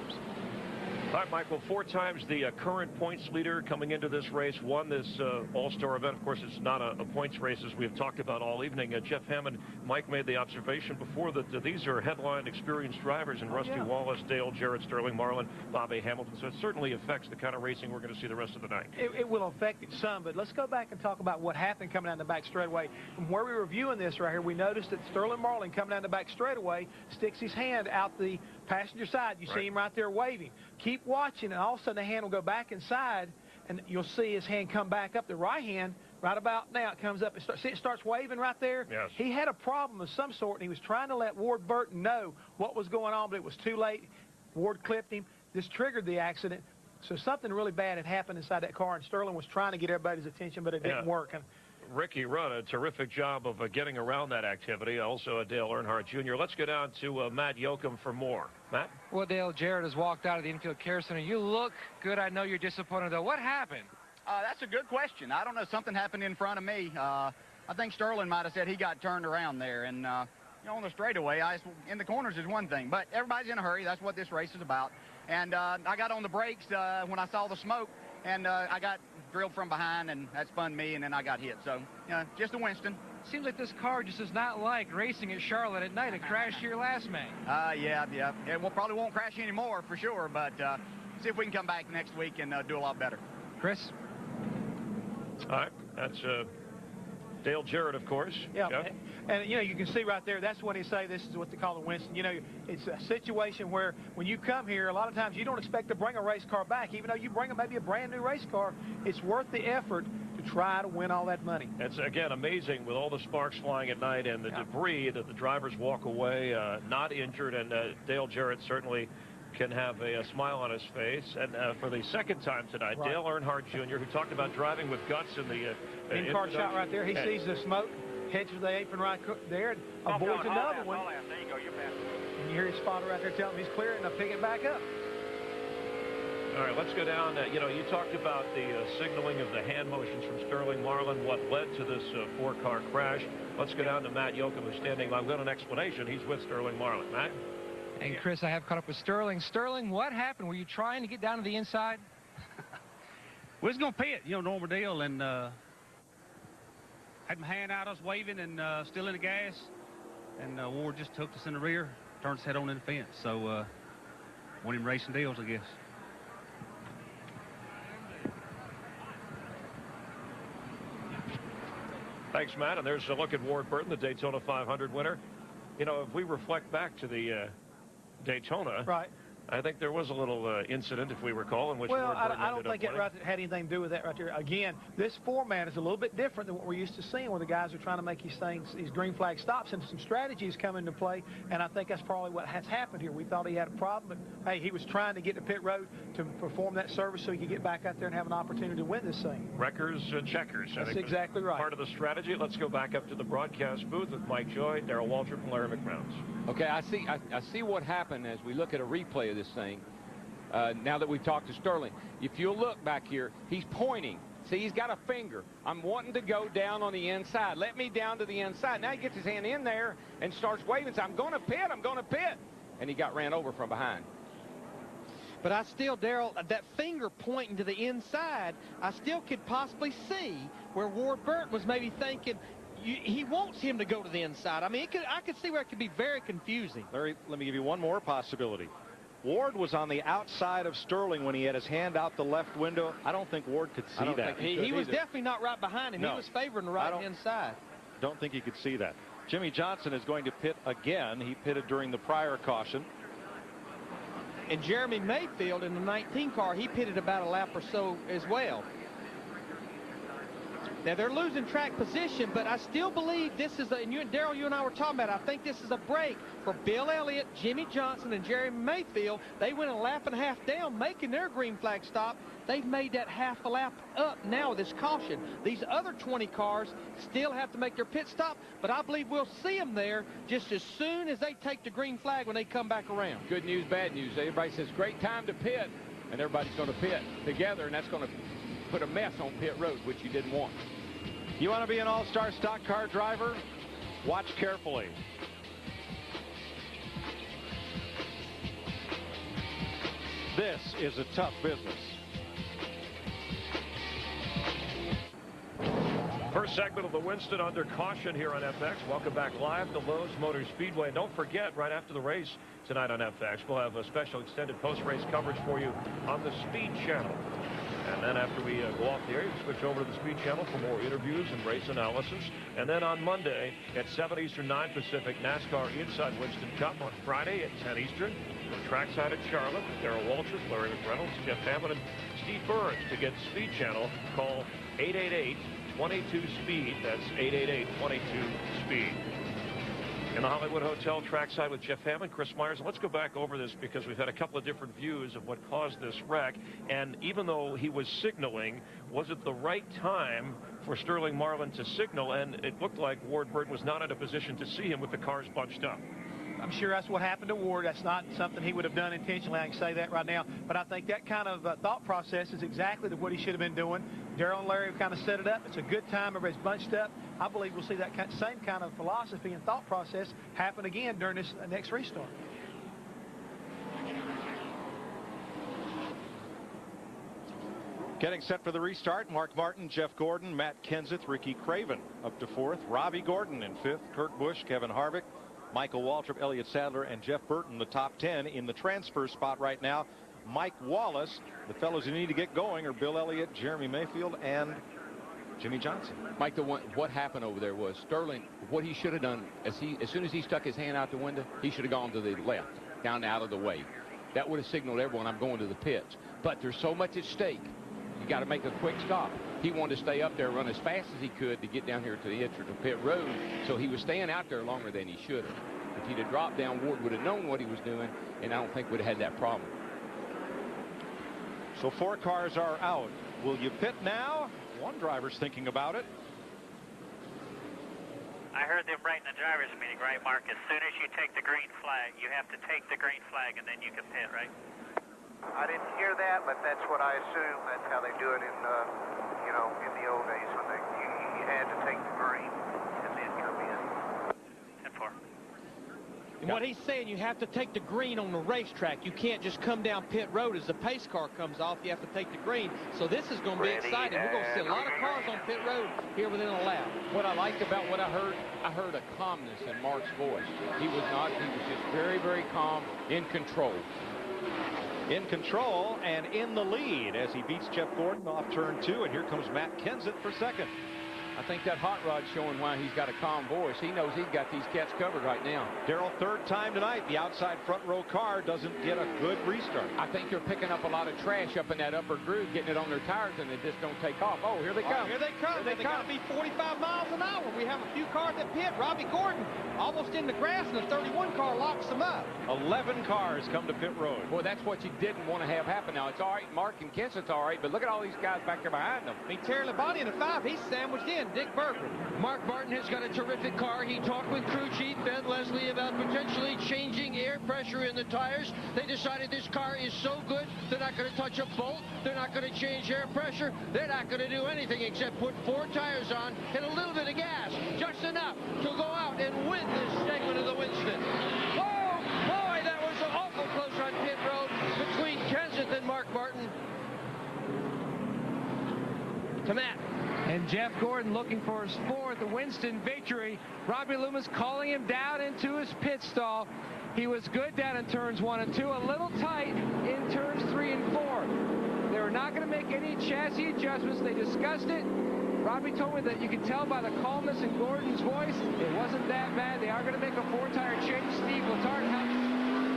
All right, Michael, 4 times the current points leader coming into this race, won this all-star event. Of course, it's not a points race, as we have talked about all evening. Jeff Hammond, Mike made the observation before that these are headlined experienced drivers in Rusty Wallace, Dale Jarrett, Sterling Marlin, Bobby Hamilton. So it certainly affects the kind of racing we're going to see the rest of the night. It will affect it some, but let's go back and talk about what happened coming down the back straightaway. From where we were viewing this right here, we noticed that Sterling Marlin coming down the back straightaway sticks his hand out the passenger side. You see him right there waving. Keep watching, and all of a sudden the hand will go back inside, and you'll see his hand come back up. The right hand, right about now, it comes up. It starts waving right there. Yes. He had a problem of some sort, and he was trying to let Ward Burton know what was going on, but it was too late. Ward clipped him. This triggered the accident. So something really bad had happened inside that car, and Sterling was trying to get everybody's attention, but it didn't work. And Ricky Rudd, a terrific job of getting around that activity. Also, Dale Earnhardt Jr. Let's go down to Matt Yoakum for more. Matt? Well, Dale Jarrett has walked out of the infield care center. You look good. I know you're disappointed, though. What happened? That's a good question. I don't know. Something happened in front of me. I think Sterling might have said he got turned around there. And, you know, on the straightaway, in the corners is one thing. But everybody's in a hurry. That's what this race is about. And I got on the brakes when I saw the smoke. And I got drilled from behind, and that spun me, and then I got hit. So, you know, just a Winston. Seems like this car just does not like racing at Charlotte at night. It crashed here last May. Yeah. It probably won't crash anymore for sure, but see if we can come back next week and do a lot better. Chris? All right. That's Dale Jarrett, of course. Yeah, and you know, you can see right there, that's when he say this is what they call the Winston. You know, it's a situation where when you come here, a lot of times you don't expect to bring a race car back. Even though you bring maybe a brand new race car, it's worth the effort to try to win all that money. It's, again, amazing with all the sparks flying at night and the debris that the drivers walk away not injured, and Dale Jarrett certainly can have a smile on his face. And for the second time tonight, Dale Earnhardt Jr., who talked about driving with guts in the in-car shot right there. He sees the smoke, heads to the apron right there, and avoids another one. There you go, you're back. And you hear his spotter right there telling him he's clear, and they'll pick it back up. All right, let's go down. You know, you talked about the signaling of the hand motions from Sterling Marlin, what led to this four-car crash. Let's go down to Matt Yoakum, who's standing by. I've got an explanation. He's with Sterling Marlin. Matt? And Chris, I have caught up with Sterling. Sterling, what happened? Were you trying to get down to the inside? We was going to pit, you know, normal deal, and had my hand out, I was waving and still in the gas, and Ward just took us in the rear, turned his head on in the fence. So one of them racing deals, I guess. Thanks, Matt. And there's a look at Ward Burton, the Daytona 500 winner. You know, if we reflect back to the Daytona, I think there was a little incident, if we recall, in which Ward Burton I don't think it had anything to do with that right there. Again, this format is a little bit different than what we're used to seeing, where the guys are trying to make these things, these green flag stops, and some strategies come into play, and I think that's probably what has happened here. We thought he had a problem, but, hey, he was trying to get to pit road to perform that service so he could get back out there and have an opportunity to win this thing. Wreckers, checkers. That's exactly right. Part of the strategy. Let's go back up to the broadcast booth with Mike Joy, Darrell Waltrip, and Larry McMounts. Okay, I see what happened as we look at a replay of this thing. Now that we've talked to Sterling, if you'll look back here, he's pointing. See, he's got a finger. I'm wanting to go down on the inside. Let me down to the inside. Now he gets his hand in there and starts waving. So I'm going to pit. I'm going to pit. And he got ran over from behind. But I still, Darrell, that finger pointing to the inside, I still could possibly see where Ward Burton was maybe thinking, he wants him to go to the inside. I mean, I could see where it could be very confusing. Larry, let me give you one more possibility. Ward was on the outside of Sterling when he had his hand out the left window. I don't think Ward could see that. He was definitely not right behind him. No. He was favoring the right-hand side. Don't think he could see that. Jimmy Johnson is going to pit again. He pitted during the prior caution. And Jeremy Mayfield in the 19 car, he pitted about a lap or so as well. Now, they're losing track position, but I still believe this is and Darrell, you and I were talking about it, I think this is a break for Bill Elliott, Jimmy Johnson, and Jeremy Mayfield. They went a lap and a half down, making their green flag stop. They've made that half a lap up now with this caution. These other 20 cars still have to make their pit stop, but I believe we'll see them there just as soon as they take the green flag when they come back around. Good news, bad news. Everybody says, great time to pit, and everybody's going to pit together, and that's going to put a mess on pit road, which you didn't want. You want to be an all-star stock car driver? Watch carefully. This is a tough business. First segment of the Winston under caution here on FX. Welcome back live to Lowe's Motor Speedway. And don't forget, right after the race tonight on FX, we'll have a special extended post-race coverage for you on the Speed Channel. And then after we go off the air, you switch over to the Speed Channel for more interviews and race analysis. And then on Monday at 7 Eastern, 9 Pacific, NASCAR Inside Winston Cup. On Friday at 10 Eastern, from trackside at Charlotte, Darrell Waltrip, Larry McReynolds, Jeff Hammond, and Steve Burns. To get Speed Channel, call 888-22-SPEED. That's 888-22-SPEED. In the Hollywood Hotel, trackside with Jeff Hammond, Chris Myers. And let's go back over this because we've had a couple of different views of what caused this wreck. And even though he was signaling, was it the right time for Sterling Marlin to signal? And it looked like Ward Burton was not in a position to see him with the cars bunched up. I'm sure that's what happened to Ward. That's not something he would have done intentionally. I can say that right now. But I think that kind of thought process is exactly what he should have been doing. Darrell and Larry have kind of set it up. It's a good time. Everybody's bunched up. I believe we'll see that same kind of philosophy and thought process happen again during this next restart. Getting set for the restart, Mark Martin, Jeff Gordon, Matt Kenseth, Ricky Craven up to fourth, Robbie Gordon in fifth, Kurt Busch, Kevin Harvick, Michael Waltrip, Elliott Sadler, and Jeff Burton, the top 10. In the transfer spot right now, Mike Wallace. The fellows who need to get going are Bill Elliott, Jeremy Mayfield, and Jimmy Johnson. Mike, what happened over there was Sterling, what he should have done, as soon as he stuck his hand out the window, he should have gone to the left, down out of the way. That would have signaled everyone, I'm going to the pits. But there's so much at stake. You got to make a quick stop. He wanted to stay up there, run as fast as he could to get down here to the entrance of pit road. So he was staying out there longer than he should have. If he'd have dropped down, Ward would have known what he was doing, and I don't think would have had that problem. So 4 cars are out. Will you pit now? One driver's thinking about it. I heard them right in the driver's meeting, right, Mark? As soon as you take the green flag, you have to take the green flag, and then you can pit, right? I didn't hear that, but that's what I assume. That's how they do it in, you know, in the old days when you had to take the green and then come in. 10-4. And what he's saying, you have to take the green on the racetrack. You can't just come down pit road as the pace car comes off. You have to take the green. So this is going to be exciting. We're going to see a lot of cars on pit road here within a lap. What I liked about what I heard a calmness in Mark's voice. He was just very, very calm, in control. In control and in the lead as he beats Jeff Gordon off turn 2, and here comes Matt Kenseth for second. I think that hot rod's showing why he's got a calm voice. He knows he's got these cats covered right now. Darrell, third time tonight, the outside front row car doesn't get a good restart. I think they're picking up a lot of trash up in that upper groove, getting it on their tires, and they just don't take off. Oh, here they come. Here they come. They got to be 45 miles an hour. We have a few cars that pit. Robbie Gordon almost in the grass, and the 31 car locks them up. 11 cars come to pit road. Boy, that's what you didn't want to have happen. Now, it's all right. Mark and Kenseth's all right, but look at all these guys back there behind them. I mean, Terry Labonte in the 5, he's sandwiched in. Dick Berger. Mark Martin has got a terrific car. He talked with crew chief Ben Leslie about potentially changing air pressure in the tires. They decided this car is so good, they're not going to touch a bolt. They're not going to change air pressure. They're not going to do anything except put 4 tires on and a little bit of gas, just enough to go out and win this segment of the Winston. Oh, boy, that was awful close on pit road between Kenseth and Mark Martin. To Matt. And Jeff Gordon looking for his 4th Winston victory. Robbie Loomis calling him down into his pit stall. He was good down in turns 1 and 2, a little tight in turns 3 and 4. They were not going to make any chassis adjustments. They discussed it. Robbie told me that you could tell by the calmness in Gordon's voice, it wasn't that bad. They are going to make a 4-tire change. Steve Letarte helped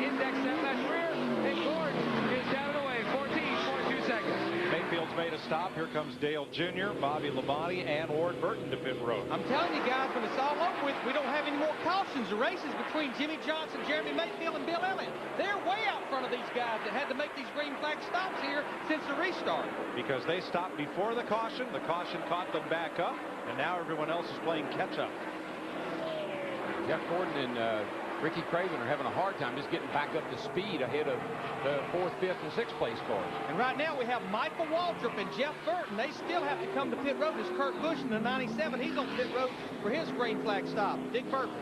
index that left rear, and Gordon is down and away, 14.2 seconds. Mayfield's made a stop. Here comes Dale Jr., Bobby Labonte, and Ward Burton to pit road. I'm telling you guys, when it's all over with, we don't have any more cautions. The races between Jimmy Johnson, Jeremy Mayfield, and Bill Elliott. They're way out front of these guys that had to make these green flag stops here since the restart. Because they stopped before the caution caught them back up, and now everyone else is playing catch-up. Jeff Gordon and Ricky Craven are having a hard time just getting back up to speed ahead of the 4th, 5th, and 6th place cars. And right now we have Michael Waltrip and Jeff Burton. They still have to come to pit road. As Kurt Busch in the 97, he's on pit road for his green flag stop. Dick Burton.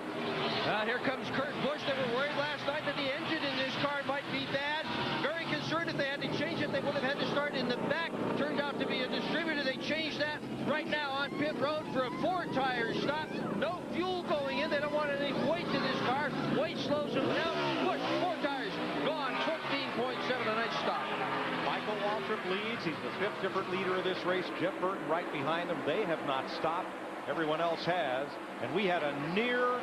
Here comes Kurt Busch. They were worried last night that the engine in this car might be bad. Very concerned if they had to change it. They would have had to start in the back. Turned out to be a distributor. They changed that right now on pit road for a 4-tire stop. No fuel going in. They don't want any weight to this car. Weight slows them down. Busch, 4 tires gone. 14.7, a nice stop. Michael Waltrip leads. He's the 5th different leader of this race. Jeff Burton right behind them. They have not stopped. Everyone else has. And we had a near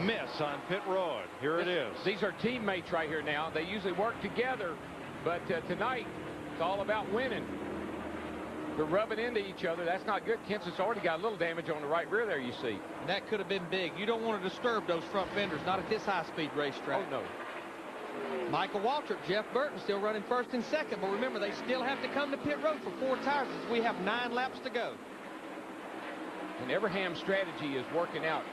miss on pit road. Here it is. These are teammates right here now. They usually work together, but tonight it's all about winning. They're rubbing into each other. That's not good. Kenseth's already got a little damage on the right rear there, you see. And that could have been big. You don't want to disturb those front fenders, not at this high-speed racetrack. Oh, no. Michael Waltrip, Jeff Burton still running 1st and 2nd, but remember, they still have to come to pit road for 4 tires as we have 9 laps to go. And Everham's strategy is working out.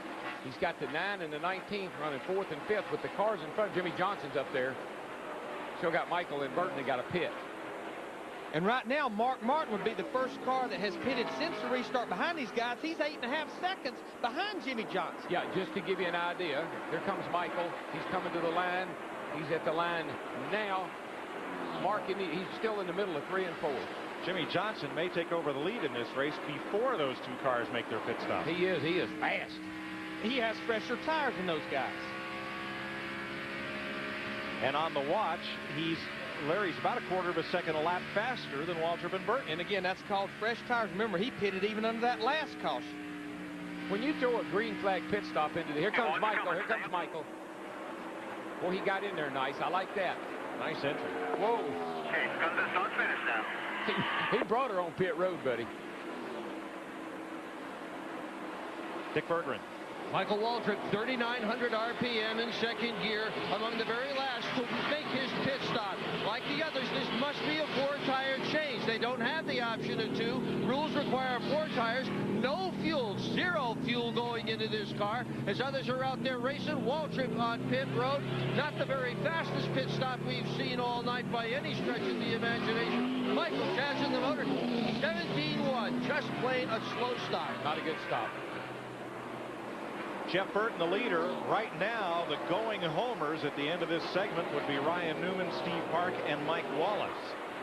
He's got the 9 and the 19th running 4th and 5th with the cars in front. Jimmy Johnson's up there. Still got Michael and Burton that got a pit. And right now, Mark Martin would be the first car that has pitted since the restart behind these guys. He's 8.5 seconds behind Jimmy Johnson. Yeah, just to give you an idea, here comes Michael. He's coming to the line. He's at the line now. Mark, he's still in the middle of 3 and 4. Jimmy Johnson may take over the lead in this race before those 2 cars make their pit stop. He is fast. He has fresher tires than those guys. And on the watch, he's Larry's about a quarter of a second a lap faster than Waltrip and Burton. And again, that's called fresh tires. Remember, he pitted even under that last caution. When you throw a green flag pit stop into the, here comes Michael. Here comes Michael. Well, he got in there nice. I like that. Nice entry. Whoa. Okay, comes the start finish now. He brought her on pit road, buddy. Dick Berggren. Michael Waltrip, 3,900 RPM in second gear, among the very last to make his pit stop. Like the others, this must be a 4-tire change. They don't have the option of 2. Rules require 4 tires. No fuel, 0 fuel going into this car. As others are out there racing, Waltrip on pit road. Not the very fastest pit stop we've seen all night by any stretch of the imagination. Michael jazzing the motor, 17-1, just plain a slow start. Not a good stop. Jeff Burton, the leader. Right now, the going homers at the end of this segment would be Ryan Newman, Steve Park, and Mike Wallace.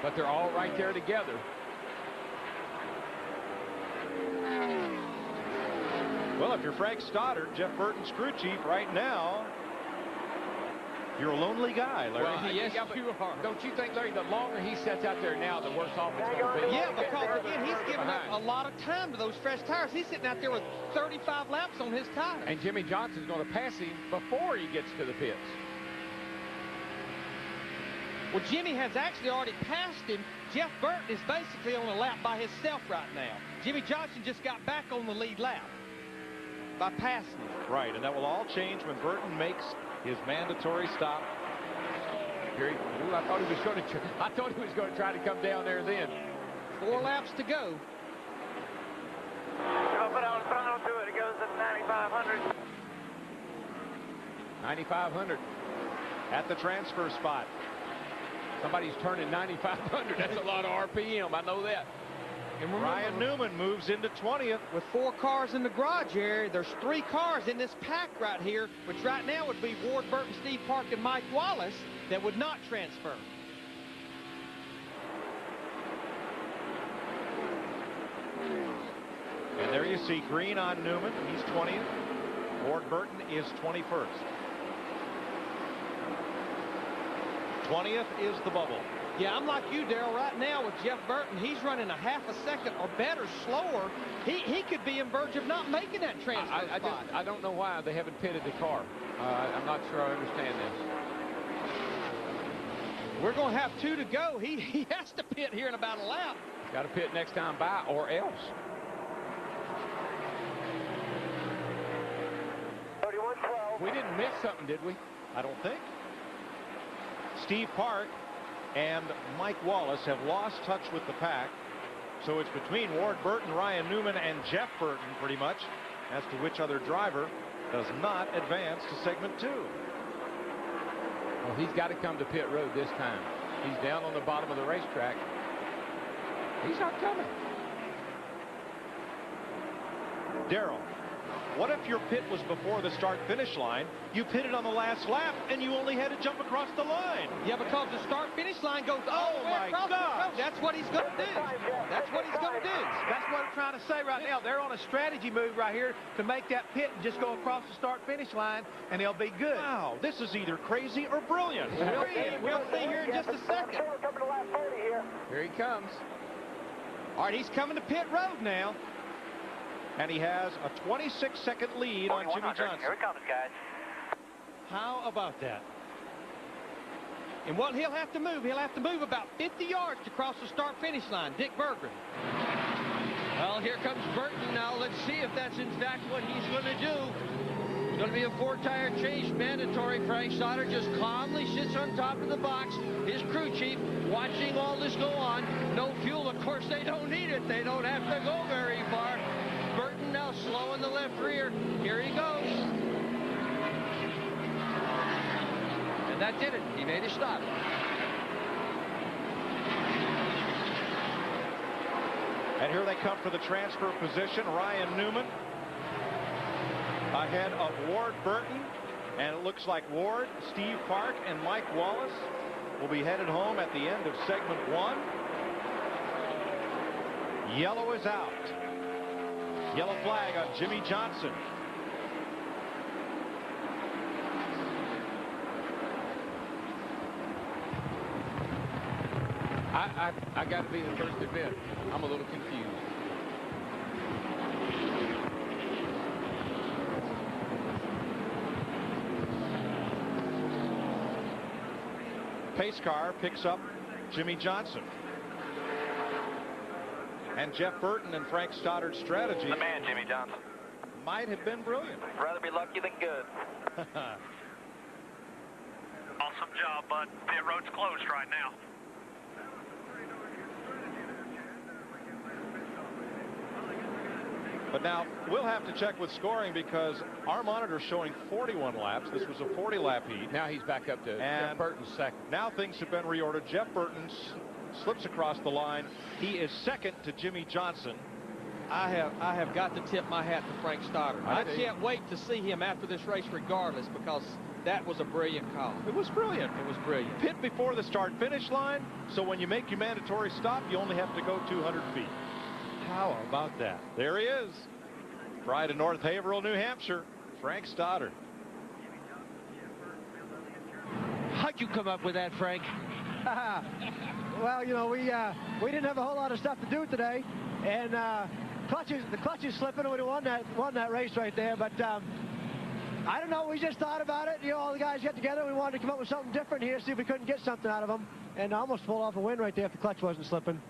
But they're all right there together. Well, if you're Frank Stoddard, Jeff Burton's crew chief right now, you're a lonely guy, Larry. Well, yes, you are. Don't you think, Larry, the longer he sets out there now, the worse off it's going to be? Yeah, because again, he's giving up a lot of time to those fresh tires. He's sitting out there with 35 laps on his tires. And Jimmy Johnson's going to pass him before he gets to the pits. Well, Jimmy has actually already passed him. Jeff Burton is basically on a lap by himself right now. Jimmy Johnson just got back on the lead lap by passing him. Right, and that will all change when Burton makes his mandatory stop. Ooh, I thought he was going to try to come down there then. 4 laps to go. I'll put on throttle to it. It goes at 9,500. 9,500 at the transfer spot. Somebody's turning 9,500. That's a lot of RPM. I know that. And Ryan Newman moves into 20th. With 4 cars in the garage area, there's 3 cars in this pack right here, which right now would be Ward Burton, Steve Park, and Mike Wallace that would not transfer. And there you see green on Newman. He's 20th. Ward Burton is 21st. 20th is the bubble. Yeah, I'm like you, Darrell. Right now with Jeff Burton, he's running a half a second or better slower. He could be in verge of not making that transfer spot. I don't know why they haven't pitted the car. I'm not sure I understand this. We're going to have 2 to go. He has to pit here in about a lap. Got to pit next time by or else. 31-12. We didn't miss something, did we? I don't think. Steve Park and Mike Wallace have lost touch with the pack. So it's between Ward Burton, Ryan Newman, and Jeff Burton pretty much as to which other driver does not advance to segment 2. Well, he's got to come to pit road this time. He's down on the bottom of the racetrack. He's not coming. Darrell, what if your pit was before the start-finish line? You pitted on the last lap, and you only had to jump across the line. Yeah, because the start-finish line goes all the way across the road. That's what he's going to do. That's what he's going to do. That's what I'm trying to say right now. They're on a strategy move right here to make that pit and just go across the start-finish line, and they'll be good. Wow, this is either crazy or brilliant. We'll see here in just a second. Here he comes. All right, he's coming to pit road now. And he has a 26-second lead on Jimmy Johnson. Here it comes, guys. How about that? And what he'll have to move about 50 yards to cross the start-finish line. Dick Berggren. Well, here comes Burton now. Let's see if that's in fact what he's going to do. It's going to be a 4-tire change mandatory. Frank Stoddard just calmly sits on top of the box. His crew chief watching all this go on. No fuel. Of course, they don't need it. They don't have to go very far. Burton now slow in the left rear. Here he goes. And that did it. He made a stop. And here they come for the transfer position. Ryan Newman ahead of Ward Burton. And it looks like Ward, Steve Park, and Mike Wallace will be headed home at the end of segment 1. Yellow is out. Yellow flag on Jimmy Johnson. I got to be the first to admit, I'm a little confused. Pace car picks up Jimmy Johnson. And Jeff Burton and Frank Stoddard's strategy. The man, Jimmy Johnson. Might have been brilliant. Rather be lucky than good. Awesome job, bud. Pit road's closed right now. But now we'll have to check with scoring because our monitor's showing 41 laps. This was a 40-lap heat. Now he's back up to Jeff Burton's second. Now things have been reordered. Jeff Burton slips across the line. He is second to Jimmy Johnson. I have got to tip my hat to Frank Stoddard. I can't wait to see him after this race regardless, because that was a brilliant call. It was brilliant. It was brilliant. Pit before the start-finish line, so when you make your mandatory stop, you only have to go 200 feet. How about that? There he is. Pride of North Haverhill, New Hampshire, Frank Stoddard. How'd you come up with that, Frank? Well, you know, we didn't have a whole lot of stuff to do today, and the clutch is slipping, and we won that race right there. But I don't know. We just thought about it. You know, all the guys got together. We wanted to come up with something different here, see if we couldn't get something out of them, and almost pull off a win right there if the clutch wasn't slipping.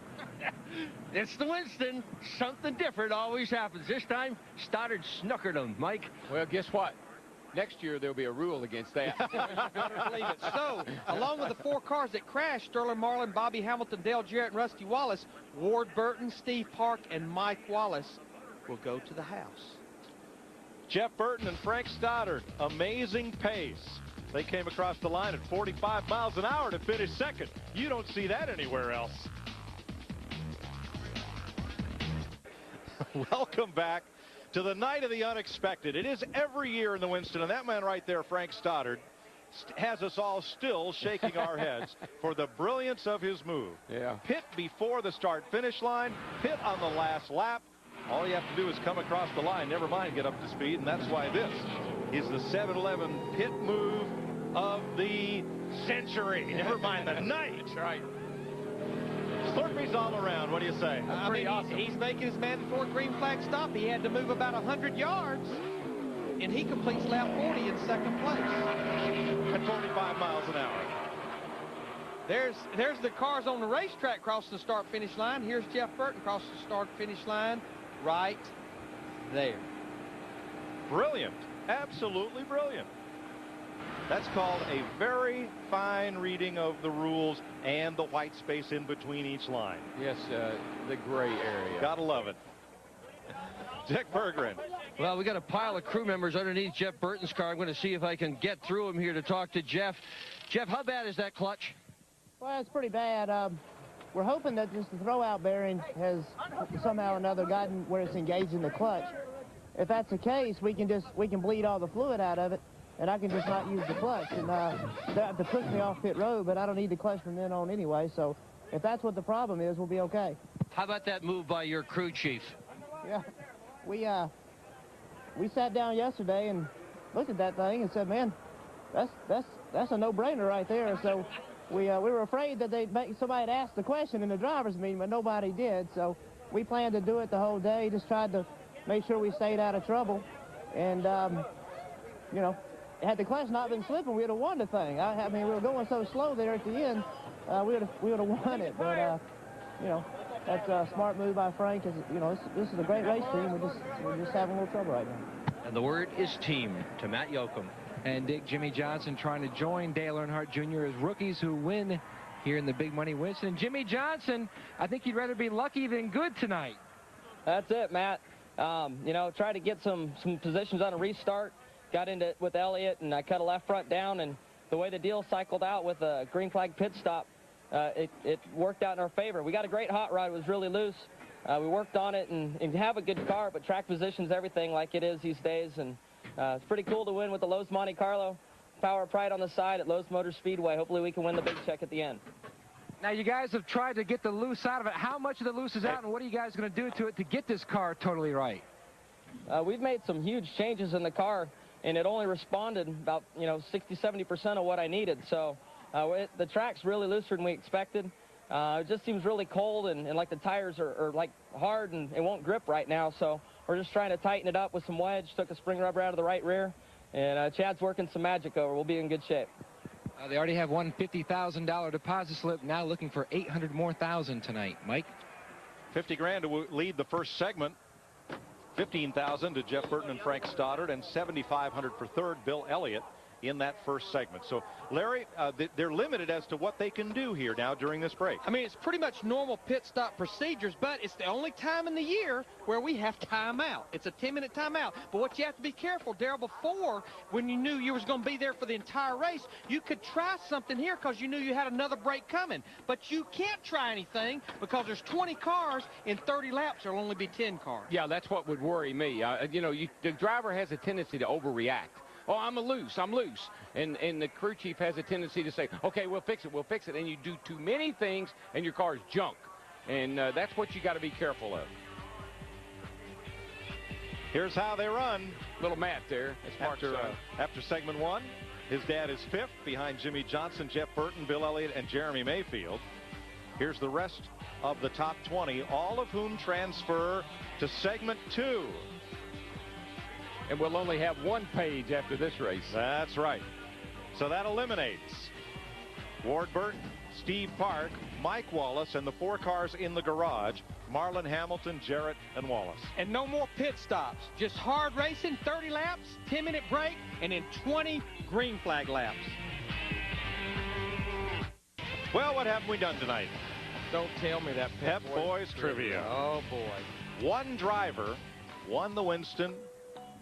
It's the Winston. Something different always happens. This time, Stoddard snookered him, Mike. Well, guess what? Next year, there'll be a rule against that. Believe it. So, along with the 4 cars that crashed, Sterling Marlin, Bobby Hamilton, Dale Jarrett, and Rusty Wallace, Ward Burton, Steve Park, and Mike Wallace will go to the house. Jeff Burton and Frank Stoddard, amazing pace. They came across the line at 45 miles an hour to finish second. You don't see that anywhere else. Welcome back to the night of the unexpected. It is every year in the Winston, and that man right there, Frank Stoddard, has us all still shaking our heads for the brilliance of his move. Yeah. Pit before the start-finish line, pit on the last lap. All you have to do is come across the line, never mind get up to speed, and that's why this is the 7-Eleven pit move of the century. Never mind the night. That's right. Slurpees all around. What do you say? Pretty awesome. He's making his mandatory green flag stop. He had to move about 100 yards, and he completes lap 40 in second place. At 45 miles an hour. There's the cars on the racetrack crossing the start-finish line. Here's Jeff Burton crossing the start-finish line right there. Brilliant. Absolutely brilliant. That's called a very fine reading of the rules and the white space in between each line. Yes, the gray area. Gotta love it. Dick Berggren. Well, we got a pile of crew members underneath Jeff Burton's car. I'm going to see if I can get through him here to talk to Jeff. Jeff, how bad is that clutch? Well, it's pretty bad. We're hoping that just the throwout bearing has somehow or another gotten where it's engaged in the clutch. If that's the case, we can bleed all the fluid out of it, and I can just not use the clutch. And they have to push me off pit road, but I don't need the clutch from then on anyway. So if that's what the problem is, we'll be okay. How about that move by your crew chief? Yeah, we sat down yesterday and looked at that thing and said, man, that's a no-brainer right there. So we were afraid that somebody'd ask the question in the driver's meeting, but nobody did. So we planned to do it the whole day, just tried to make sure we stayed out of trouble. And, you know, had the clutch not been slipping, we would have won the thing. I mean, we were going so slow there at the end, we would have won it. But, you know, that's a smart move by Frank. You know, this is a great race team. We're just having a little trouble right now. And the word is team to Matt Yoakum. And Dick, Jimmy Johnson trying to join Dale Earnhardt Jr. as rookies who win here in the Big Money Winston. Jimmy Johnson, I think he'd rather be lucky than good tonight. That's it, Matt. You know, tried to get some positions on a restart. Got into it with Elliott, and I cut a left front down, and the way the deal cycled out with a green flag pit stop, it worked out in our favor. We got a great hot rod. It was really loose. We worked on it and have a good car, but track position's everything like it is these days. And it's pretty cool to win with the Lowe's Monte Carlo. Power of Pride on the side at Lowe's Motor Speedway. Hopefully we can win the big check at the end. Now, you guys have tried to get the loose out of it. How much of the loose is out, and what are you guys going to do to it to get this car totally right? We've made some huge changes in the car, and it only responded about, you know, 60-70% of what I needed. So the track's really looser than we expected. It just seems really cold and like the tires are like hard and it won't grip right now. So we're just trying to tighten it up with some wedge. Took a spring rubber out of the right rear. And Chad's working some magic over. We'll be in good shape. They already have one $50,000 deposit slip. Now looking for 800 more thousand tonight. Mike? 50 grand to lead the first segment. 15,000 to Jeff Burton and Frank Stoddard, and 7,500 for third, Bill Elliott, in that first segment. So, Larry, they're limited as to what they can do here now during this break. I mean, it's pretty much normal pit stop procedures, but it's the only time in the year where we have timeout. It's a 10-minute timeout. But what you have to be careful, Darrell, before, when you knew you was going to be there for the entire race, you could try something here because you knew you had another break coming. But you can't try anything because there's 20 cars in 30 laps. There'll only be 10 cars. Yeah, that's what would worry me. You know, the driver has a tendency to overreact. Oh, I'm loose. And the crew chief has a tendency to say, okay, we'll fix it. And you do too many things, and your car's junk. And that's what you got to be careful of. Here's how they run. Little math there. After segment one, his dad is fifth behind Jimmy Johnson, Jeff Burton, Bill Elliott, and Jeremy Mayfield. Here's the rest of the top 20, all of whom transfer to segment two. And we'll only have one page after this race. That's right. So that eliminates Ward Burton, Steve Park, Mike Wallace, and the 4 cars in the garage, Marlon Hamilton, Jarrett, and Wallace. And no more pit stops. Just hard racing, 30 laps, 10-minute break, and then 20 green flag laps. Well, what haven't we done tonight? Don't tell me that Pep Boys Trivia. Oh, boy. One driver won the Winston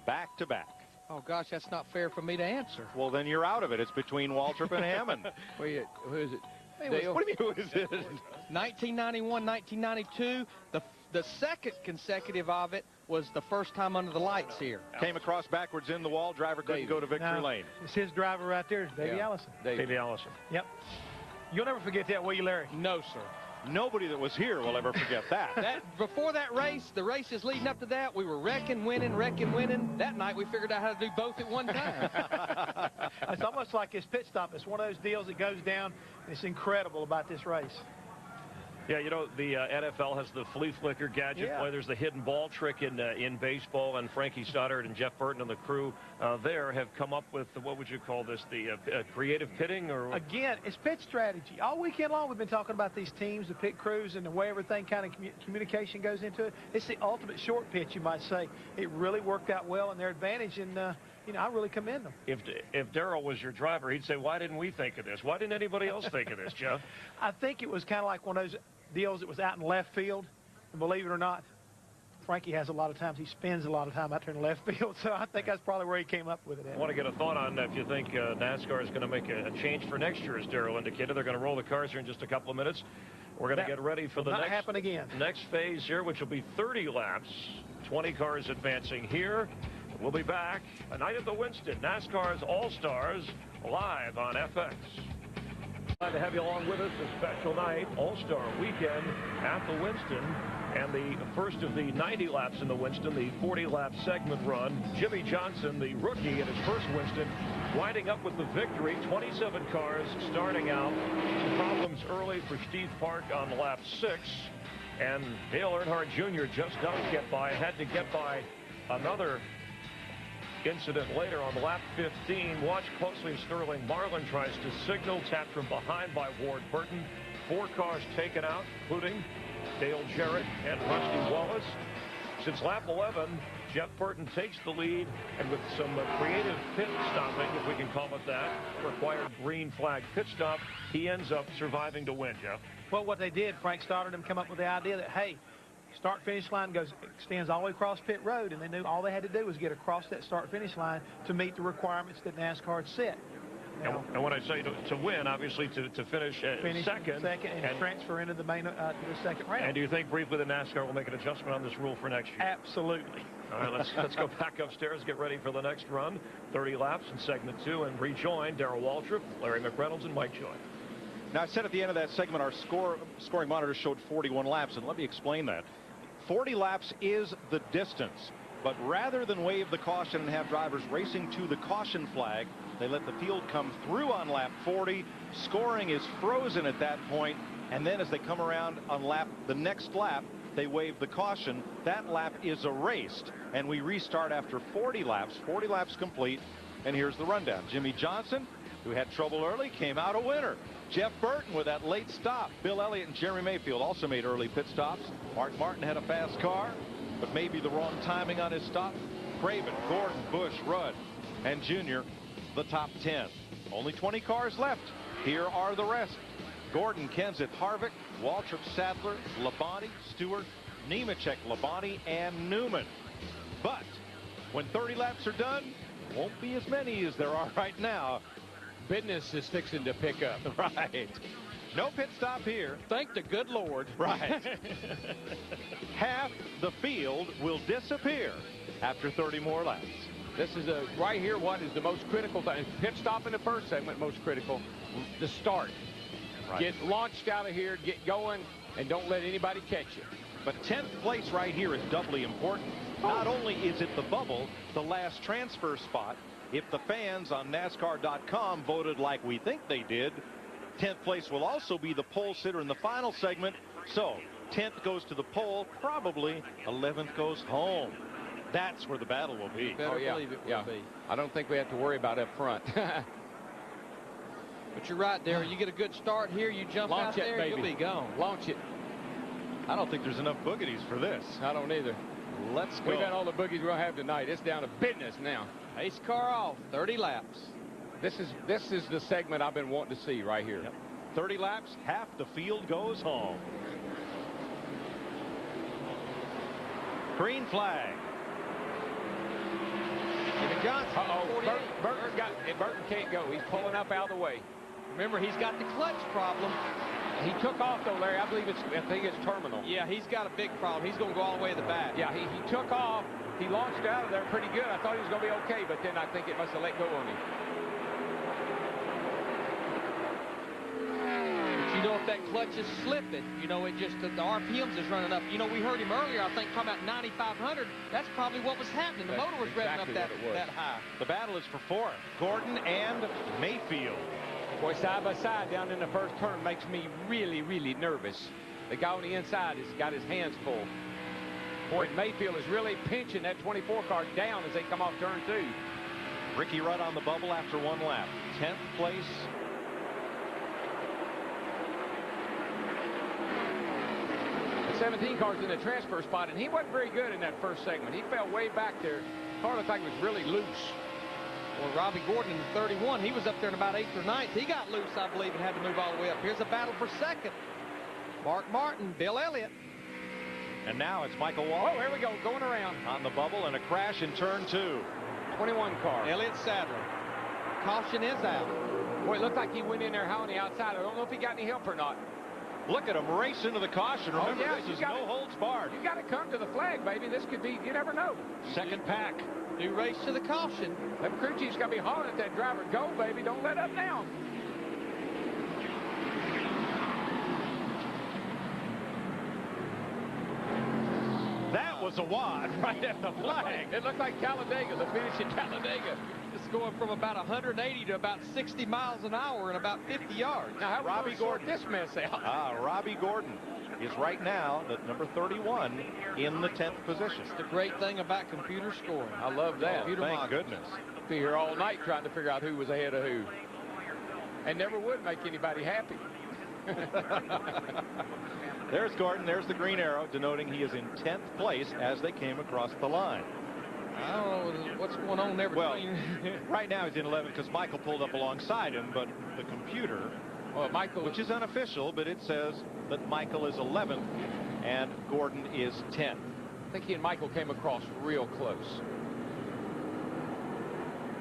back-to-back. Oh, gosh, that's not fair for me to answer. Well, then you're out of it. It's between Waltrip and Hammond. Wait, who is it? What do you mean, who is it? 1991, 1992. The second consecutive of it was the first time under the lights here. Came across backwards in the wall. Driver couldn't go to victory lane. It's his driver right there, Davey Allison. Davey Allison. Yep. You'll never forget that, will you, Larry? No, sir. Nobody that was here will ever forget that. Before that race, the races leading up to that, we were wrecking, winning. That night, we figured out how to do both at one time. It's almost like his pit stop. It's one of those deals that goes down. It's incredible about this race. Yeah, you know, the NFL has the flea flicker gadget play. There's the hidden ball trick in baseball, and Frankie Stoddard and Jeff Burton and the crew there have come up with, what would you call this, the creative pitting? Or again, it's pit strategy. All weekend long we've been talking about these teams, the pit crews, and the way everything kind of communication goes into it. It's the ultimate short pitch, you might say. It really worked out well in their advantage, and you know, I really commend them. If Darrell was your driver, he'd say, why didn't we think of this? Why didn't anybody else think of this, Jeff? I think it was kind of like one of those deals that was out in left field, and believe it or not, Frankie has a lot of times, he spends a lot of time out there in left field, so I think that's probably where he came up with it. I want to get a thought on if you think NASCAR is going to make a change for next year, as Darrell indicated. They're going to roll the cars here in just a couple of minutes. We're going to get ready for the next phase here, which will be 30 laps, 20 cars advancing here. We'll be back, a night at the Winston, NASCAR's All-Stars, live on FX. Glad to have you along with us. A special night, All-Star Weekend at the Winston, and the first of the 90 laps in the Winston, the 40-lap segment run. Jimmy Johnson, the rookie in his first Winston, winding up with the victory. 27 cars starting out. Some problems early for Steve Park on lap 6, and Dale Earnhardt Jr. just doesn't get by. Had to get by another incident later on lap 15. Watch closely as Sterling Marlin tries to signal, tapped from behind by Ward Burton. 4 cars taken out, including Dale Jarrett and Rusty Wallace. Since lap 11, Jeff Burton takes the lead, and with some creative pit stopping, if we can call it that, required green flag pit stop, he ends up surviving to win, Jeff. Well, what they did, Frank Stoddard and come up with the idea that, hey, start-finish line extends all the way across pit road, and they knew all they had to do was get across that start-finish line to meet the requirements that NASCAR had set. Now, and when I say to win, obviously to finish second and transfer into the main to the second round. And do you think briefly that NASCAR will make an adjustment on this rule for next year? Absolutely. All right, let's go back upstairs, get ready for the next run. 30 laps in segment 2, and rejoin Darrell Waltrip, Larry McReynolds, and Mike Joy. Now, I said at the end of that segment, our scoring monitor showed 41 laps, and let me explain that. 40 laps is the distance, but rather than wave the caution and have drivers racing to the caution flag, they let the field come through on lap 40. Scoring is frozen at that point, And then as they come around on the next lap, they wave the caution. That lap is erased, and we restart after 40 laps. 40 laps complete, and here's the rundown. Jimmy Johnson, who had trouble early, came out a winner. Jeff Burton with that late stop. Bill Elliott and Jerry Mayfield also made early pit stops. Mark Martin had a fast car, but maybe the wrong timing on his stop. Craven, Gordon, Busch, Rudd, and Junior, the top 10. Only 20 cars left. Here are the rest. Gordon, Kenseth, Harvick, Waltrip, Sadler, Labonte, Stewart, Nemechek, Labonte, and Newman. But when 30 laps are done, won't be as many as there are right now. Business is fixing to pick up. Right. No pit stop here. Thank the good Lord. Right. Half the field will disappear after 30 more laps. This is right here what is the most critical thing. Pit stop in the first segment, most critical. The start. Right. Get launched out of here, get going, and don't let anybody catch you. But 10th place right here is doubly important. Not only is it the bubble, the last transfer spot, if the fans on NASCAR.com voted like we think they did, 10th place will also be the pole sitter in the final segment. So 10th goes to the pole, probably 11th goes home. That's where the battle will be. Better believe it will be. I don't think we have to worry about up front. But you're right there. You get a good start here, you jump out there, you'll be gone. Launch it. I don't think there's enough boogies for this. I don't either. Let's go. We've got all the boogies we'll have tonight. It's down to business now. Pace car off, 30 laps. This is the segment I've been wanting to see right here. Yep. 30 laps, half the field goes home. Green flag. Jimmy Johnson. Burton can't go. He's pulling up out of the way. Remember, he's got the clutch problem. He took off though, Larry. I think it's terminal. Yeah, he's got a big problem. He's going to go all the way to the back. Yeah, he took off. He launched out of there pretty good. I thought he was going to be okay, but then I think it must have let go on him. But you know, if that clutch is slipping, you know, it just, the RPMs is running up. You know, we heard him earlier, I think, talking about 9,500. That's probably what was happening. The motor was revving up that high. The battle is for fourth. Gordon and Mayfield. Boy, side by side down in the first turn makes me really, really nervous. The guy on the inside has got his hands full. Boy, Mayfield is really pinching that 24 car down as they come off turn 2. Ricky Rudd on the bubble after one lap. 10th place. The 17 cars in the transfer spot, and he wasn't very good in that first segment. He fell way back there. The car looked like it was really loose. Well, Robbie Gordon in 31, he was up there in about 8th or 9th. He got loose, I believe, and had to move all the way up. Here's a battle for second. Mark Martin, Bill Elliott. And now it's Michael Wall. Oh, here we go, going around. On the bubble and a crash in turn 2. 21 car. Elliott Sadler. Caution is out. Boy, it looked like he went in there high on the outside. I don't know if he got any help or not. Look at him race into the caution. Remember, this is no holds barred. You got to come to the flag, baby. This could be, you never know. Second pack. New race to the caution. Them crew chief's got to be hollering at that driver. Go, baby. Don't let up now. That was a wad right at the flag. It looked like Talladega, the finish at Talladega. It's going from about 180 to about 60 miles an hour in about 50 yards. Now, how Robbie Gordon this mess out? Robbie Gordon is right now at number 31 in the 10th position. It's the great thing about computer scoring. I love that. Thank goodness. Be here all night trying to figure out who was ahead of who. And never would make anybody happy. There's Gordon. There's the green arrow denoting he is in 10th place as they came across the line. I don't know what's going on there between. Well, right now he's in 11th because Michael pulled up alongside him, but the computer, Michael, which is unofficial, but it says that Michael is 11th and Gordon is 10th. I think he and Michael came across real close.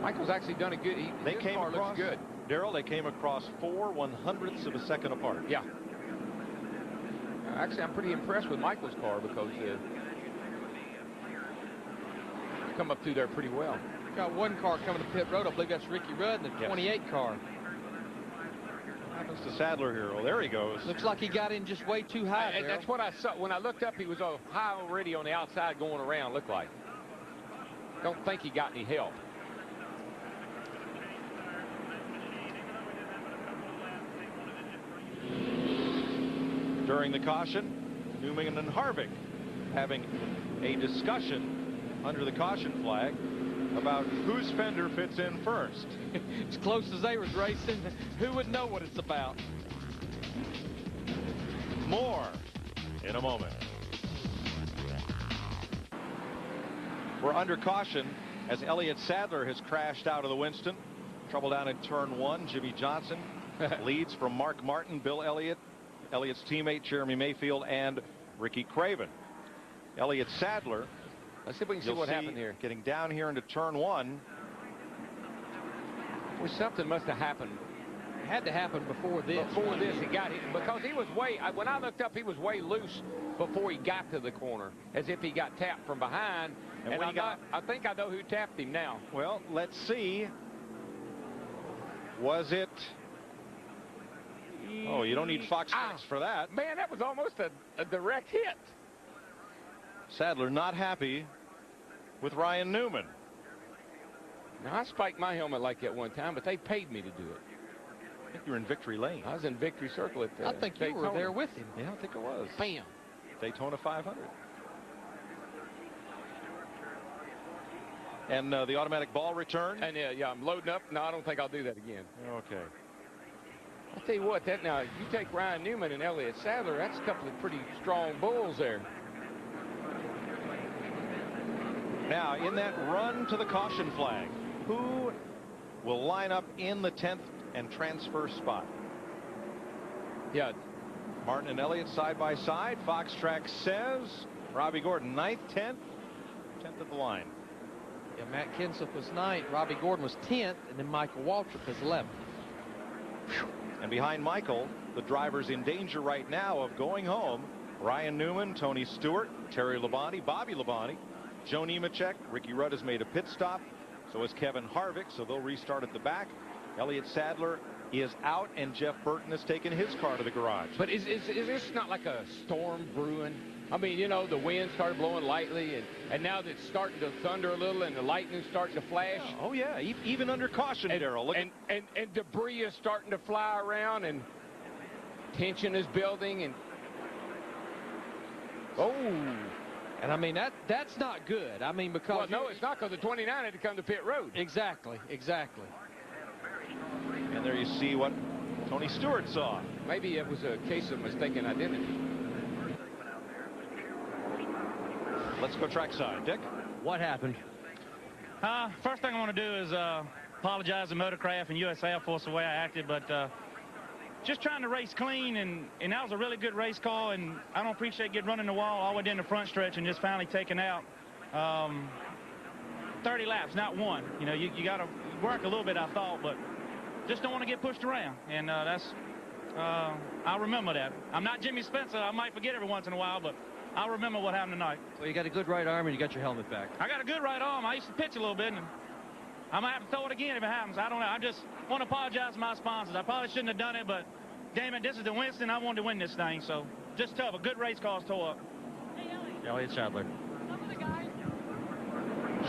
Michael's actually done a good. They came across good. Darrell, they came across 4/100ths of a second apart. Yeah. Actually, I'm pretty impressed with Michael's car because come up through there pretty well. Got one car coming to pit road. I believe that's Ricky Rudd in the 28 car. What happens to Sadler here? Well, there he goes. Looks like he got in just way too high. And that's what I saw. When I looked up, he was high already on the outside going around, looked like. Don't think he got any help. during the caution. Newman and Harvick having a discussion under the caution flag about whose fender fits in first. As close as they was racing, who would know what it's about? More in a moment. We're under caution as Elliott Sadler has crashed out of the Winston. Trouble down in turn 1. Jimmy Johnson leads from Mark Martin, Bill Elliott, Elliott's teammate Jeremy Mayfield, and Ricky Craven. Elliott Sadler, let's see if we can see what happened here. Getting down here into turn 1. Well, something must have happened. It had to happen before this. Before this, he got it because he was way. When I looked up, he was way loose before he got to the corner, as if he got tapped from behind. And I think I know who tapped him now. Well, let's see. Was it? Oh, you don't need Fox Facts for that. Man, that was almost a direct hit. Sadler not happy with Ryan Newman. Now, I spiked my helmet like that one time, but they paid me to do it. I think you were in Victory Lane. I was in Victory Circle at I think you were there with him. Yeah, I think it was. Bam. Daytona 500. And the automatic ball return. And yeah, I'm loading up. No, I don't think I'll do that again. Okay. I'll tell you what, now, you take Ryan Newman and Elliott Sadler, that's a couple of pretty strong bulls there. Now, in that run to the caution flag, who will line up in the 10th and transfer spot? Yeah. Martin and Elliott side by side. Fox Track says Robbie Gordon 9th, 10th at the line. Yeah, Matt Kenseth was 9th, Robbie Gordon was 10th, and then Michael Waltrip is 11th. And behind Michael, the drivers in danger right now of going home: Ryan Newman, Tony Stewart, Terry Labonte, Bobby Labonte, Joe Nemechek. Ricky Rudd has made a pit stop. So has Kevin Harvick, so they'll restart at the back. Elliott Sadler is out, and Jeff Burton has taken his car to the garage. But is this not like a storm brewing? I mean, you know, the wind started blowing lightly, and now it's starting to thunder a little, and the lightning's starting to flash. Yeah. Oh, yeah, even under caution, Darrell. And debris is starting to fly around, and tension is building, and and I mean, that's not good. I mean, because... Well, no, it's not, because the 29 had to come to pit road. Exactly. And there you see what Tony Stewart saw. Maybe it was a case of mistaken identity. Let's go trackside. Dick? What happened? First thing I want to do is apologize to Motorcraft and USAF for the way I acted, but just trying to race clean, and that was a really good race call, and I don't appreciate getting run in the wall all the way down the front stretch and just finally taking out 30 laps, not one. You know, you got to work a little bit, I thought, but just don't want to get pushed around, and I'll remember that. I'm not Jimmy Spencer. I might forget every once in a while, but I'll remember what happened tonight. Well, you got a good right arm and you got your helmet back. I got a good right arm. I used to pitch a little bit, and I might have to throw it again if it happens. I don't know. I just want to apologize to my sponsors. I probably shouldn't have done it, but damn it, this is the Winston. I wanted to win this thing, so just tough. A good race cause tore up. Elliott Sadler.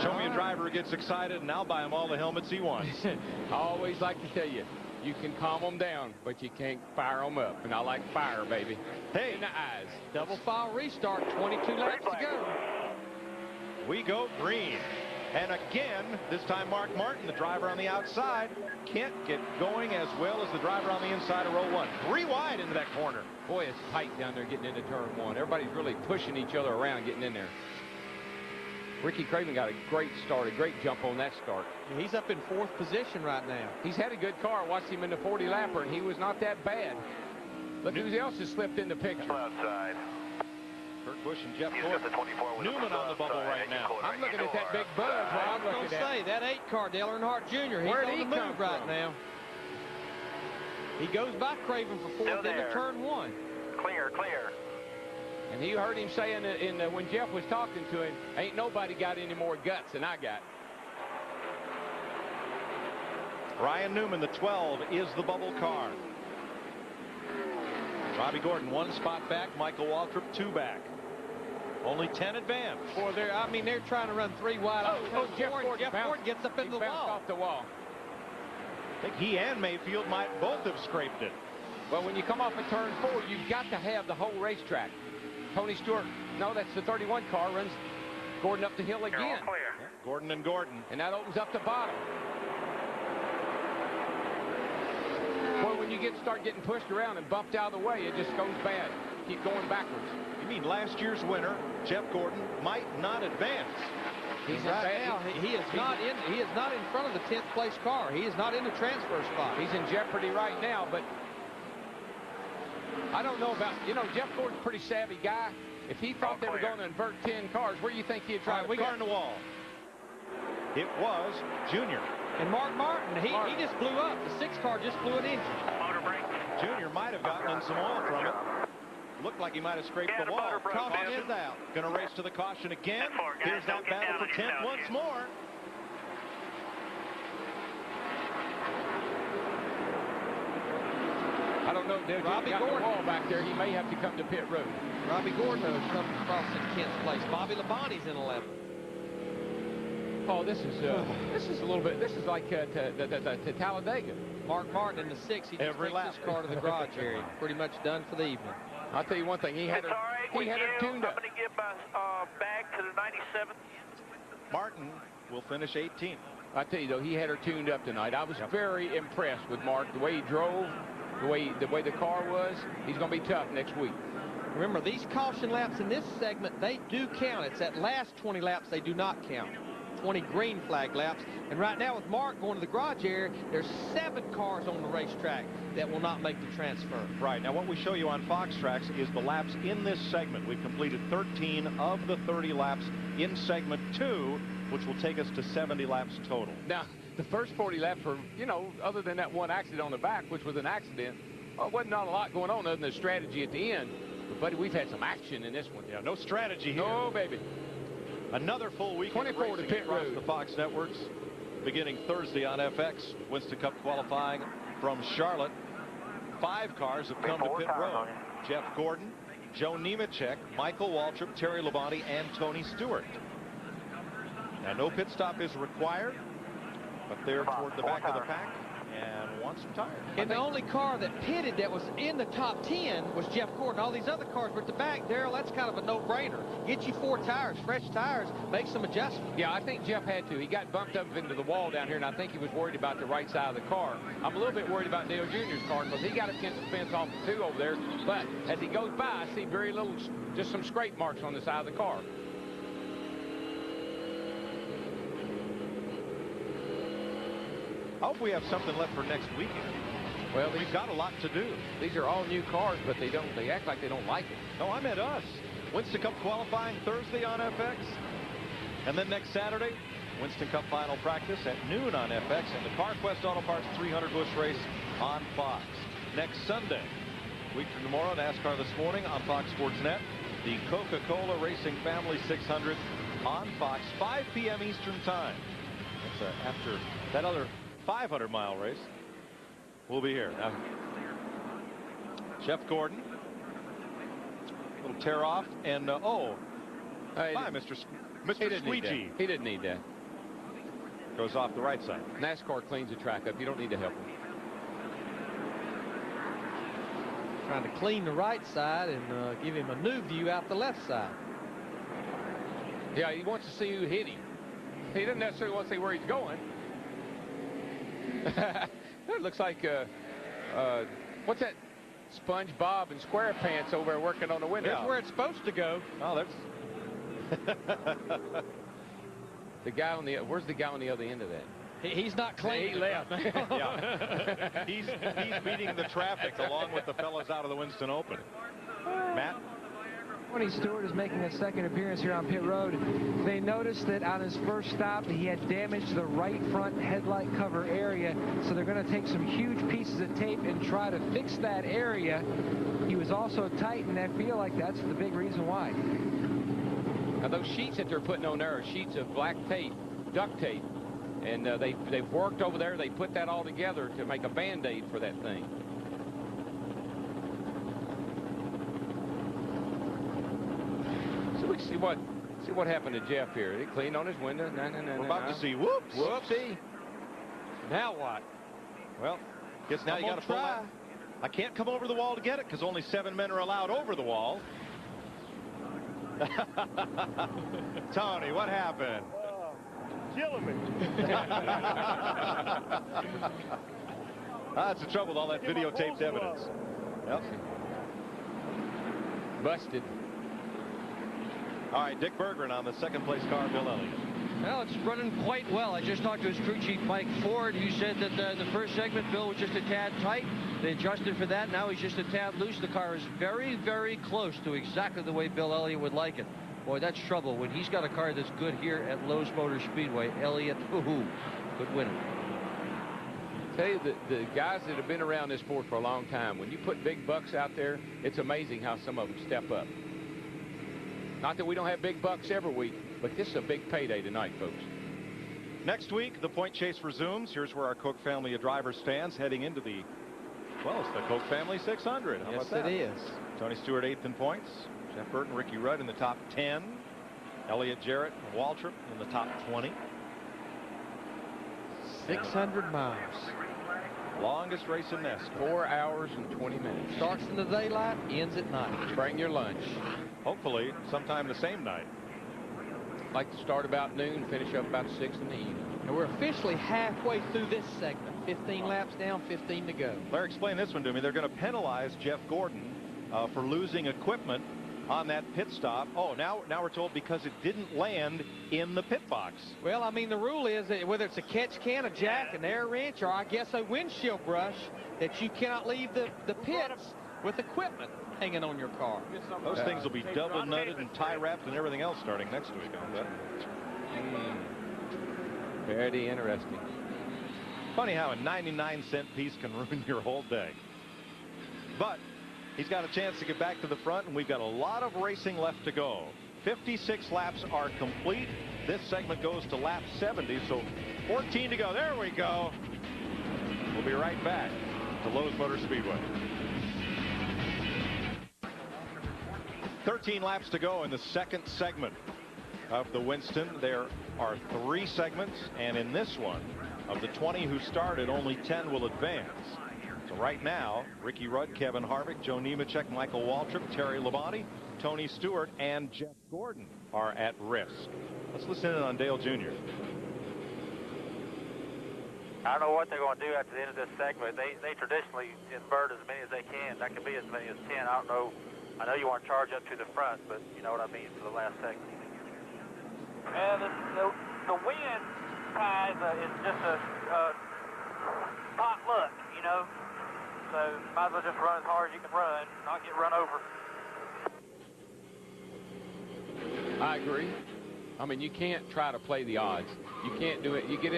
Show me a driver who gets excited, and I'll buy him all the helmets he wants. I always like to tell you, you can calm them down, but you can't fire them up. And I like fire, baby. Hey. In the eyes. Double file restart, 22 laps to go. We go green. And again, this time Mark Martin, the driver on the outside, can't get going as well as the driver on the inside of row 1. 3 wide into that corner. Boy, it's tight down there getting into turn 1. Everybody's really pushing each other around getting in there. Ricky Craven got a great start, a great jump on that start. He's up in 4th position right now. He's had a good car. Watched him in the 40 lapper, and he was not that bad. Look who else has slipped in the picture. Outside. Kurt Busch and Jeff Gordon. Newman on the bubble right now. I'm looking at that big buzz. I was going to say, that 8 car, Dale Earnhardt Jr., he's on the move right now. He goes by Craven for 4th into turn 1. Clear. And you heard him saying when Jeff was talking to him, ain't nobody got any more guts than I got. Ryan Newman, the 12, is the bubble car. Robbie Gordon 1 spot back. Michael Waltrip 2 back. Only 10 advance. Boy, they're trying to run 3 wide. Jeff Gordon gets up into the wall. Off the wall. I think he and Mayfield might both have scraped it. Well, when you come off of turn 4, you've got to have the whole racetrack. Tony Stewart, no, that's the 31 car, runs Gordon up the hill again. Yeah, Gordon and Gordon. And that opens up the bottom. Boy, when you start getting pushed around and bumped out of the way, it just goes bad. Keep going backwards. You mean last year's winner, Jeff Gordon, might not advance? He's right now. He is not in front of the 10th place car. He is not in the transfer spot. He's in jeopardy right now, but I don't know about, Jeff Gordon's a pretty savvy guy. If he thought they were going to invert 10 cars, where do you think he'd try to car in the wall? It was Junior. And Mark Martin, he just blew up. The 6 car just blew an engine. Motor brake. Junior might have gotten in some oil from it. Looked like he might have scraped the wall. Caution is out. Going to race to the caution again. Here's that battle for 10th once more. I don't know, Dale. Robbie Gordon. The wall back there. He may have to come to pit road. Robbie Gordon is coming across in 10th place. Bobby Labonte's in 11th. Oh, this is a little bit. This is like to Talladega. Mark Martin in the 6th. He just takes this car to the garage area. Pretty much done for the evening. I'll tell you one thing. He had her tuned up. I'm going to give my bag to the 97th. Martin will finish 18th. I tell you though, he had her tuned up tonight. I was very impressed with Mark, the way he drove, the way the car was. He's going to be tough next week. Remember, these caution laps in this segment, they do count. It's that last 20 laps they do not count. 20 green flag laps. And right now with Mark going to the garage area, there's 7 cars on the racetrack that will not make the transfer. Right. Now what we show you on Fox Tracks is the laps in this segment. We've completed 13 of the 30 laps in segment 2, which will take us to 70 laps total. Now, the first 40 laps were, other than that one accident on the back, which was an accident, well, wasn't not a lot going on other than the strategy at the end. But, buddy, we've had some action in this one. Yeah, no strategy here. No, baby. Another full week 24 to pit road. The Fox networks beginning Thursday on FX. Winston Cup qualifying from Charlotte. 5 cars have come to pit road. Jeff Gordon, Joe Nemechek, Michael Waltrip, Terry Labonte, and Tony Stewart. Now, no pit stop is required, but they're toward the back of the pack and want some tires. And the only car that pitted that was in the top 10 was Jeff Gordon. All these other cars were at the back. Darrell, that's kind of a no-brainer. Get you 4 tires, fresh tires, make some adjustments. Yeah, I think Jeff had to. He got bumped up into the wall down here, and I think he was worried about the right side of the car. I'm a little bit worried about Dale Jr.'s car because he got against the fence off the 2 over there. But as he goes by, I see very little, just some scrape marks on the side of the car. I hope we have something left for next weekend. Well, we've got a lot to do. These are all new cars, but they act like they don't like it. No, I meant us. Winston Cup qualifying Thursday on FX. And then next Saturday, Winston Cup final practice at noon on FX and the CarQuest Auto Parts 300 Busch race on Fox. Next Sunday, week from tomorrow, NASCAR This Morning on Fox Sports Net. The Coca-Cola Racing Family 600 on Fox, 5 p.m. Eastern Time. That's after that other 500-mile race. We'll be here. Now, Jeff Gordon. A little tear off. And, bye, Mr. Squeegee. He didn't need that. Goes off the right side. NASCAR cleans the track up. You don't need to help him. Trying to clean the right side and give him a new view out the left side. Yeah, he wants to see who hit him. He doesn't necessarily want to see where he's going. It looks like, what's that? SpongeBob and SquarePants over there working on the window. That's where it's supposed to go. Oh, that's... The guy on the, where's the guy on the other end of that? He's not clean. He left. Yeah. He's beating the traffic along with the fellows out of the Winston Open. Matt? Tony Stewart is making a second appearance here on pit road. They noticed that on his first stop he had damaged the right front headlight cover area, so they're going to take some huge pieces of tape and try to fix that area. He was also tight, and I feel like that's the big reason why. Now those sheets that they're putting on there are sheets of black tape, duct tape, and they've worked over there. They put that all together to make a Band-Aid for that thing. See what happened to Jeff here. He cleaned on his window. We're about to see whoops. Whoopsie. Now what? Well, guess now you got to pull that. I can't come over the wall to get it because only 7 men are allowed over the wall. Tony, what happened? Killing me. That's the trouble with all that videotaped evidence. Yep. Busted. All right, Dick Berggren on the second place car, Bill Elliott. Well, it's running quite well. I just talked to his crew chief, Mike Ford, who said that the first segment, Bill, was just a tad tight. They adjusted for that. Now he's just a tad loose. The car is very, very close to exactly the way Bill Elliott would like it. Boy, that's trouble. When he's got a car that's good here at Lowe's Motor Speedway, Elliott, could win it. Tell you, the guys that have been around this sport for a long time, when you put big bucks out there, it's amazing how some of them step up. Not that we don't have big bucks every week, but this is a big payday tonight, folks. Next week, the point chase resumes. Here's where our Koch family of drivers stands heading into the, well, it's the Koch family 600. How about that? Yes, it is. Tony Stewart 8th in points. Jeff Burton, Ricky Rudd in the top 10. Elliott Jarrett and Waltrip in the top 20. 600 miles. Longest race in NASCAR. 4 hours and 20 minutes. Starts in the daylight, ends at night. Bring your lunch. Hopefully, sometime the same night. Like to start about noon, finish up about 6 in the evening. And we're officially halfway through this segment. 15 laps down, 15 to go. Larry, explain this one to me. They're going to penalize Jeff Gordon for losing equipment on that pit stop. Oh, now we're told because it didn't land in the pit box. Well, I mean, the rule is that whether it's a catch can, a jack, an air wrench, or I guess a windshield brush, that you cannot leave the pits with equipment hanging on your car. Those things will be double nutted and tie wrapped and everything else starting next week. I bet. Very interesting. Funny how a 99-cent piece can ruin your whole day. But he's got a chance to get back to the front, and we've got a lot of racing left to go. 56 laps are complete. This segment goes to lap 70, so 14 to go. There we go. We'll be right back to Lowe's Motor Speedway. 13 laps to go in the second segment of the Winston. There are 3 segments, and in this one, of the 20 who started, only 10 will advance. So right now, Ricky Rudd, Kevin Harvick, Joe Nemechek, Michael Waltrip, Terry Labonte, Tony Stewart, and Jeff Gordon are at risk. Let's listen in on Dale Jr. I don't know what they're going to do at the end of this segment. They traditionally invert as many as they can. That could be as many as 10. I don't know. I know you want to charge up to the front, but you know what I mean for the last segment. And the wind tide is just a pot luck, you know. So might as well just run as hard as you can run, not get run over. I agree. I mean, you can't try to play the odds. You can't do it. You get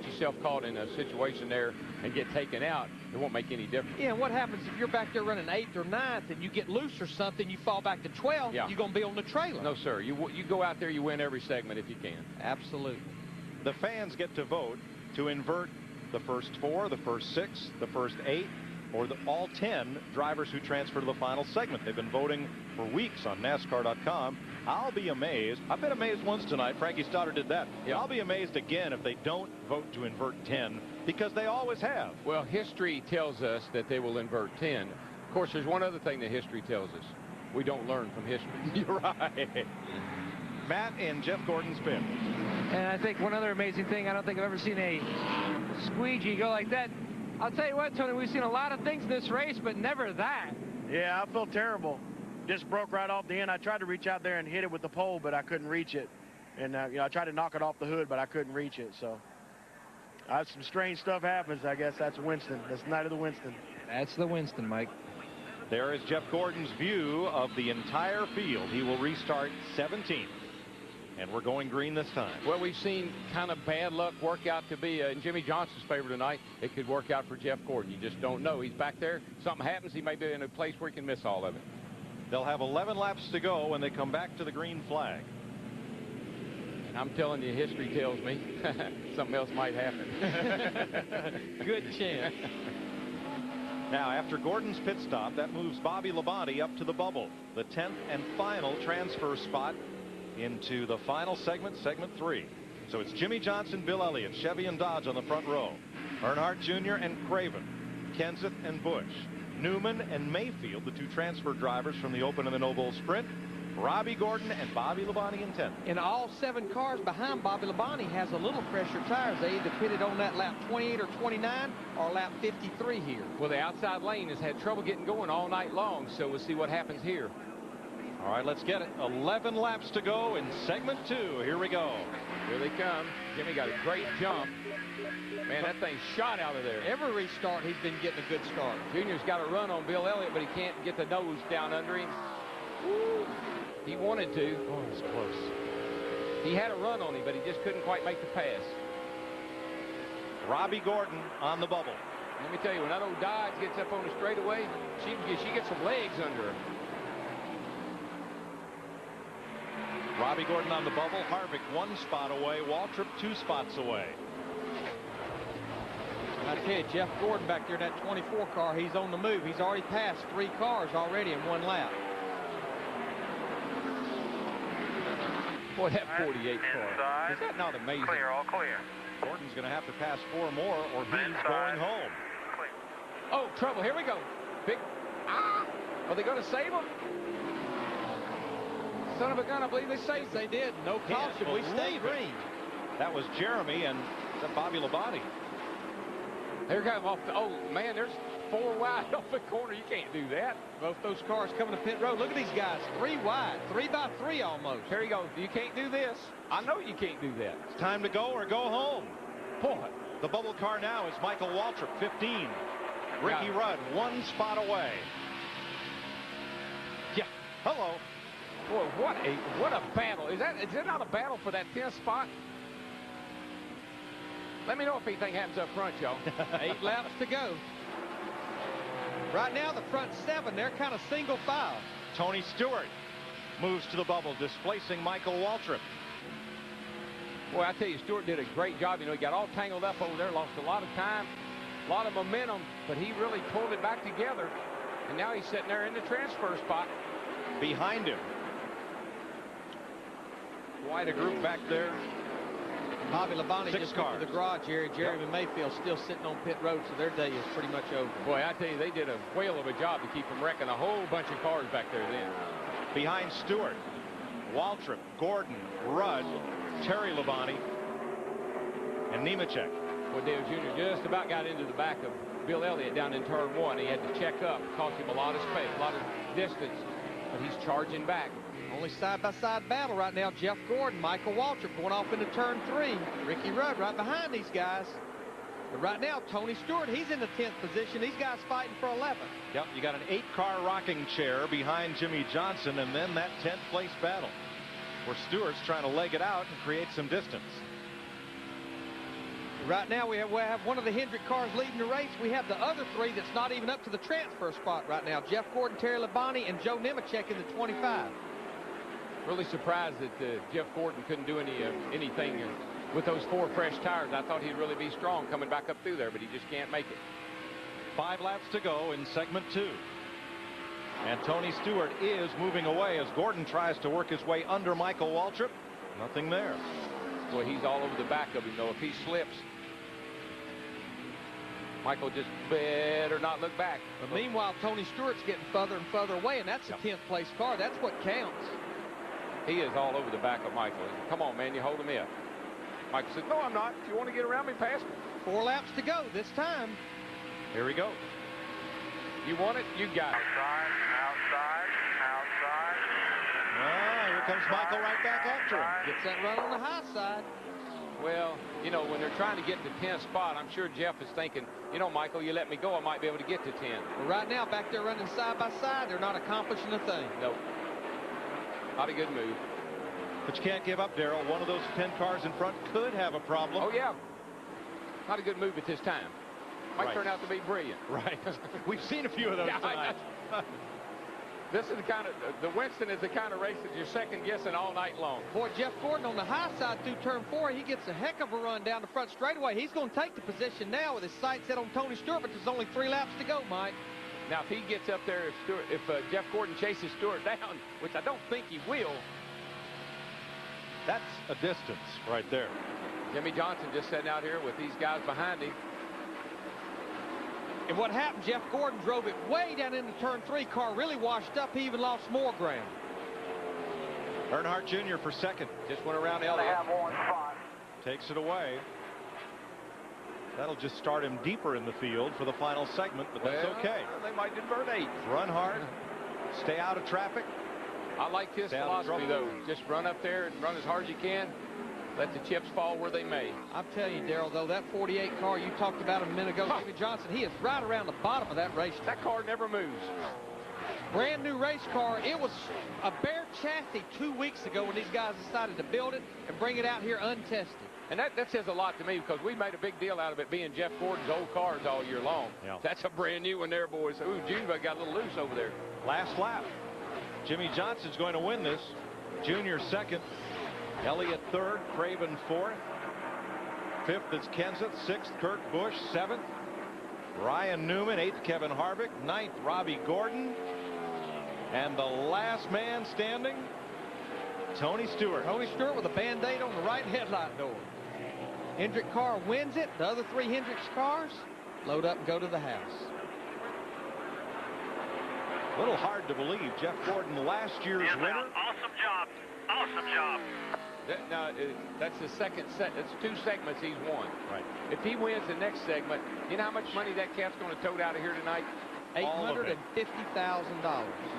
yourself caught in a situation there and get taken out, it won't make any difference. Yeah, what happens if you're back there running 8th or 9th and you get loose or something, you fall back to 12th, yeah. You're going to be on the trailer. No, sir. You go out there, you win every segment if you can. Absolutely. The fans get to vote to invert the first 4, the first 6, the first 8, or all 10 drivers who transfer to the final segment. They've been voting for weeks on NASCAR.com. I'll be amazed. I've been amazed once tonight. Frankie Stoddard did that. Yeah. I'll be amazed again if they don't vote to invert 10, because they always have. Well, history tells us that they will invert 10. Of course, there's one other thing that history tells us. We don't learn from history. You're right. Matt in Jeff Gordon's pit. And I think one other amazing thing, I don't think I've ever seen a squeegee go like that. I'll tell you what, Tony, we've seen a lot of things in this race, but never that. Yeah, I felt terrible. Just broke right off the end. I tried to reach out there and hit it with the pole, but I couldn't reach it. And you know, I tried to knock it off the hood, but I couldn't reach it. So some strange stuff happens. I guess that's Winston. That's the night of the Winston. That's the Winston, Mike. There is Jeff Gordon's view of the entire field. He will restart 17th. And we're going green this time. Well, we've seen kind of bad luck work out to be in Jimmy Johnson's favor tonight. It could work out for Jeff Gordon. You just don't know. He's back there. Something happens. He may be in a place where he can miss all of it. They'll have 11 laps to go when they come back to the green flag. And I'm telling you, history tells me something else might happen. Good chance. Now, after Gordon's pit stop, that moves Bobby Labonte up to the bubble, the 10th and final transfer spot into the final segment, segment 3. So it's Jimmy Johnson, Bill Elliott, Chevy and Dodge on the front row. Earnhardt Jr. and Craven, Kenseth and Busch, Newman and Mayfield, the 2 transfer drivers from the Open and the Noble Sprint. Robbie Gordon and Bobby Labonte in 10th. And all 7 cars behind Bobby Labonte has a little fresher tires. They either pitted on that lap 28 or 29 or lap 53 here. Well, the outside lane has had trouble getting going all night long, so we'll see what happens here. All right, let's get it. 11 laps to go in segment 2. Here we go. Here they come. Jimmy got a great jump. Man, that thing shot out of there. Every restart, he's been getting a good start. Junior's got a run on Bill Elliott, but he can't get the nose down under him. Woo. He wanted to. Oh, it was close. He had a run on him, but he just couldn't quite make the pass. Robbie Gordon on the bubble. Let me tell you, when that old Dodge gets up on the straightaway, she gets some legs under her. Robbie Gordon on the bubble. Harvick 1 spot away. Waltrip 2 spots away. I tell you, Jeff Gordon back there in that 24 car, he's on the move. He's already passed 3 cars already in 1 lap. Boy, that 48 car. Is that not amazing? Clear, all clear. Gordon's going to have to pass 4 more or he's going home. Clear. Oh, trouble. Here we go. Big. Ah! Are they going to save him? Son of a gun, I believe they saved. They did. No caution. We stayed green. That was Jeremy and Bobby Labonte. Here come off the. Oh, man, there's 4 wide off the corner. You can't do that. Both those cars coming to pit road. Look at these guys. 3 wide. 3 by 3 almost. Here you go. You can't do this. I know you can't do that. It's time to go or go home. Boy. The bubble car now is Michael Waltrip, 15. Ricky Rudd, 1 spot away. Yeah. Hello. Boy, what a battle. Is it not a battle for that 10th spot? Let me know if anything happens up front, y'all. 8 laps to go. Right now, the front 7, they're kind of single file. Tony Stewart moves to the bubble, displacing Michael Waltrip. Boy, I tell you, Stewart did a great job. You know, he got all tangled up over there, lost a lot of time, a lot of momentum, but he really pulled it back together. And now he's sitting there in the transfer spot. Behind him. Quite a group back there. Bobby Labonte 6 just cars. went to the garage area. Jeremy Mayfield still sitting on pit road, so their day is pretty much over. Boy, I tell you, they did a whale of a job to keep them wrecking a whole bunch of cars back there then. Behind Stewart, Waltrip, Gordon, Rudd, Terry Labonte, and Nemechek. Well, Dale Jr. just about got into the back of Bill Elliott down in turn 1. He had to check up. It cost him a lot of space, a lot of distance, but he's charging back. Only side-by-side battle right now. Jeff Gordon, Michael Waltrip going off into turn 3. Ricky Rudd right behind these guys. But right now, Tony Stewart, he's in the 10th position. These guys fighting for 11th. Yep, you got an 8-car rocking chair behind Jimmy Johnson, and then that 10th place battle where Stewart's trying to leg it out and create some distance. Right now, we have one of the Hendrick cars leading the race. We have the other 3 that's not even up to the transfer spot right now. Jeff Gordon, Terry Labonte, and Joe Nemechek in the 25. Really surprised that Jeff Gordon couldn't do anything with those 4 fresh tires. I thought he'd really be strong coming back up through there, but he just can't make it. 5 laps to go in segment 2. And Tony Stewart is moving away as Gordon tries to work his way under Michael Waltrip. Nothing there. Boy, he's all over the back of him, though. If he slips, Michael just better not look back. But meanwhile, Tony Stewart's getting further and further away, and that's a 10th place car. That's what counts. He is all over the back of Michael. Come on, man, you hold him in. Michael said, no, I'm not. If you want to get around me, pass me. 4 laps to go this time. Here we go. You want it, you got it. Outside. Here comes Michael right back after him. Gets that run on the high side. Well, you know, when they're trying to get to 10th spot, I'm sure Jeff is thinking, you know, Michael, you let me go, I might be able to get to 10. But right now, back there running side by side, they're not accomplishing a thing. Nope. Not a good move. But you can't give up, Darrell. One of those 10 cars in front could have a problem. Oh, yeah. Not a good move at this time. Might turn out to be brilliant. Right. We've seen a few of those tonight. This is the kind of, the Winston is the kind of race that you're second guessing all night long. Boy, Jeff Gordon on the high side through turn 4, he gets a heck of a run down the front straightaway. He's going to take the position now with his sights set on Tony Stewart, but there's only 3 laps to go, Mike. Now, if he gets up there, if Jeff Gordon chases Stewart down, which I don't think he will. That's a distance right there. Jimmy Johnson just sitting out here with these guys behind him. And what happened, Jeff Gordon drove it way down into turn 3. Car really washed up. He even lost more ground. Earnhardt Jr. for second. Just went around Elliott. Takes it away. That'll just start him deeper in the field for the final segment, but that's okay. They might invert 8. Run hard. Stay out of traffic. I like his philosophy, though. Just run up there and run as hard as you can. Let the chips fall where they may. I'm telling you, Darrell, though, that 48 car you talked about a minute ago, Jimmy Johnson, he is right around the bottom of that race. That car never moves. Brand new race car. It was a bare chassis 2 weeks ago when these guys decided to build it and bring it out here untested. And that says a lot to me, because we made a big deal out of it being Jeff Gordon's old cars all year long. Yeah. That's a brand new one there, boys. Ooh, Junior got a little loose over there. Last lap. Jimmy Johnson's going to win this. Junior second. Elliott third. Craven fourth. Fifth is Kenseth. Sixth, Kurt Busch. Seventh, Ryan Newman. Eighth, Kevin Harvick. Ninth, Robbie Gordon. And the last man standing, Tony Stewart. Tony Stewart with a Band-Aid on the right headlight door. Hendrick car wins it. The other 3 Hendricks cars load up and go to the house. A little hard to believe. Jeff Gordon, last year's winner. Awesome job. Awesome job. That's the second set. That's 2 segments he's won. Right. If he wins the next segment, you know how much money that cat's going to tote out of here tonight? $850,000.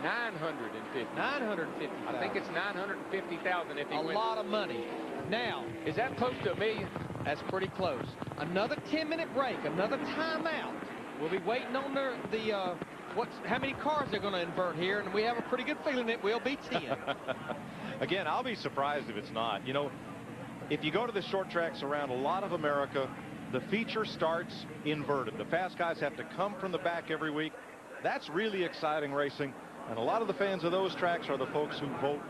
$950,000. I think it's $950,000 if he wins. A lot of money. Now, is that close to $1 million? That's pretty close. Another 10-minute break, another timeout. We'll be waiting on how many cars they're going to invert here, and we have a pretty good feeling it will be 10. Again, I'll be surprised if it's not. You know, if you go to the short tracks around a lot of America, the feature starts inverted. The fast guys have to come from the back every week. That's really exciting racing, and a lot of the fans of those tracks are the folks who vote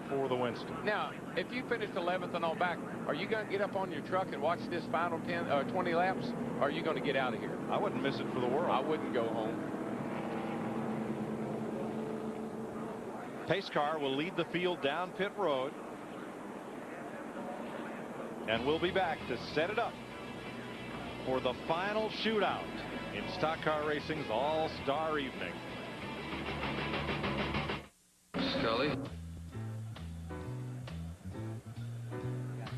for the Winston. Now, if you finished 11th and on back, are you going to get up on your truck and watch this final 20 laps, or are you going to get out of here? I wouldn't miss it for the world. I wouldn't go home. Pace car will lead the field down pit road, and we'll be back to set it up for the final shootout in Stock Car Racing's All-Star Evening. Scully.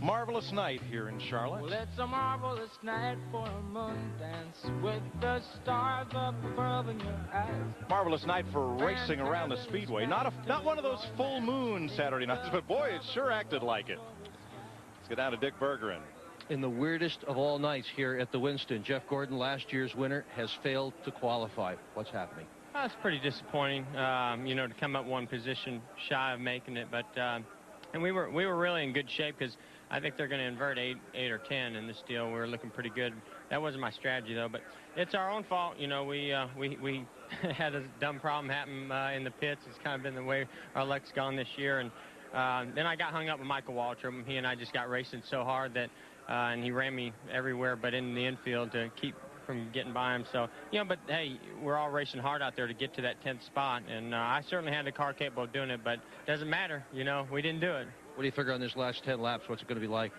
Marvelous night here in Charlotte. Well, it's a marvelous night for a moon dance with the stars up above in your eyes. Marvelous night for racing around the speedway. Not one of those full moon Saturday nights, but boy, it sure acted like it. Let's get down to Dick Bergeron. In the weirdest of all nights here at the Winston, Jeff Gordon, last year's winner, has failed to qualify. What's happening? It's pretty disappointing, you know, to come up one position shy of making it, but and we were really in good shape, because I think they're going to invert 8 or 10 in this deal. We were looking pretty good. That wasn't my strategy, though, but it's our own fault. You know, we had a dumb problem happen in the pits. It's kind of been the way our luck's gone this year, and then I got hung up with Michael Waltrip. He and I just got racing so hard that and he ran me everywhere but in the infield to keep from getting by him. So, you know, but hey, we're all racing hard out there to get to that 10th spot, and I certainly had the car capable of doing it, but it doesn't matter. You know, we didn't do it. What do you figure on this last 10 laps? What's it going to be like?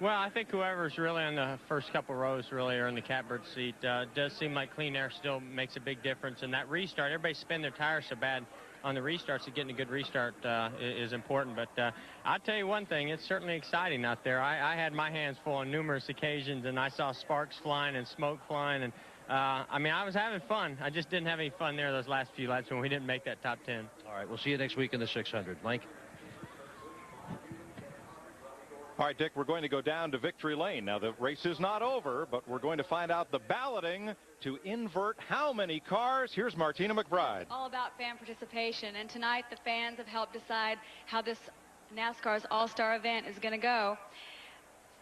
Well, I think whoever's really on the first couple rows really are in the catbird seat. Does seem like clean air still makes a big difference, and that restart, everybody spin their tires so bad on the restarts, so getting a good restart is important. But I'll tell you one thing, it's certainly exciting out there. I had my hands full on numerous occasions, and I saw sparks flying and smoke flying, and I mean, I was having fun. I just didn't have any fun there those last few laps when we didn't make that top 10. All right, we'll see you next week in the 600. Mike? All right, Dick, we're going to go down to Victory Lane. Now, the race is not over, but we're going to find out the balloting to invert how many cars. Here's Martina McBride. All about fan participation, and tonight the fans have helped decide how this NASCAR's All-Star event is going to go.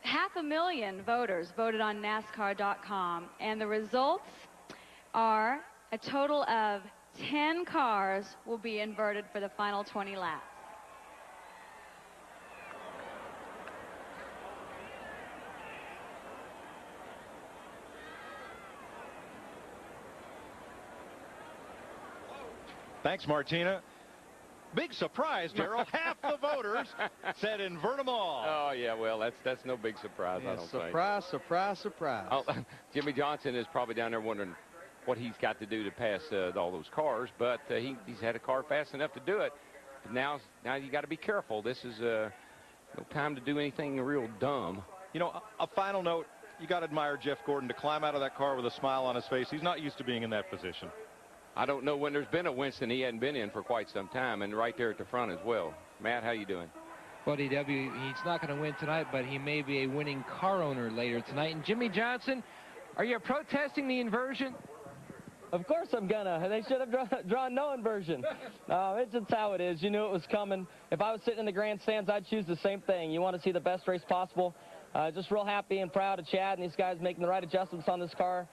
500,000 voters voted on NASCAR.com, and the results are a total of 10 cars will be inverted for the final 20 laps. Thanks, Martina. Big surprise, Darrell. Half the voters said invert them all. Oh, yeah, well, that's no big surprise, Yeah, I don't surprise, think. surprise, surprise. Jimmy Johnson is probably down there wondering, what he's got to do to pass all those cars, but he's had a car fast enough to do it. But now you got to be careful. This is no time to do anything real dumb. You know, a final note, you got to admire Jeff Gordon to climb out of that car with a smile on his face. He's not used to being in that position. I don't know when there's been a Winston he hadn't been in for quite some time, and right there at the front as well. Matt, how you doing? Well, DW, he's not going to win tonight, but he may be a winning car owner later tonight. And Jimmy Johnson, are you protesting the inversion? Of course I'm gonna. They should have drawn no inversion. It's just how it is. You knew it was coming. If I was sitting in the grandstands, I'd choose the same thing. You want to see the best race possible. Just real happy and proud of Chad and these guys making the right adjustments on this car.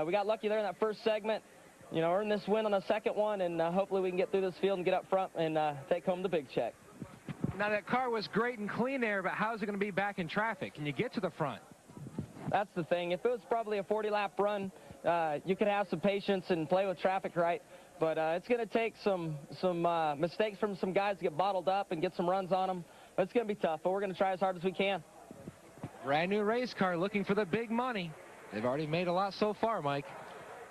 We got lucky there in that first segment. You know, earn this win on the second one, and hopefully we can get through this field and get up front and take home the big check. Now, that car was great and clean there, but how's it going to be back in traffic? Can you get to the front? That's the thing. If it was probably a 40-lap run, you could have some patience and play with traffic right. But it's going to take some mistakes from some guys to get bottled up and get some runs on them. But it's going to be tough, but we're going to try as hard as we can. Brand new race car looking for the big money. They've already made a lot so far, Mike.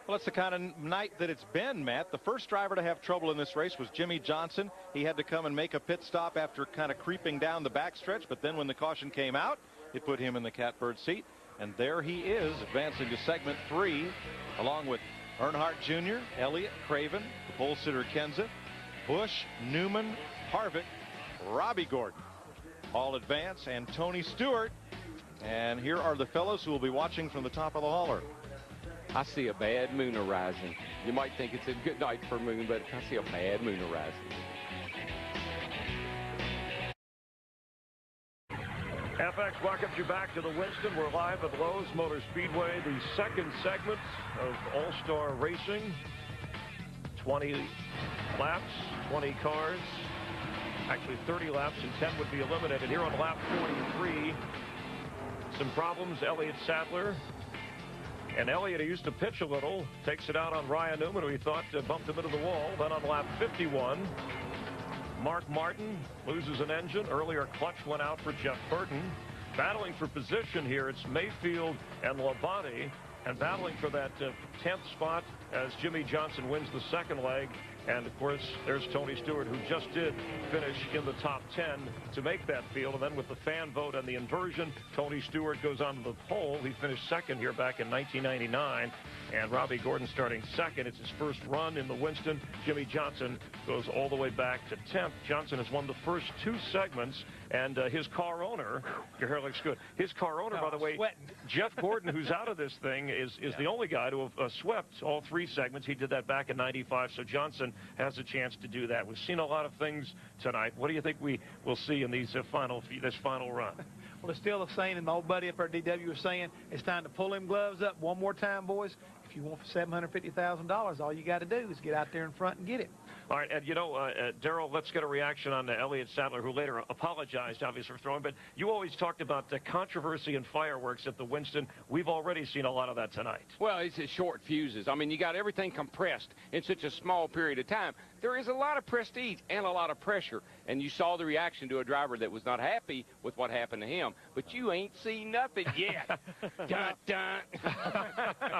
Well, it's the kind of night that it's been, Matt. The first driver to have trouble in this race was Jimmy Johnson. He had to come and make a pit stop after kind of creeping down the backstretch, but then when the caution came out, it put him in the catbird seat. And there he is, advancing to segment 3, along with Earnhardt Jr., Elliott, Craven, the pole sitter Kenza, Busch, Newman, Harvick, Robbie Gordon. All advance, and Tony Stewart. And here are the fellows who will be watching from the top of the hauler. I see a bad moon arising. You might think it's a good night for moon, but I see a bad moon arising. FX welcomes you back to the Winston. We're live at Lowe's Motor Speedway, the second segment of All-Star Racing. 20 laps, 20 cars. Actually 30 laps, and 10 would be eliminated. Here on lap 43, some problems. Elliott Sadler. And Elliott, who used to pitch a little, takes it out on Ryan Newman, who he thought bumped him into the wall. Then on lap 51, Mark Martin loses an engine. Earlier, clutch went out for Jeff Burton. Battling for position here, it's Mayfield and Labonte. And battling for that 10th spot as Jimmy Johnson wins the second leg. And, of course, there's Tony Stewart, who just did finish in the top 10 to make that field. And then with the fan vote and the inversion, Tony Stewart goes on to the pole. He finished second here back in 1999. And Robbie Gordon starting second. It's his first run in the Winston. Jimmy Johnson goes all the way back to 10th. Johnson has won the first 2 segments. And his car owner, your hair looks good. His car owner, by the way, Jeff Gordon, who's out of this thing, is the only guy to have swept all 3 segments. He did that back in '95. So Johnson has a chance to do that. We've seen a lot of things tonight. What do you think we will see in this final run? Well, it's still the same, and my old buddy up there at DW was saying it's time to pull them gloves up one more time, boys. If you want $750,000, all you got to do is get out there in front and get it. All right, and you know, Darrell, let's get a reaction on Elliott Sadler, who later apologized, obviously, for throwing. But you always talked about the controversy and fireworks at the Winston. We've already seen a lot of that tonight. Well, it's short fuses. I mean, you got everything compressed in such a small period of time. There is a lot of prestige and a lot of pressure. And you saw the reaction to a driver that was not happy with what happened to him. But you ain't seen nothing yet. Dun, dun.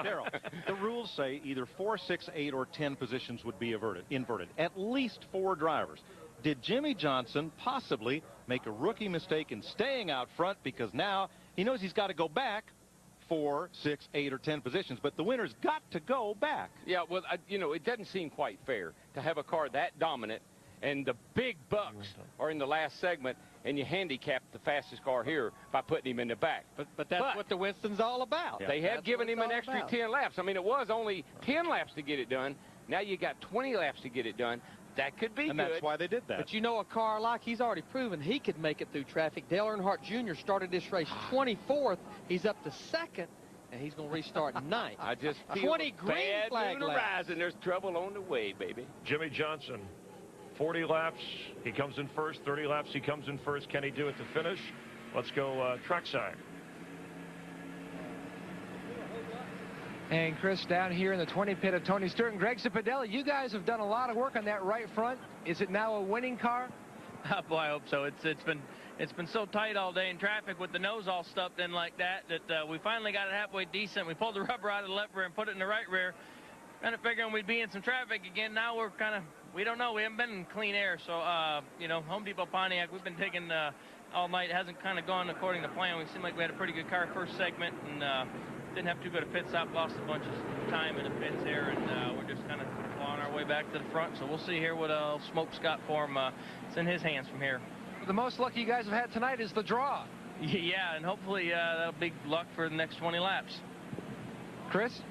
Darrell, the rules say either 4, 6, 8, or 10 positions would be inverted. At least 4 drivers. Did Jimmy Johnson possibly make a rookie mistake in staying out front because now he knows he's got to go back 4, 6, 8, or 10 positions, but the winner's got to go back? Yeah, well, you know, it doesn't seem quite fair to have a car that dominant and the big bucks are in the last segment, and you handicap the fastest car here by putting him in the back. But that's what the Winston's all about. They have given him an extra 10 laps. I mean, it was only 10 laps to get it done. Now you got 20 laps to get it done. That could be good. And that's why they did that. But you know, a car like he's already proven he could make it through traffic. Dale Earnhardt Jr. started this race 24th. He's up to 2nd, and he's going to restart 9th. I just feel 20 green bad flag moon laps. arising. There's trouble on the way, baby. Jimmy Johnson, 40 laps, he comes in first. 30 laps, he comes in first. Can he do it to finish? Let's go trackside. And Chris, down here in the 20 pit of Tony Stewart and Greg Cipodelli, you guys have done a lot of work on that right front. Is it now a winning car? Oh, boy, I hope so. It's been so tight all day in traffic with the nose all stuffed in like that we finally got it halfway decent. We pulled the rubber out of the left rear and put it in the right rear. kind of figuring we'd be in some traffic again. Now we're kind of, we don't know. We haven't been in clean air. So, you know, Home Depot Pontiac, we've been taking all night. It hasn't kind of gone according to plan. We seemed like we had a pretty good car first segment and didn't have to go to pit stop. Lost a bunch of time in the pits there, and we're just kind of clawing our way back to the front. So we'll see here what Smoke's got for him. It's in his hands from here. The most luck you guys have had tonight is the draw. Yeah, and hopefully that'll be luck for the next 20 laps. Chris?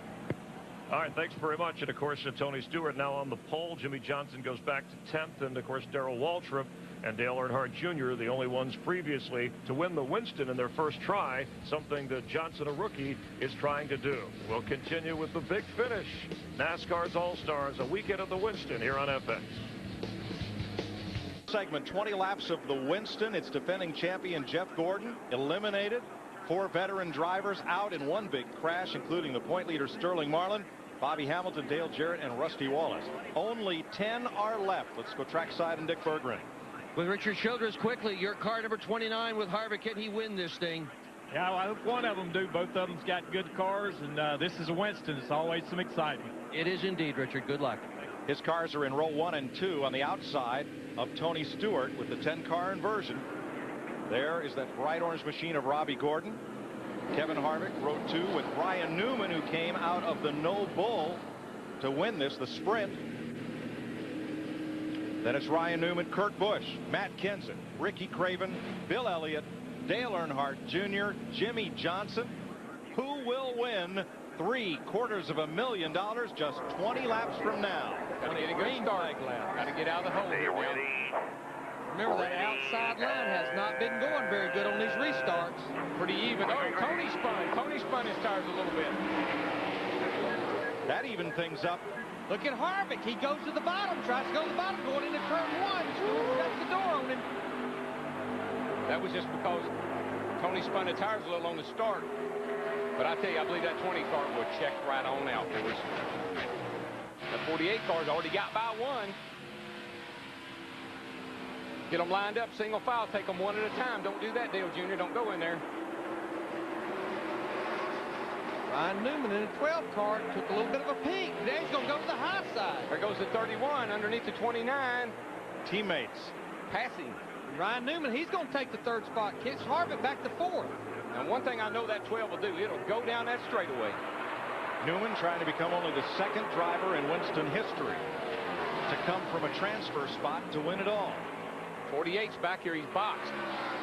All right, thanks very much. And, of course, Tony Stewart now on the pole. Jimmy Johnson goes back to 10th. And, of course, Darrell Waltrip and Dale Earnhardt Jr., the only ones previously to win the Winston in their first try, something that Johnson, a rookie, is trying to do. We'll continue with the big finish. NASCAR's All-Stars, a weekend of the Winston here on FX. Segment 20 laps of the Winston. It's defending champion Jeff Gordon eliminated. 4 veteran drivers out in one big crash, including the point leader Sterling Marlin, Bobby Hamilton, Dale Jarrett, and Rusty Wallace. Only 10 are left. Let's go trackside and Dick Berggren. With Richard Childress quickly, your car number 29 with Harvick. Can he win this thing? Yeah, well, I hope one of them do. Both of them's got good cars, and this is a Winston. It's always some excitement. It is indeed, Richard. Good luck. His cars are in row 1 and 2 on the outside of Tony Stewart with the 10-car inversion. There is that bright orange machine of Robbie Gordon. Kevin Harvick, row 2 with Ryan Newman, who came out of the No Bull to win this, the sprint. Then it's Ryan Newman, Kurt Busch, Matt Kenseth, Ricky Craven, Bill Elliott, Dale Earnhardt Jr., Jimmy Johnson. Who will win $750,000 just 20 laps from now? Got to get a good start. Got to get out of the hole here now. Remember, that outside line has not been going very good on these restarts. Pretty even. Oh, Tony spun. Tony spun his tires a little bit. That evened things up. Look at Harvick. He goes to the bottom, tries to go to the bottom, going into turn 1. Stewart shuts the door on him. That was just because Tony spun the tires a little on the start. But I tell you, I believe that 20 car will check right on out for us. That 48 car's already got by 1. Get them lined up, single file, take them one at a time. Don't do that, Dale Jr. Don't go in there. Ryan Newman in a 12 car took a little bit of a peek. Now he's going to go to the high side. There goes the 31 underneath the 29. Teammates passing. Ryan Newman, he's going to take the 3rd spot. Kicks Harvick back to 4th. Now, one thing I know that 12 will do, it'll go down that straightaway. Newman trying to become only the 2nd driver in Winston history to come from a transfer spot to win it all. 48's back here. He's boxed.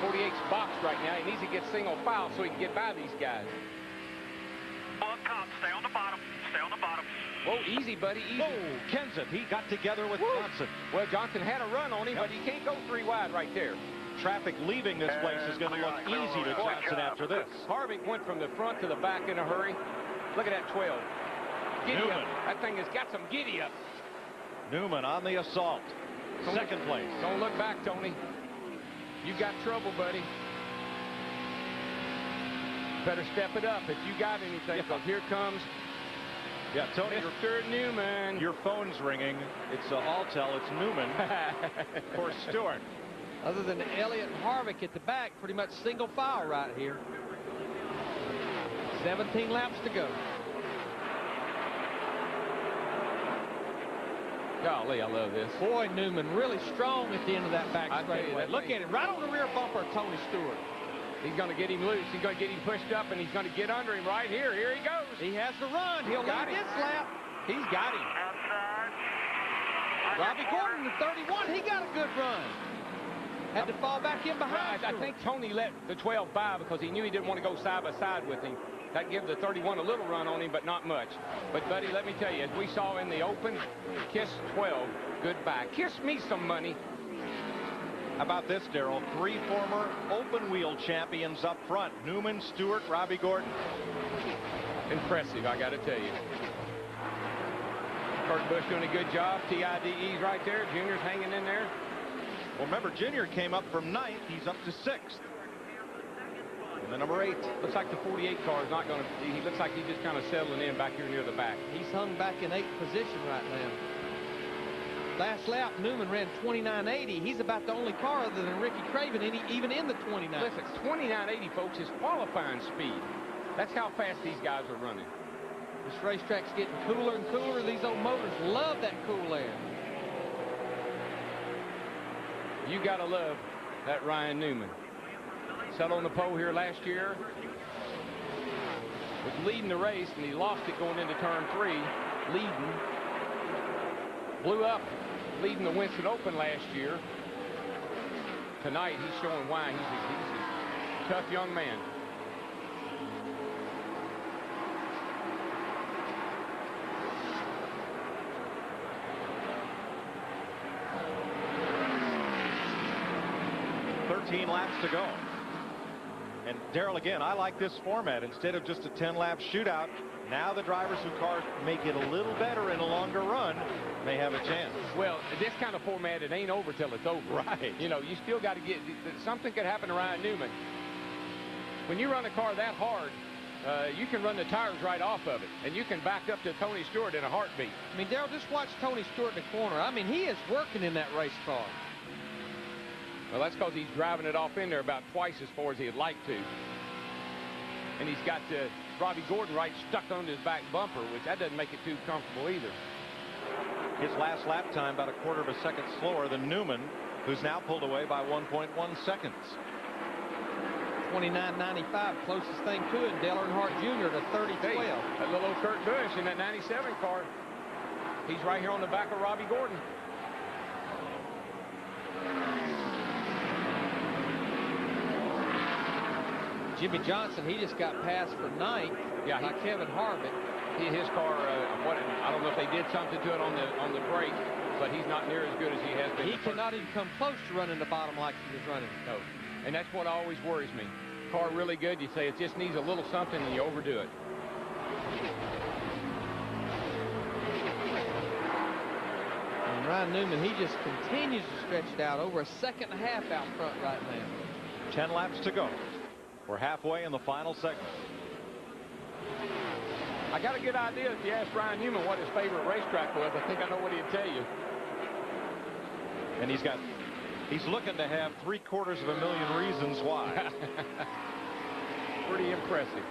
48's boxed right now. He needs to get single file so he can get by these guys. On top. Stay on the bottom. Stay on the bottom. Whoa, easy, buddy. Easy. Oh, Kenseth. He got together with Johnson. Well, Johnson had a run on him, but he can't go 3 wide right there. Traffic leaving this place is going to look easy to Johnson after this. Harvick went from the front to the back in a hurry. Look at that 12. Giddy Newman. up. That thing has got some giddy up. Newman on the assault. 2nd place. Don't look back, Tony. You got trouble, buddy. Better step it up if you got anything, because here comes Tony, Mr. Newman. Your phone's ringing. It's Alltel. It's Newman for Stewart. Other than Elliott and Harvick at the back, pretty much single file right here. 17 laps to go. Golly, I love this. Boy, Newman really strong at the end of that back straightaway. Look at him, right on the rear bumper of Tony Stewart. He's going to get him loose. He's going to get him pushed up, and he's going to get under him right here. Here he goes. He has the run. He'll lead this lap. He's got him. Robbie Gordon, the 31, he got a good run. Had to fall back in behind. I think Tony let the 12 by because he knew he didn't want to go side by side with him. That gave the 31 a little run on him, but not much. But, buddy, let me tell you, as we saw in the open, kiss 12 goodbye. Kiss me some money. How about this, Darrell? 3 former open wheel champions up front. Newman, Stewart, Robbie Gordon. Impressive, I got to tell you. Kurt Busch doing a good job. TIDE's right there. Junior's hanging in there. Well, remember, Junior came up from 9th. He's up to 6th. And the number 8. Looks like the 48 car is not going to. He looks like he's just kind of settling in back here near the back. He's hung back in 8th position right now. Last lap, Newman ran 29.80. He's about the only car other than Ricky Craven, even in the 29. Listen, 29.80, folks, is qualifying speed. That's how fast these guys are running. This racetrack's getting cooler and cooler. These old motors love that cool air. You got to love that Ryan Newman. Settled on the pole here last year. Was leading the race, and he lost it going into turn 3. Leading. Blew up leading the Winston Open last year. Tonight, he's showing why he's a tough young man. Laps to go. And Darrell, again, I like this format. Instead of just a 10-lap shootout, now the drivers whose cars make it a little better in a longer run may have a chance. Well, this kind of format, it ain't over till it's over. Right. You know, you still got to get, something could happen to Ryan Newman. When you run a car that hard, you can run the tires right off of it, and you can back up to Tony Stewart in a heartbeat. I mean, Darrell, just watch Tony Stewart in the corner. I mean, he is working in that race car. Well, that's because he's driving it off in there about twice as far as he'd like to. And he's got Robbie Gordon right stuck on his back bumper, which that doesn't make it too comfortable either. His last lap time about a quarter of a second slower than Newman, who's now pulled away by 1.1 seconds. 29.95, closest thing to it. Dale Earnhardt Jr. to 30.12. Hey, that little old Kurt Busch in that 97 car. He's right here on the back of Robbie Gordon. Jimmy Johnson, he just got passed for ninth by Kevin Harvick. His car, I don't know if they did something to it on the brake, but he's not near as good as he has been. He cannot even come close to running the bottom like he was running. No, and that's what always worries me. Car really good, you say it just needs a little something and you overdo it. And Ryan Newman, he just continues to stretch it out, over a second and a half out front right now. 10 laps to go. We're halfway in the final segment. I got a good idea if you asked Ryan Newman what his favorite racetrack was. I think I know what he'd tell you. And he's looking to have 750,000 reasons why. Pretty impressive.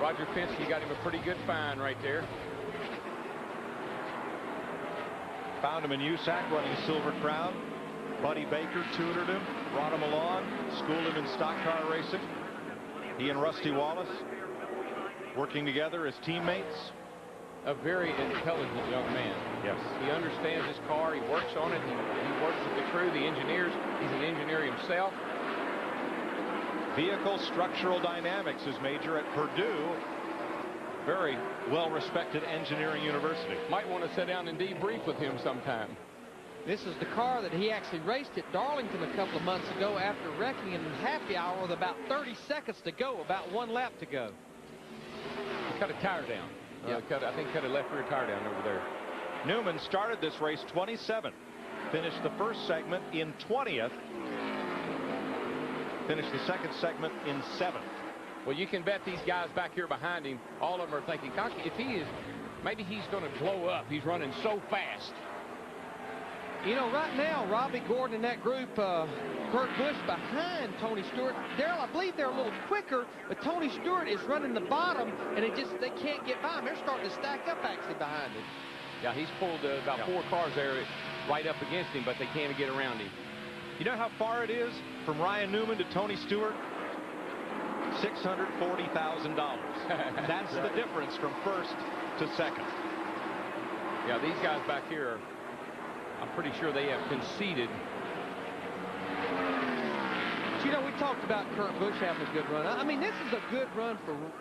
Roger Penske got him a pretty good fine right there. Found him in USAC running Silver Crown. Buddy Baker tutored him, brought him along, schooled him in stock car racing. He and Rusty Wallace working together as teammates. A very intelligent young man. Yes. He understands his car. He works on it. He works with the crew, the engineers. He's an engineer himself. Vehicle structural dynamics is major at Purdue. Very well-respected engineering university. Might want to sit down and debrief with him sometime. This is the car that he actually raced at Darlington a couple of months ago after wrecking in happy hour with about 30 seconds to go, about 1 lap to go. He cut a tire down. Yeah. I think cut a left rear tire down over there. Newman started this race 27th. Finished the first segment in 20th. Finished the second segment in 7th. Well, you can bet these guys back here behind him, all of them are thinking, gosh, if he is, maybe he's going to blow up. He's running so fast. You know, right now, Robbie Gordon and that group, Kurt Busch behind Tony Stewart. Darrell, I believe they're a little quicker, but Tony Stewart is running the bottom, and they can't get by him. They're starting to stack up actually behind him. Yeah, he's pulled about 4 cars there right up against him, but they can't get around him. You know how far it is from Ryan Newman to Tony Stewart? $640,000. That's the difference from first to second. Yeah, these guys back here are, I'm pretty sure they have conceded. But you know, we talked about Kurt Busch having a good run. I mean, this is a good run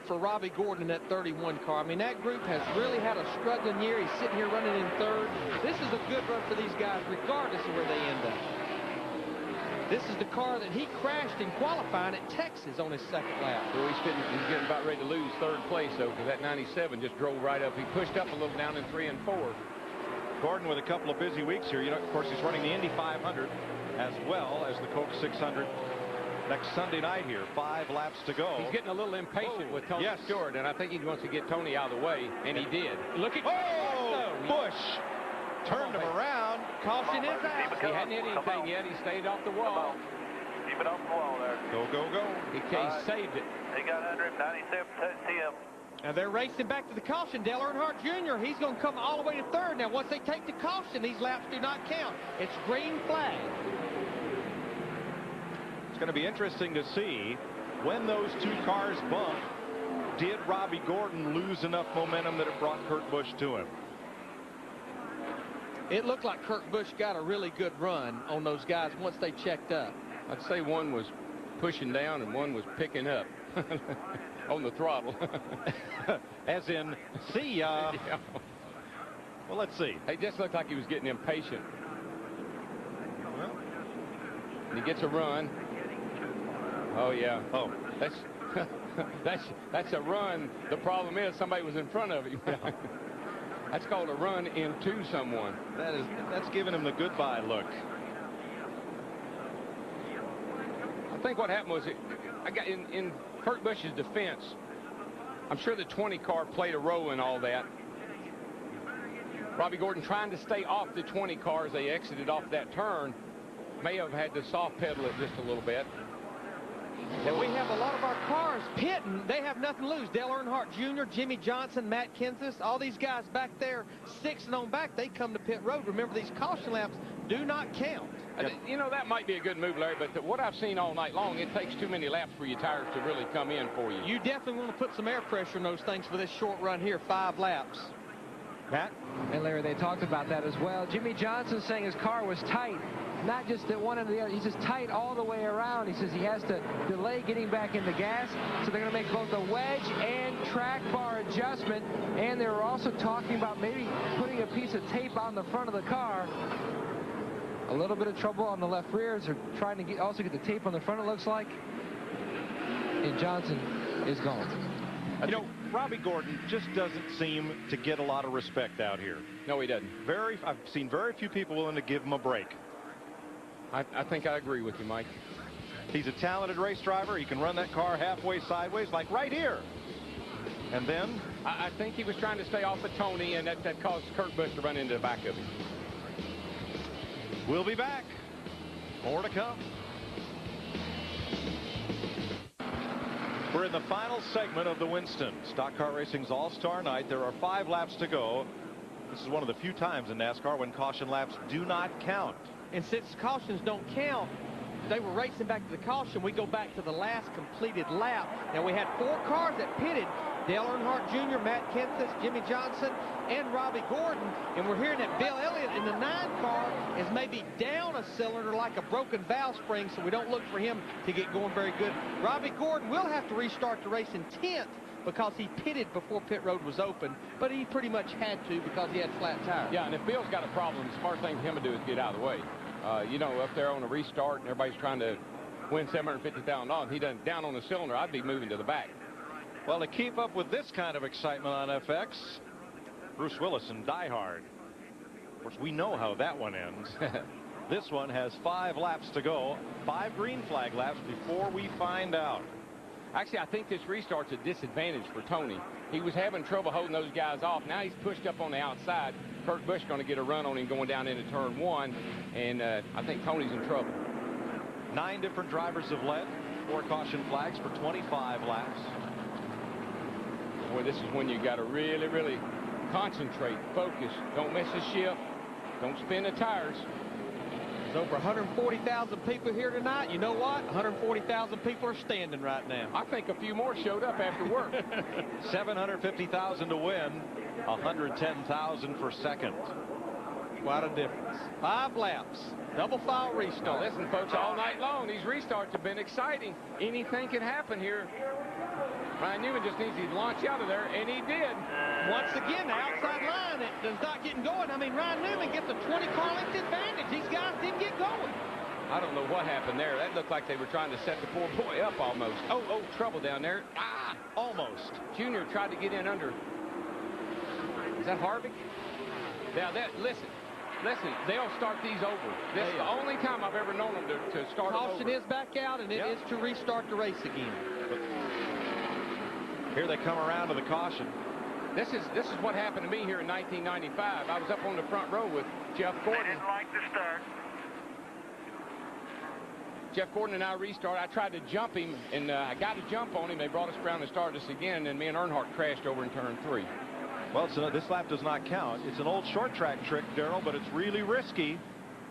for Robbie Gordon in that 31 car. I mean, that group has really had a struggling year. He's sitting here running in third. This is a good run for these guys, regardless of where they end up. This is the car that he crashed in qualifying at Texas on his second lap. Well, he's getting about ready to lose third place, though, because that 97 just drove right up. He pushed up a little down in 3 and 4. Gordon with a couple of busy weeks here. You know, of course, he's running the Indy 500 as well as the Coke 600 next Sunday night here. 5 laps to go. He's getting a little impatient with Tony Stewart, and I think he wants to get Tony out of the way, and he did. Look at Busch turned him around. Caution is out. He hadn't hit anything yet. He stayed off the wall. Keep it off the wall there. Go, go, go. He saved it. He got under him. 97 touched him. Now they're racing back to the caution. Dale Earnhardt Jr., he's going to come all the way to third. Now, once they take the caution, these laps do not count. It's green flag. It's going to be interesting to see when those two cars bump. Did Robbie Gordon lose enough momentum that it brought Kurt Busch to him? It looked like Kurt Busch got a really good run on those guys once they checked up. I'd say one was pushing down and one was picking up on the throttle. As in, see ya. Yeah. Well, let's see. He just looked like he was getting impatient. Well, he gets a run. Oh, yeah. Oh, that's a run. The problem is somebody was in front of him. Yeah. That's called a run into someone. That's giving him the goodbye look. I think what happened was I got in Kurt Busch's defense. I'm sure the 20 car played a role in all that. Robbie Gordon trying to stay off the 20 car as they exited off that turn may have had to soft pedal it just a little bit. And we have a lot of our cars pitting. They have nothing to lose. Dale Earnhardt Jr., Jimmy Johnson, Matt Kenseth, all these guys back there, 6 and on back, they come to pit road. Remember, these caution laps do not count. Yep. You know, that might be a good move, Larry, but what I've seen all night long, it takes too many laps for your tires to really come in for you. You definitely want to put some air pressure in those things for this short run here, 5 laps. Matt? And Larry, they talked about that as well. Jimmy Johnson saying his car was tight. Not just at one end or the other. He's just tight all the way around. He says he has to delay getting back in the gas. So they're going to make both a wedge and track bar adjustment. And they were also talking about maybe putting a piece of tape on the front of the car. A little bit of trouble on the left rears. They're trying to also get the tape on the front, it looks like. And Johnson is gone. You know, Robbie Gordon just doesn't seem to get a lot of respect out here. No, he doesn't. I've seen very few people willing to give him a break. I think I agree with you, Mike. He's a talented race driver. He can run that car halfway sideways, like right here. And then? I think he was trying to stay off of Tony, and that caused Kurt Busch to run into the back of him. We'll be back. More to come. We're in the final segment of the Winston Stock Car Racing's All-Star Night. There are 5 laps to go. This is one of the few times in NASCAR when caution laps do not count. And since cautions don't count, they were racing back to the caution. We go back to the last completed lap. Now, we had 4 cars that pitted. Dale Earnhardt Jr., Matt Kenseth, Jimmy Johnson, and Robbie Gordon. And we're hearing that Bill Elliott in the 9 car is maybe down a cylinder like a broken valve spring, so we don't look for him to get going very good. Robbie Gordon will have to restart the race in 10th because he pitted before pit road was open, but he pretty much had to because he had flat tires. Yeah, and if Bill's got a problem, the smart thing for him to do is get out of the way. You know, up there on a restart and everybody's trying to win $750,000, he doesn't down on the cylinder, I'd be moving to the back. Well, to keep up with this kind of excitement on FX, Bruce Willis and Die Hard. Of course, we know how that one ends. This one has 5 laps to go, 5 green flag laps before we find out. Actually, I think this restart's a disadvantage for Tony. He was having trouble holding those guys off. Now he's pushed up on the outside. Kurt Busch going to get a run on him going down into turn 1, and I think Tony's in trouble. 9 different drivers have led, 4 caution flags for 25 laps. Boy, this is when you got to really, really concentrate, focus. Don't miss a shift. Don't spin the tires. There's over 140,000 people here tonight. You know what? 140,000 people are standing right now. I think a few more showed up after work. 750,000 to win, 110,000 for second. Quite a difference. 5 laps. Double file restart. Now listen, folks, all night long, these restarts have been exciting. Anything can happen here. Ryan Newman just needs to launch out of there, and he did. Once again, the outside line, it does not get going. I mean, Ryan Newman gets a 20-car length advantage. These guys didn't get going. I don't know what happened there. That looked like they were trying to set the poor boy up almost. Oh, trouble down there. Ah, almost. Junior tried to get in under. Is that Harvick? Now, listen, they'll start these over. This is the only time I've ever known them to start them over. Caution is back out, and it is to restart the race again. Here they come around to the caution. This is what happened to me here in 1995. I was up on the front row with Jeff Gordon. They didn't like the start. Jeff Gordon and I restarted. I tried to jump him, and I got a jump on him. They brought us around and started us again, and then me and Earnhardt crashed over in turn 3. Well, so this lap does not count. It's an old short track trick, Darrell, but it's really risky.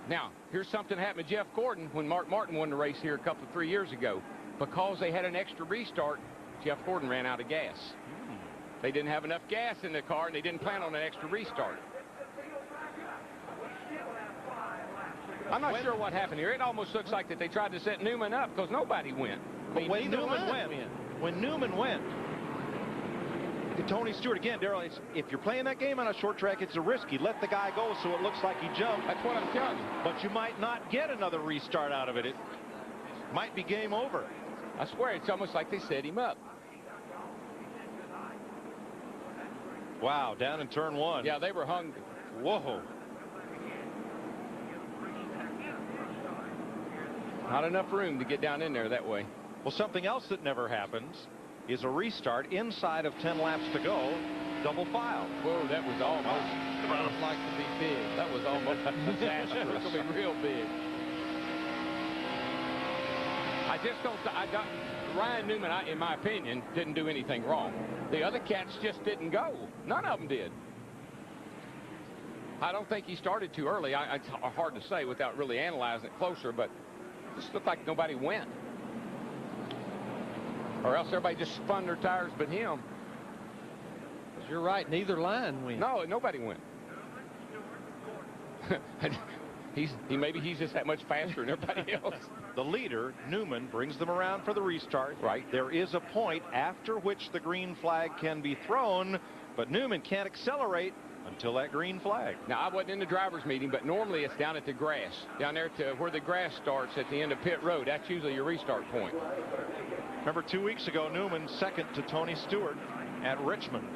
Now, here's something that happened to Jeff Gordon when Mark Martin won the race here a couple of 3 years ago. Because they had an extra restart, Jeff Gordon ran out of gas. They didn't have enough gas in the car, and they didn't plan on an extra restart. I'm not sure what happened here. It almost looks like that they tried to set Newman up because nobody went. But when Newman went, Tony Stewart, again, Darrell, if you're playing that game on a short track, it's a risky. Let the guy go so it looks like he jumped. That's what I'm telling you. But you might not get another restart out of it. It might be game over. I swear, it's almost like they set him up. Wow, down in turn 1. Yeah, they were hung. Whoa. Not enough room to get down in there that way. Well, something else that never happens is a restart inside of 10 laps to go, double file. Whoa, that was almost. Sounds like to be big. That was almost disastrous. It'll be real big. I just don't. Ryan Newman, in my opinion, didn't do anything wrong. The other cats just didn't go. None of them did. I don't think he started too early. It's hard to say without really analyzing it closer, but it just looked like nobody went. Or else everybody just spun their tires but him. You're right, neither line went. No, nobody went. Maybe he's just that much faster than everybody else. The leader, Newman, brings them around for the restart. Right. There is a point after which the green flag can be thrown, but Newman can't accelerate until that green flag. Now, I wasn't in the driver's meeting, but normally it's down at the grass, down there to where the grass starts at the end of pit road. That's usually your restart point. Remember 2 weeks ago, Newman second to Tony Stewart at Richmond.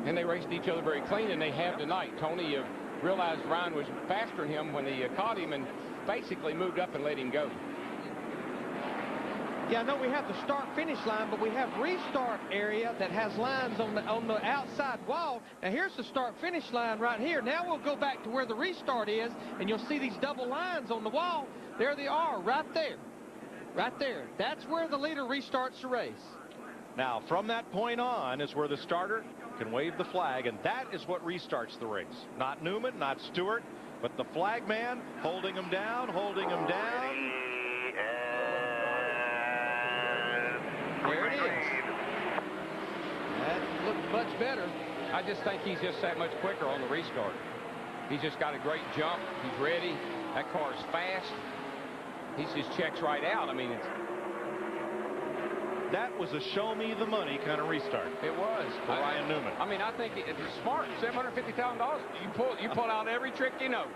And they raced each other very clean, and they have tonight. Tony realized Ryan was faster than him when he caught him and basically moved up and let him go. Yeah, I know we have the start-finish line, but we have restart area that has lines on the outside wall. Now, here's the start-finish line right here. Now we'll go back to where the restart is, and you'll see these double lines on the wall. There they are, right there. Right there. That's where the leader restarts the race. Now, from that point on is where the starter can wave the flag, and that is what restarts the race. Not Newman, not Stewart, but the flag man holding him down, holding him down. There it is. That looked much better. I just think he's just that much quicker on the restart. He's just got a great jump. He's ready. That car's fast. He just checks right out. I mean, that was a show me the money kind of restart. It was for Ryan Newman. I mean, I think it's smart. $750,000. You pull out every trick you know.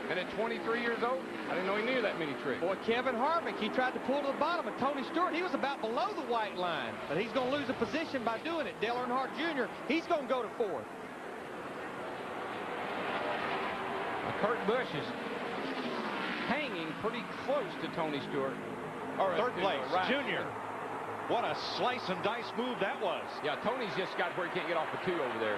And at 23 years old, I didn't know he knew that many tricks. Boy, Kevin Harvick, he tried to pull to the bottom of Tony Stewart. He was about below the white line, but he's going to lose a position by doing it. Dale Earnhardt Jr., he's going to go to 4th. Kurt Busch is hanging pretty close to Tony Stewart. Third place, Junior. What a slice and dice move that was. Yeah, Tony's just got where he can't get off the 2 over there.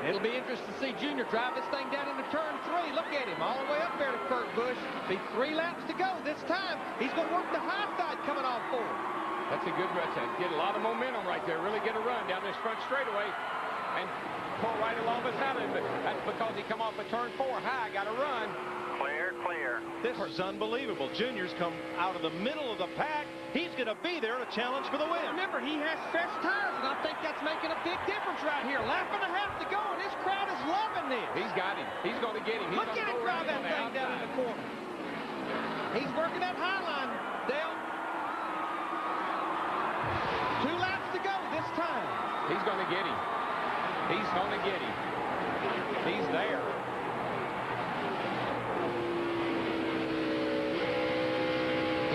It'll be interesting to see Junior drive this thing down into turn 3. Look at him all the way up there to Kurt Busch. Be 3 laps to go this time. He's going to work the high side coming off forward. That's a good run. Get a lot of momentum right there. Really get a run down this front straightaway and pull right along beside him. But that's because he come off of turn 4 high. Got a run. Clear, clear. This is unbelievable. Junior's come out of the middle of the pack. He's going to be there to challenge for the win. Remember, he has fresh tires, and I think that's making a big difference right here. Lap and a half to go, and this crowd is loving this. He's got him. He's going to get him. Look at him drive that thing down in the corner. He's working that high line, Dale. 2 laps to go this time. He's going to get him. He's going to get him. He's there.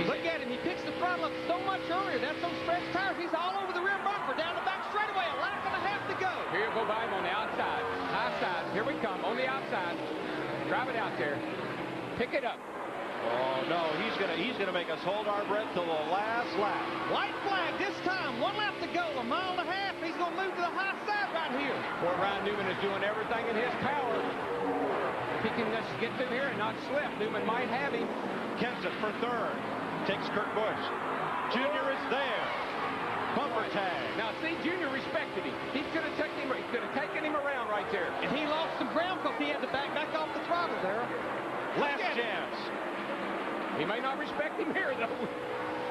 Look at him. He picks the throttle up so much earlier. That's those fresh tires. He's all over the rear bumper. Down the back straightaway. A lap and a half to go. Here we'll go by him on the outside. High side. Here we come. On the outside. Drive it out there. Pick it up. Oh, no. He's gonna make us hold our breath till the last lap. White flag this time. 1 lap to go. 1.5 miles. He's going to move to the high side right here. Poor Ryan Newman is doing everything in his power. he can just get through here and not slip. Newman might have him. Kenseth for third. Takes Kurt Busch. Junior is there. Bumper tag. Now, see, Junior respected him. He could have taken him around right there. And he lost some ground because he had to back off the throttle there. Last chance. He may not respect him here, though.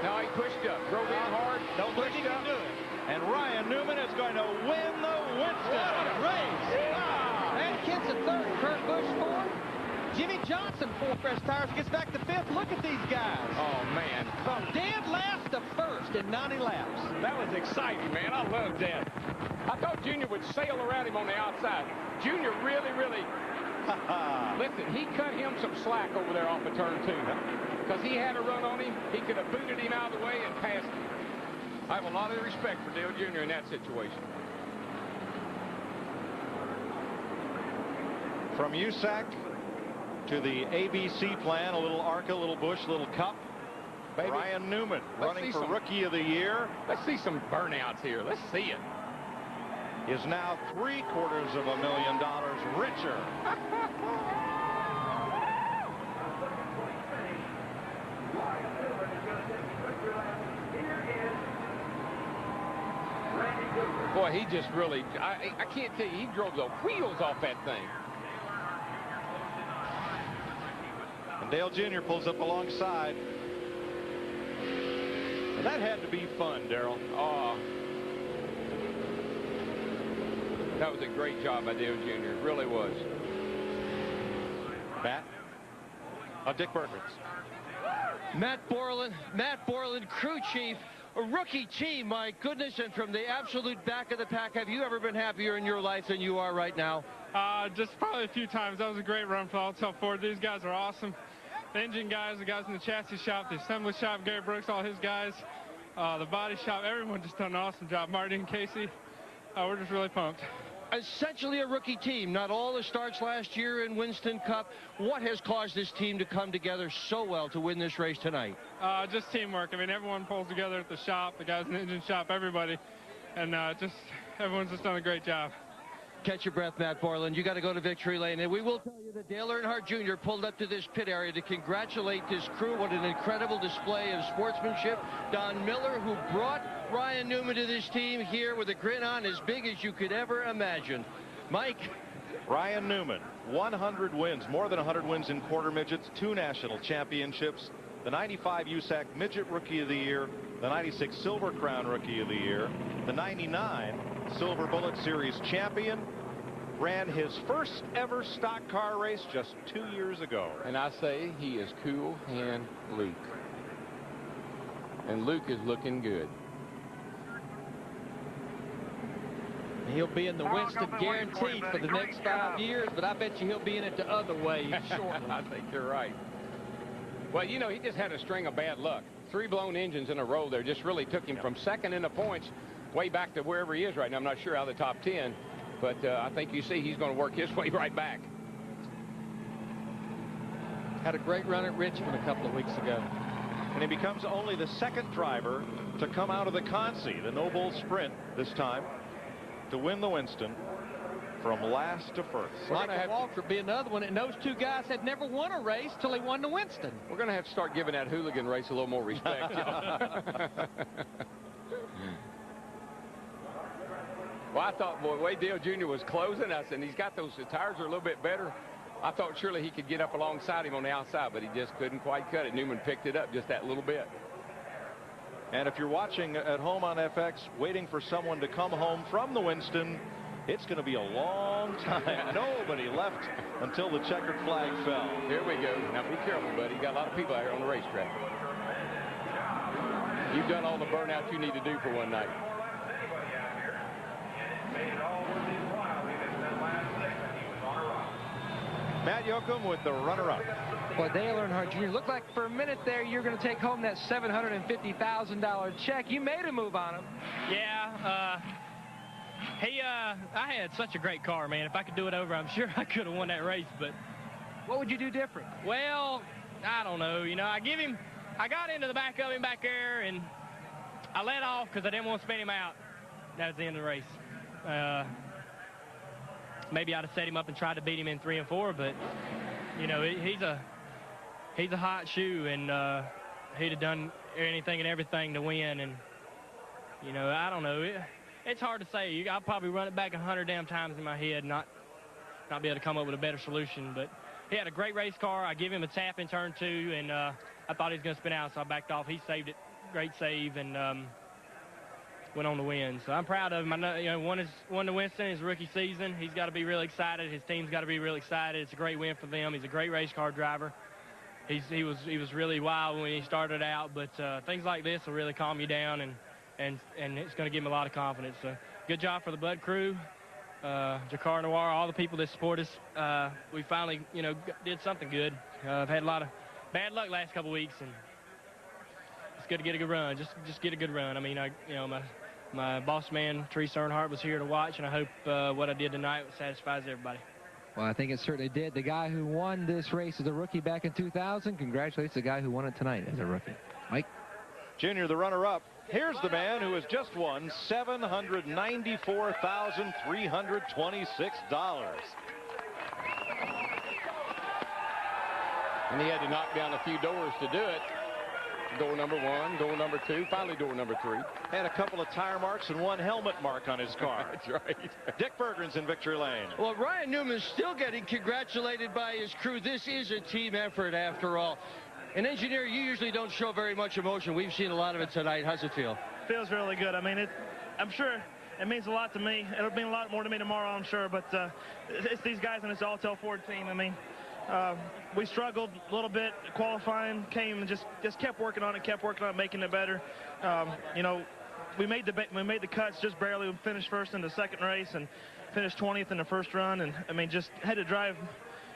Now he pushed up. Drove in hard. Don't think he can do it. And Ryan Newman is going to win the Winston. What a race. And Kenseth third. Kurt Busch fourth. Jimmy Johnson, 4 fresh tires, gets back to 5th. Look at these guys. Oh, man. From dead last to first in 90 laps. That was exciting, man. I love that. I thought Junior would sail around him on the outside. Junior really... Listen, he cut him some slack over there off of turn 2. Because he had a run on him. He could have booted him out of the way and passed him. I have a lot of respect for Dale Jr. in that situation. From USAC to the ABC plan, a little ARCA, a little Busch, a little Cup. Baby. Ryan Newman running for Rookie of the Year. Let's see some burnouts here. Let's see it. Is now $750,000 richer. Boy, he just really, I can't tell you, he drove the wheels off that thing. And Dale Jr. pulls up alongside. And that had to be fun, Darrell. Oh. That was a great job by Dale Jr. It really was. Matt? Dick Burkins. Matt Borland, crew chief. A rookie team, my goodness, and from the absolute back of the pack, have you ever been happier in your life than you are right now? Just probably a few times. That was a great run for All-Top Ford. These guys are awesome. The engine guys, the guys in the chassis shop, the assembly shop, Gary Brooks, all his guys, the body shop, everyone just done an awesome job. Marty and Casey, we're just really pumped. Essentially a rookie team. Not all the starts last year in Winston Cup. What has caused this team to come together so well to win this race tonight? Just teamwork. I mean, everyone pulls together at the shop, the guys in the engine shop, everybody. And everyone's just done a great job. Catch your breath, Matt Borland. You got to go to victory lane. And we will tell you that Dale Earnhardt Jr. pulled up to this pit area to congratulate this crew. What an incredible display of sportsmanship. Don Miller, who brought Ryan Newman to this team here with a grin on as big as you could ever imagine. Mike? Ryan Newman, 100 wins, more than 100 wins in quarter midgets, 2 national championships, the 95 USAC Midget Rookie of the Year, the 96 Silver Crown Rookie of the Year, the 99 Silver Bullet Series champion, ran his first ever stock car race just 2 years ago. And I say he is cool hand Luke. And Luke is looking good. He'll be in the Winston guaranteed for the next 5 years, but I bet you he'll be in it the other way shortly. I think you're right. Well, you know, he just had a string of bad luck. 3 blown engines in a row there just really took him from second in the points way back to wherever he is right now. I'm not sure out of the top 10, but I think you see he's going to work his way right back. Had a great run at Richmond a couple of weeks ago. And he becomes only the 2nd driver to come out of the Consi, the No Bull Sprint this time, to win the Winston from last to first. Michael Walker be another one, and those 2 guys had never won a race till they won the Winston. We're going to have to start giving that hooligan race a little more respect. Well, I thought, boy, the way Dale Jr. was closing us, and he's got the tires are a little bit better. I thought surely he could get up alongside him on the outside, but he just couldn't quite cut it. Newman picked it up just that little bit. And if you're watching at home on FX, waiting for someone to come home from the Winston, it's going to be a long time. Nobody left until the checkered flag fell. Here we go. Now be careful, buddy. You got a lot of people out here on the racetrack. You've done all the burnout you need to do for one night. Matt Yoakum with the runner-up. Well, Dale Earnhardt Jr. looked like for a minute there you're going to take home that $750,000 check. You made a move on him. Yeah, I had such a great car, man. If I could do it over, I'm sure I could have won that race, but what would you do different? Well, I don't know. You know, I got into the back of him back there, and I let off because I didn't want to spin him out. That was the end of the race. Maybe I'd have set him up and tried to beat him in 3 and 4, but You know, he's a hot shoe, and he'd have done anything and everything to win. And you know, I don't know. It's hard to say. I'll probably run it back 100 damn times in my head, not be able to come up with a better solution. But he had a great race car. I give him a tap in turn 2, and I thought he was going to spin out, so I backed off. He saved it. Great save, and went on to win. So I'm proud of him. I know, you know, won to Winston his rookie season. He's got to be really excited. His team's got to be really excited. It's a great win for them. He's a great race car driver. He was really wild when he started out, but things like this will really calm you down, and it's going to give him a lot of confidence. So good job for the Bud crew, Jakar Noir, all the people that support us. We finally, you know, did something good. I've had a lot of bad luck last couple weeks, and it's good to get a good run. Just get a good run. I mean, you know, my boss man, Teresa Earnhardt, was here to watch, and I hope what I did tonight satisfies everybody. Well, I think it certainly did. The guy who won this race as a rookie back in 2000 congratulates the guy who won it tonight as a rookie. Mike? Junior, the runner-up. Here's the man who has just won $794,326. And he had to knock down a few doors to do it. Door number 1, door number 2, finally door number 3. Had a couple of tire marks and 1 helmet mark on his car. That's right. Dick Bergren's in victory lane. Well, Ryan Newman's still getting congratulated by his crew. This is a team effort after all. An engineer, you usually don't show very much emotion. We've seen a lot of it tonight. How's it feel? Feels really good. I mean, I'm sure it means a lot to me. It'll mean a lot more to me tomorrow, I'm sure. But it's these guys and it's all-tail Ford team. I mean, we struggled a little bit qualifying, came and just kept working on it, making it better. You know, we made the cuts just barely. We finished first in the second race and finished 20th in the first run, and I mean, just had to drive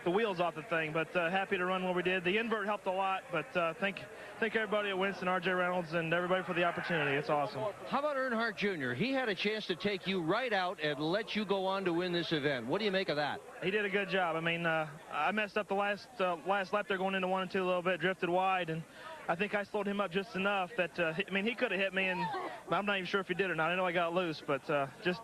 the wheels off the thing, but happy to run what we did. The invert helped a lot, but thank everybody at Winston, R.J. Reynolds, and everybody for the opportunity. It's awesome. How about Earnhardt Jr.? He had a chance to take you right out and let you go on to win this event. What do you make of that? He did a good job. I mean, I messed up the last lap there going into 1 and 2 a little bit, drifted wide, and I think I slowed him up just enough that, I mean, he could have hit me, and I'm not even sure if he did or not. I know I got loose, but just,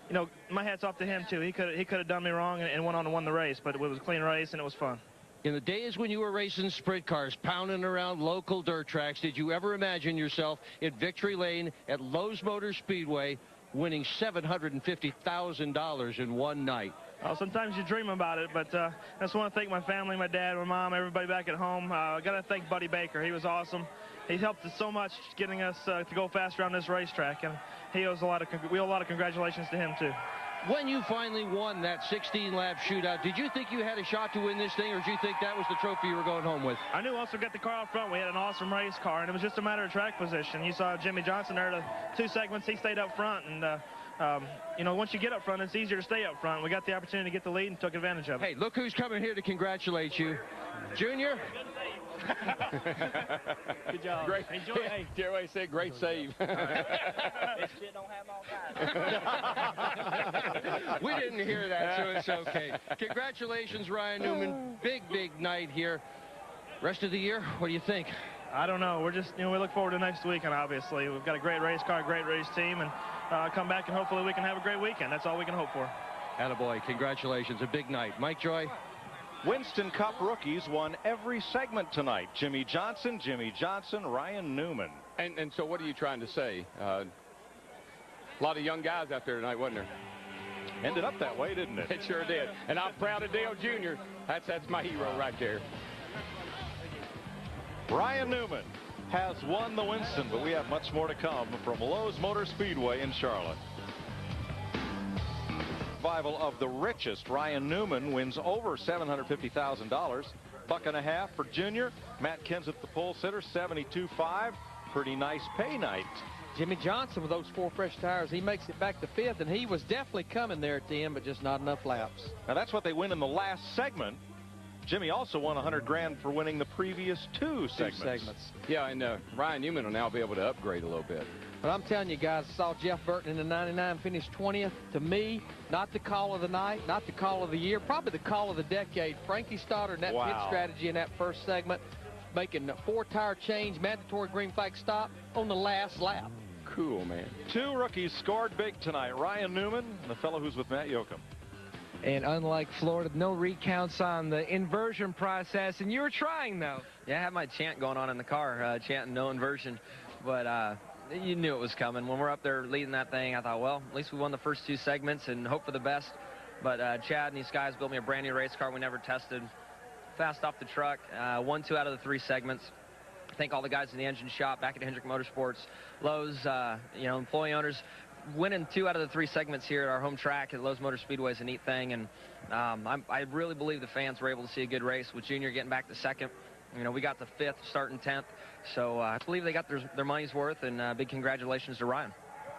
you know, my hat's off to him, too. He could have done me wrong and went on to win the race, but it was a clean race, and it was fun. In the days when you were racing sprint cars, pounding around local dirt tracks, did you ever imagine yourself in victory lane at Lowe's Motor Speedway winning $750,000 in one night? Well, sometimes you dream about it, but I just want to thank my family, my dad, my mom, everybody back at home. I got to thank Buddy Baker. He was awesome. He helped us so much getting us to go faster on this racetrack, and we owe a lot of congratulations to him, too. When you finally won that 16-lap shootout, did you think you had a shot to win this thing, or did you think that was the trophy you were going home with? I knew once we got the car out front, we had an awesome race car, and it was just a matter of track position. You saw Jimmy Johnson there, the 2 segments, he stayed up front, and you know, once you get up front, it's easier to stay up front. We got the opportunity to get the lead and took advantage of it. Hey, look who's coming here to congratulate you. Junior? Good job. Great. Enjoy. Hey, Jerry said great save. This shit don't have all that. We didn't hear that, so it's okay. Congratulations, Ryan Newman. Big, big night here. Rest of the year, what do you think? I don't know. We're just, you know, we look forward to next weekend, obviously. We've got a great race car, great race team, and come back and hopefully we can have a great weekend. That's all we can hope for. Attaboy, congratulations. A big night. Mike Joy? Winston Cup rookies won every segment tonight. Jimmy Johnson, Ryan Newman. And so what are you trying to say? A lot of young guys out there tonight, wasn't there? Ended up that way, didn't it? It sure did. And I'm proud of Dale Jr. That's my hero right there. Ryan Newman has won the Winston, but we have much more to come from Lowe's Motor Speedway in Charlotte. Survival of the richest. Ryan Newman wins over $750,000. $1.50 for Junior. Matt Kenseth, the pole sitter, $72.5. Pretty nice pay night. Jimmy Johnson with those 4 fresh tires, he makes it back to 5th, and he was definitely coming there at the end, but just not enough laps. Now that's what they win in the last segment. Jimmy also won $100,000 for winning the previous 2 segments. Yeah, and Ryan Newman will now be able to upgrade a little bit. But I'm telling you guys, I saw Jeff Burton in the 99 finish 20th. To me, not the call of the night, not the call of the year, probably the call of the decade. Frankie Stoddard and that pit strategy in that first segment, making a 4-tire change, mandatory green flag stop on the last lap. Cool, man. 2 rookies scored big tonight. Ryan Newman, the fellow who's with Matt Yoakum. And unlike Florida, no recounts on the inversion process. And you were trying, though. Yeah, I had my chant going on in the car, chanting no inversion. But you knew it was coming. When we're up there leading that thing, I thought, well, at least we won the first 2 segments and hope for the best. But Chad and these guys built me a brand new race car we never tested. Fast off the truck, won 2 out of the 3 segments. Thank all the guys in the engine shop back at Hendrick Motorsports. Lowe's, you know, employee owners. Winning 2 out of the 3 segments here at our home track at Lowe's Motor Speedway is a neat thing. And I really believe the fans were able to see a good race with Junior getting back to 2nd. You know, we got to 5th, starting 10th. So I believe they got their money's worth, and big congratulations to Ryan.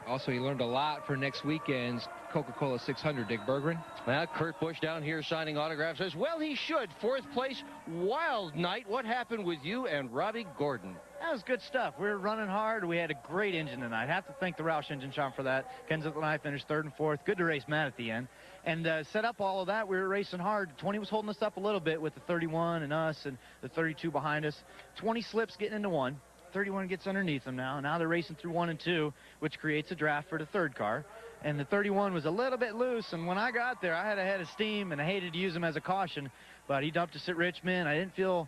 Also, he learned a lot for next weekend's Coca-Cola 600, Dick Berggren. Well, Kurt Busch down here signing autographs says, well, he should. 4th place, wild night. What happened with you and Robbie Gordon? That was good stuff. We were running hard. We had a great engine tonight. Have to thank the Roush engine shop for that. Kensington and I finished 3rd and 4th. Good to race Matt at the end. And set up all of that. We were racing hard. 20 was holding us up a little bit with the 31 and us and the 32 behind us. 20 slips getting into 1. 31 gets underneath them now. Now they're racing through 1 and 2, which creates a draft for the 3rd car. And the 31 was a little bit loose, and when I got there, I had a head of steam, and I hated to use him as a caution. But he dumped us at Richmond. I didn't feel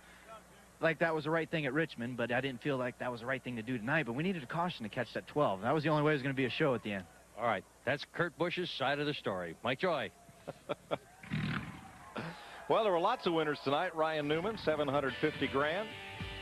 like that was the right thing at Richmond, but I didn't feel like that was the right thing to do tonight. But we needed a caution to catch that 12. That was the only way it was going to be a show at the end. All right, that's Kurt Busch's side of the story. Mike Joy. Well, there were lots of winners tonight. Ryan Newman, $750 grand.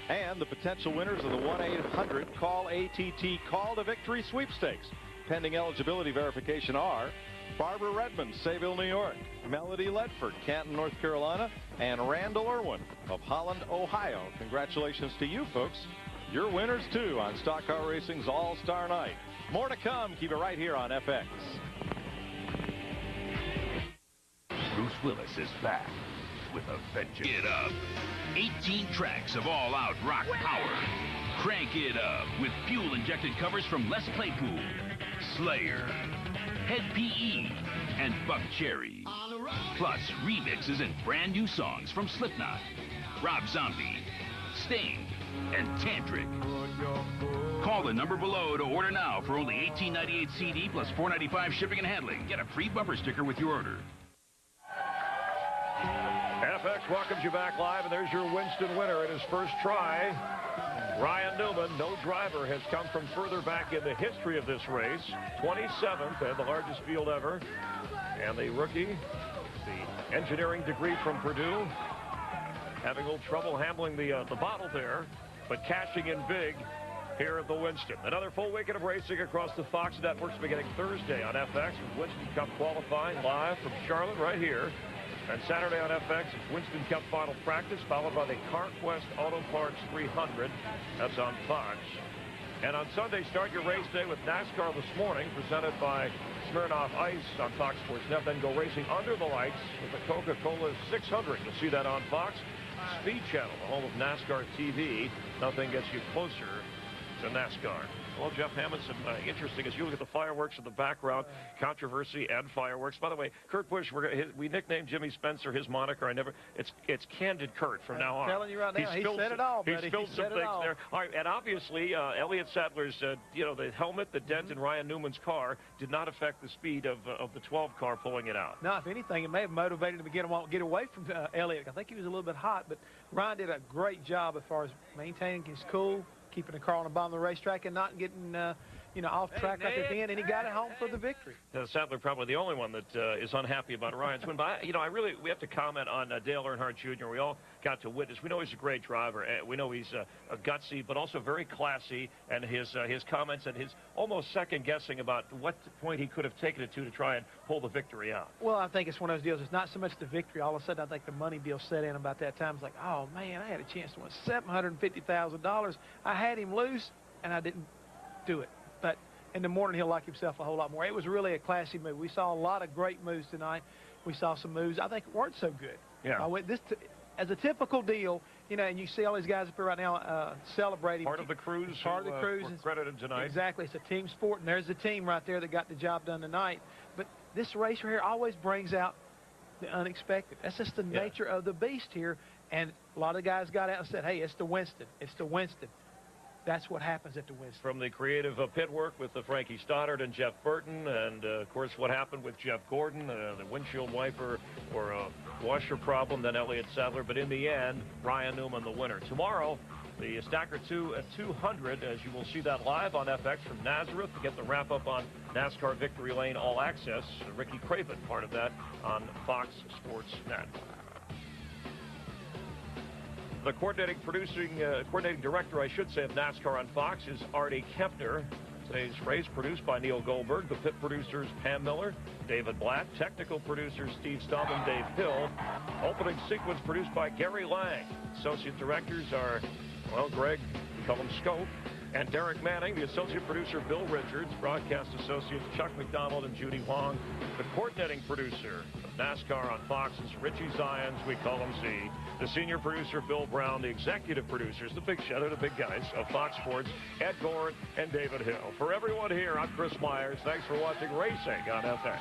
And the potential winners of the 1-800-CALL-ATT Call to Victory sweepstakes. Pending eligibility verification are Barbara Redmond, Sayville, New York, Melody Ledford, Canton, North Carolina, and Randall Irwin of Holland, Ohio. Congratulations to you folks. You're winners too on Stock Car Racing's All-Star Night. More to come. Keep it right here on FX. Bruce Willis is back with a vengeance. Get up. 18 tracks of all-out rock power. Crank it up with fuel-injected covers from Les Claypool, Slayer, Head PE, and Buck Cherry. Plus remixes and brand new songs from Slipknot, Rob Zombie, Sting, and Tantric. Call the number below to order now for only $18.98 CD plus $4.95 shipping and handling. Get a free bumper sticker with your order. FX welcomes you back live, and there's your Winston winner in his first try. Ryan Newman, no driver has come from further back in the history of this race. 27th and the largest field ever. And the rookie, the engineering degree from Purdue, having a little trouble handling the bottle there, but cashing in big here at the Winston. Another full weekend of racing across the Fox networks beginning Thursday on FX with Winston Cup qualifying live from Charlotte right here. And Saturday on FX, it's Winston Cup final practice, followed by the CarQuest Auto Parts 300. That's on Fox. And on Sunday, start your race day with NASCAR this morning, presented by Smirnoff Ice on Fox Sports Net. Then go racing under the lights with the Coca-Cola 600. You'll see that on Fox. Speed Channel, the home of NASCAR TV. Nothing gets you closer to NASCAR. Well, Jeff Hamilton, interesting as you look at the fireworks in the background, controversy and fireworks. By the way, Kurt Busch, we nicknamed Jimmy Spencer his moniker. It's Candid Kurt from now on. I'm telling you right now, he said it all, buddy. He spilled some things there. All right, and obviously, Elliott Sadler's, the helmet, the dent in Ryan Newman's car did not affect the speed of the 12 car pulling it out. No, if anything, it may have motivated him to get away from Elliott. I think he was a little bit hot, but Ryan did a great job as far as maintaining his cool, keeping the car on the bottom of the racetrack and not getting, off track right at the end, and he got it home for the victory. Sadler probably the only one that is unhappy about Ryan's win. But, we have to comment on Dale Earnhardt Jr. We all got to witness. We know he's a great driver. We know he's a gutsy, but also very classy, and his comments and his almost second-guessing about what point he could have taken it to try and pull the victory out. Well, I think it's one of those deals. It's not so much the victory. All of a sudden, I think the money deal set in about that time. It's like, oh, man, I had a chance to win $750,000. I had him loose, and I didn't do it. But in the morning, he'll like himself a whole lot more. It was really a classy move. We saw a lot of great moves tonight. We saw some moves I think weren't so good. Yeah. As a typical deal, and you see all these guys up here right now celebrating. Part of the cruise. Part of the cruise. Were credited tonight. Exactly. It's a team sport, and there's the team right there that got the job done tonight. But this race right here always brings out the unexpected. That's just the nature of the beast here. And a lot of guys got out and said, hey, it's the Winston. It's the Winston. that's what happens at the Winston. From the creative pit work with the Frankie Stoddard and Jeff Burton, and of course what happened with Jeff Gordon, the windshield wiper or a washer problem, then Elliott Sadler, but in the end, Ryan Newman the winner. Tomorrow, the Stacker 2 at 200, as you will see that live on FX from Nazareth to get the wrap-up on NASCAR Victory Lane All Access. Ricky Craven, part of that on Fox Sports Net. The coordinating director, I should say, of NASCAR on Fox is Artie Kempner. Today's race produced by Neil Goldberg. The pit producers, Pam Miller, David Blatt. Technical producers, Steve Staub and Dave Hill. Opening sequence produced by Gary Lang. Associate directors are, well, Greg, we call him Scope, and Derek Manning. The associate producer, Bill Richards. Broadcast associates, Chuck McDonald and Judy Wong. The coordinating producer of NASCAR on Fox is Richie Zions. We call him Z. The senior producer, Bill Brown. The executive producers, the big show, the big guys of Fox Sports, Ed Gord and David Hill. For everyone here, I'm Chris Myers. Thanks for watching Racing on FX.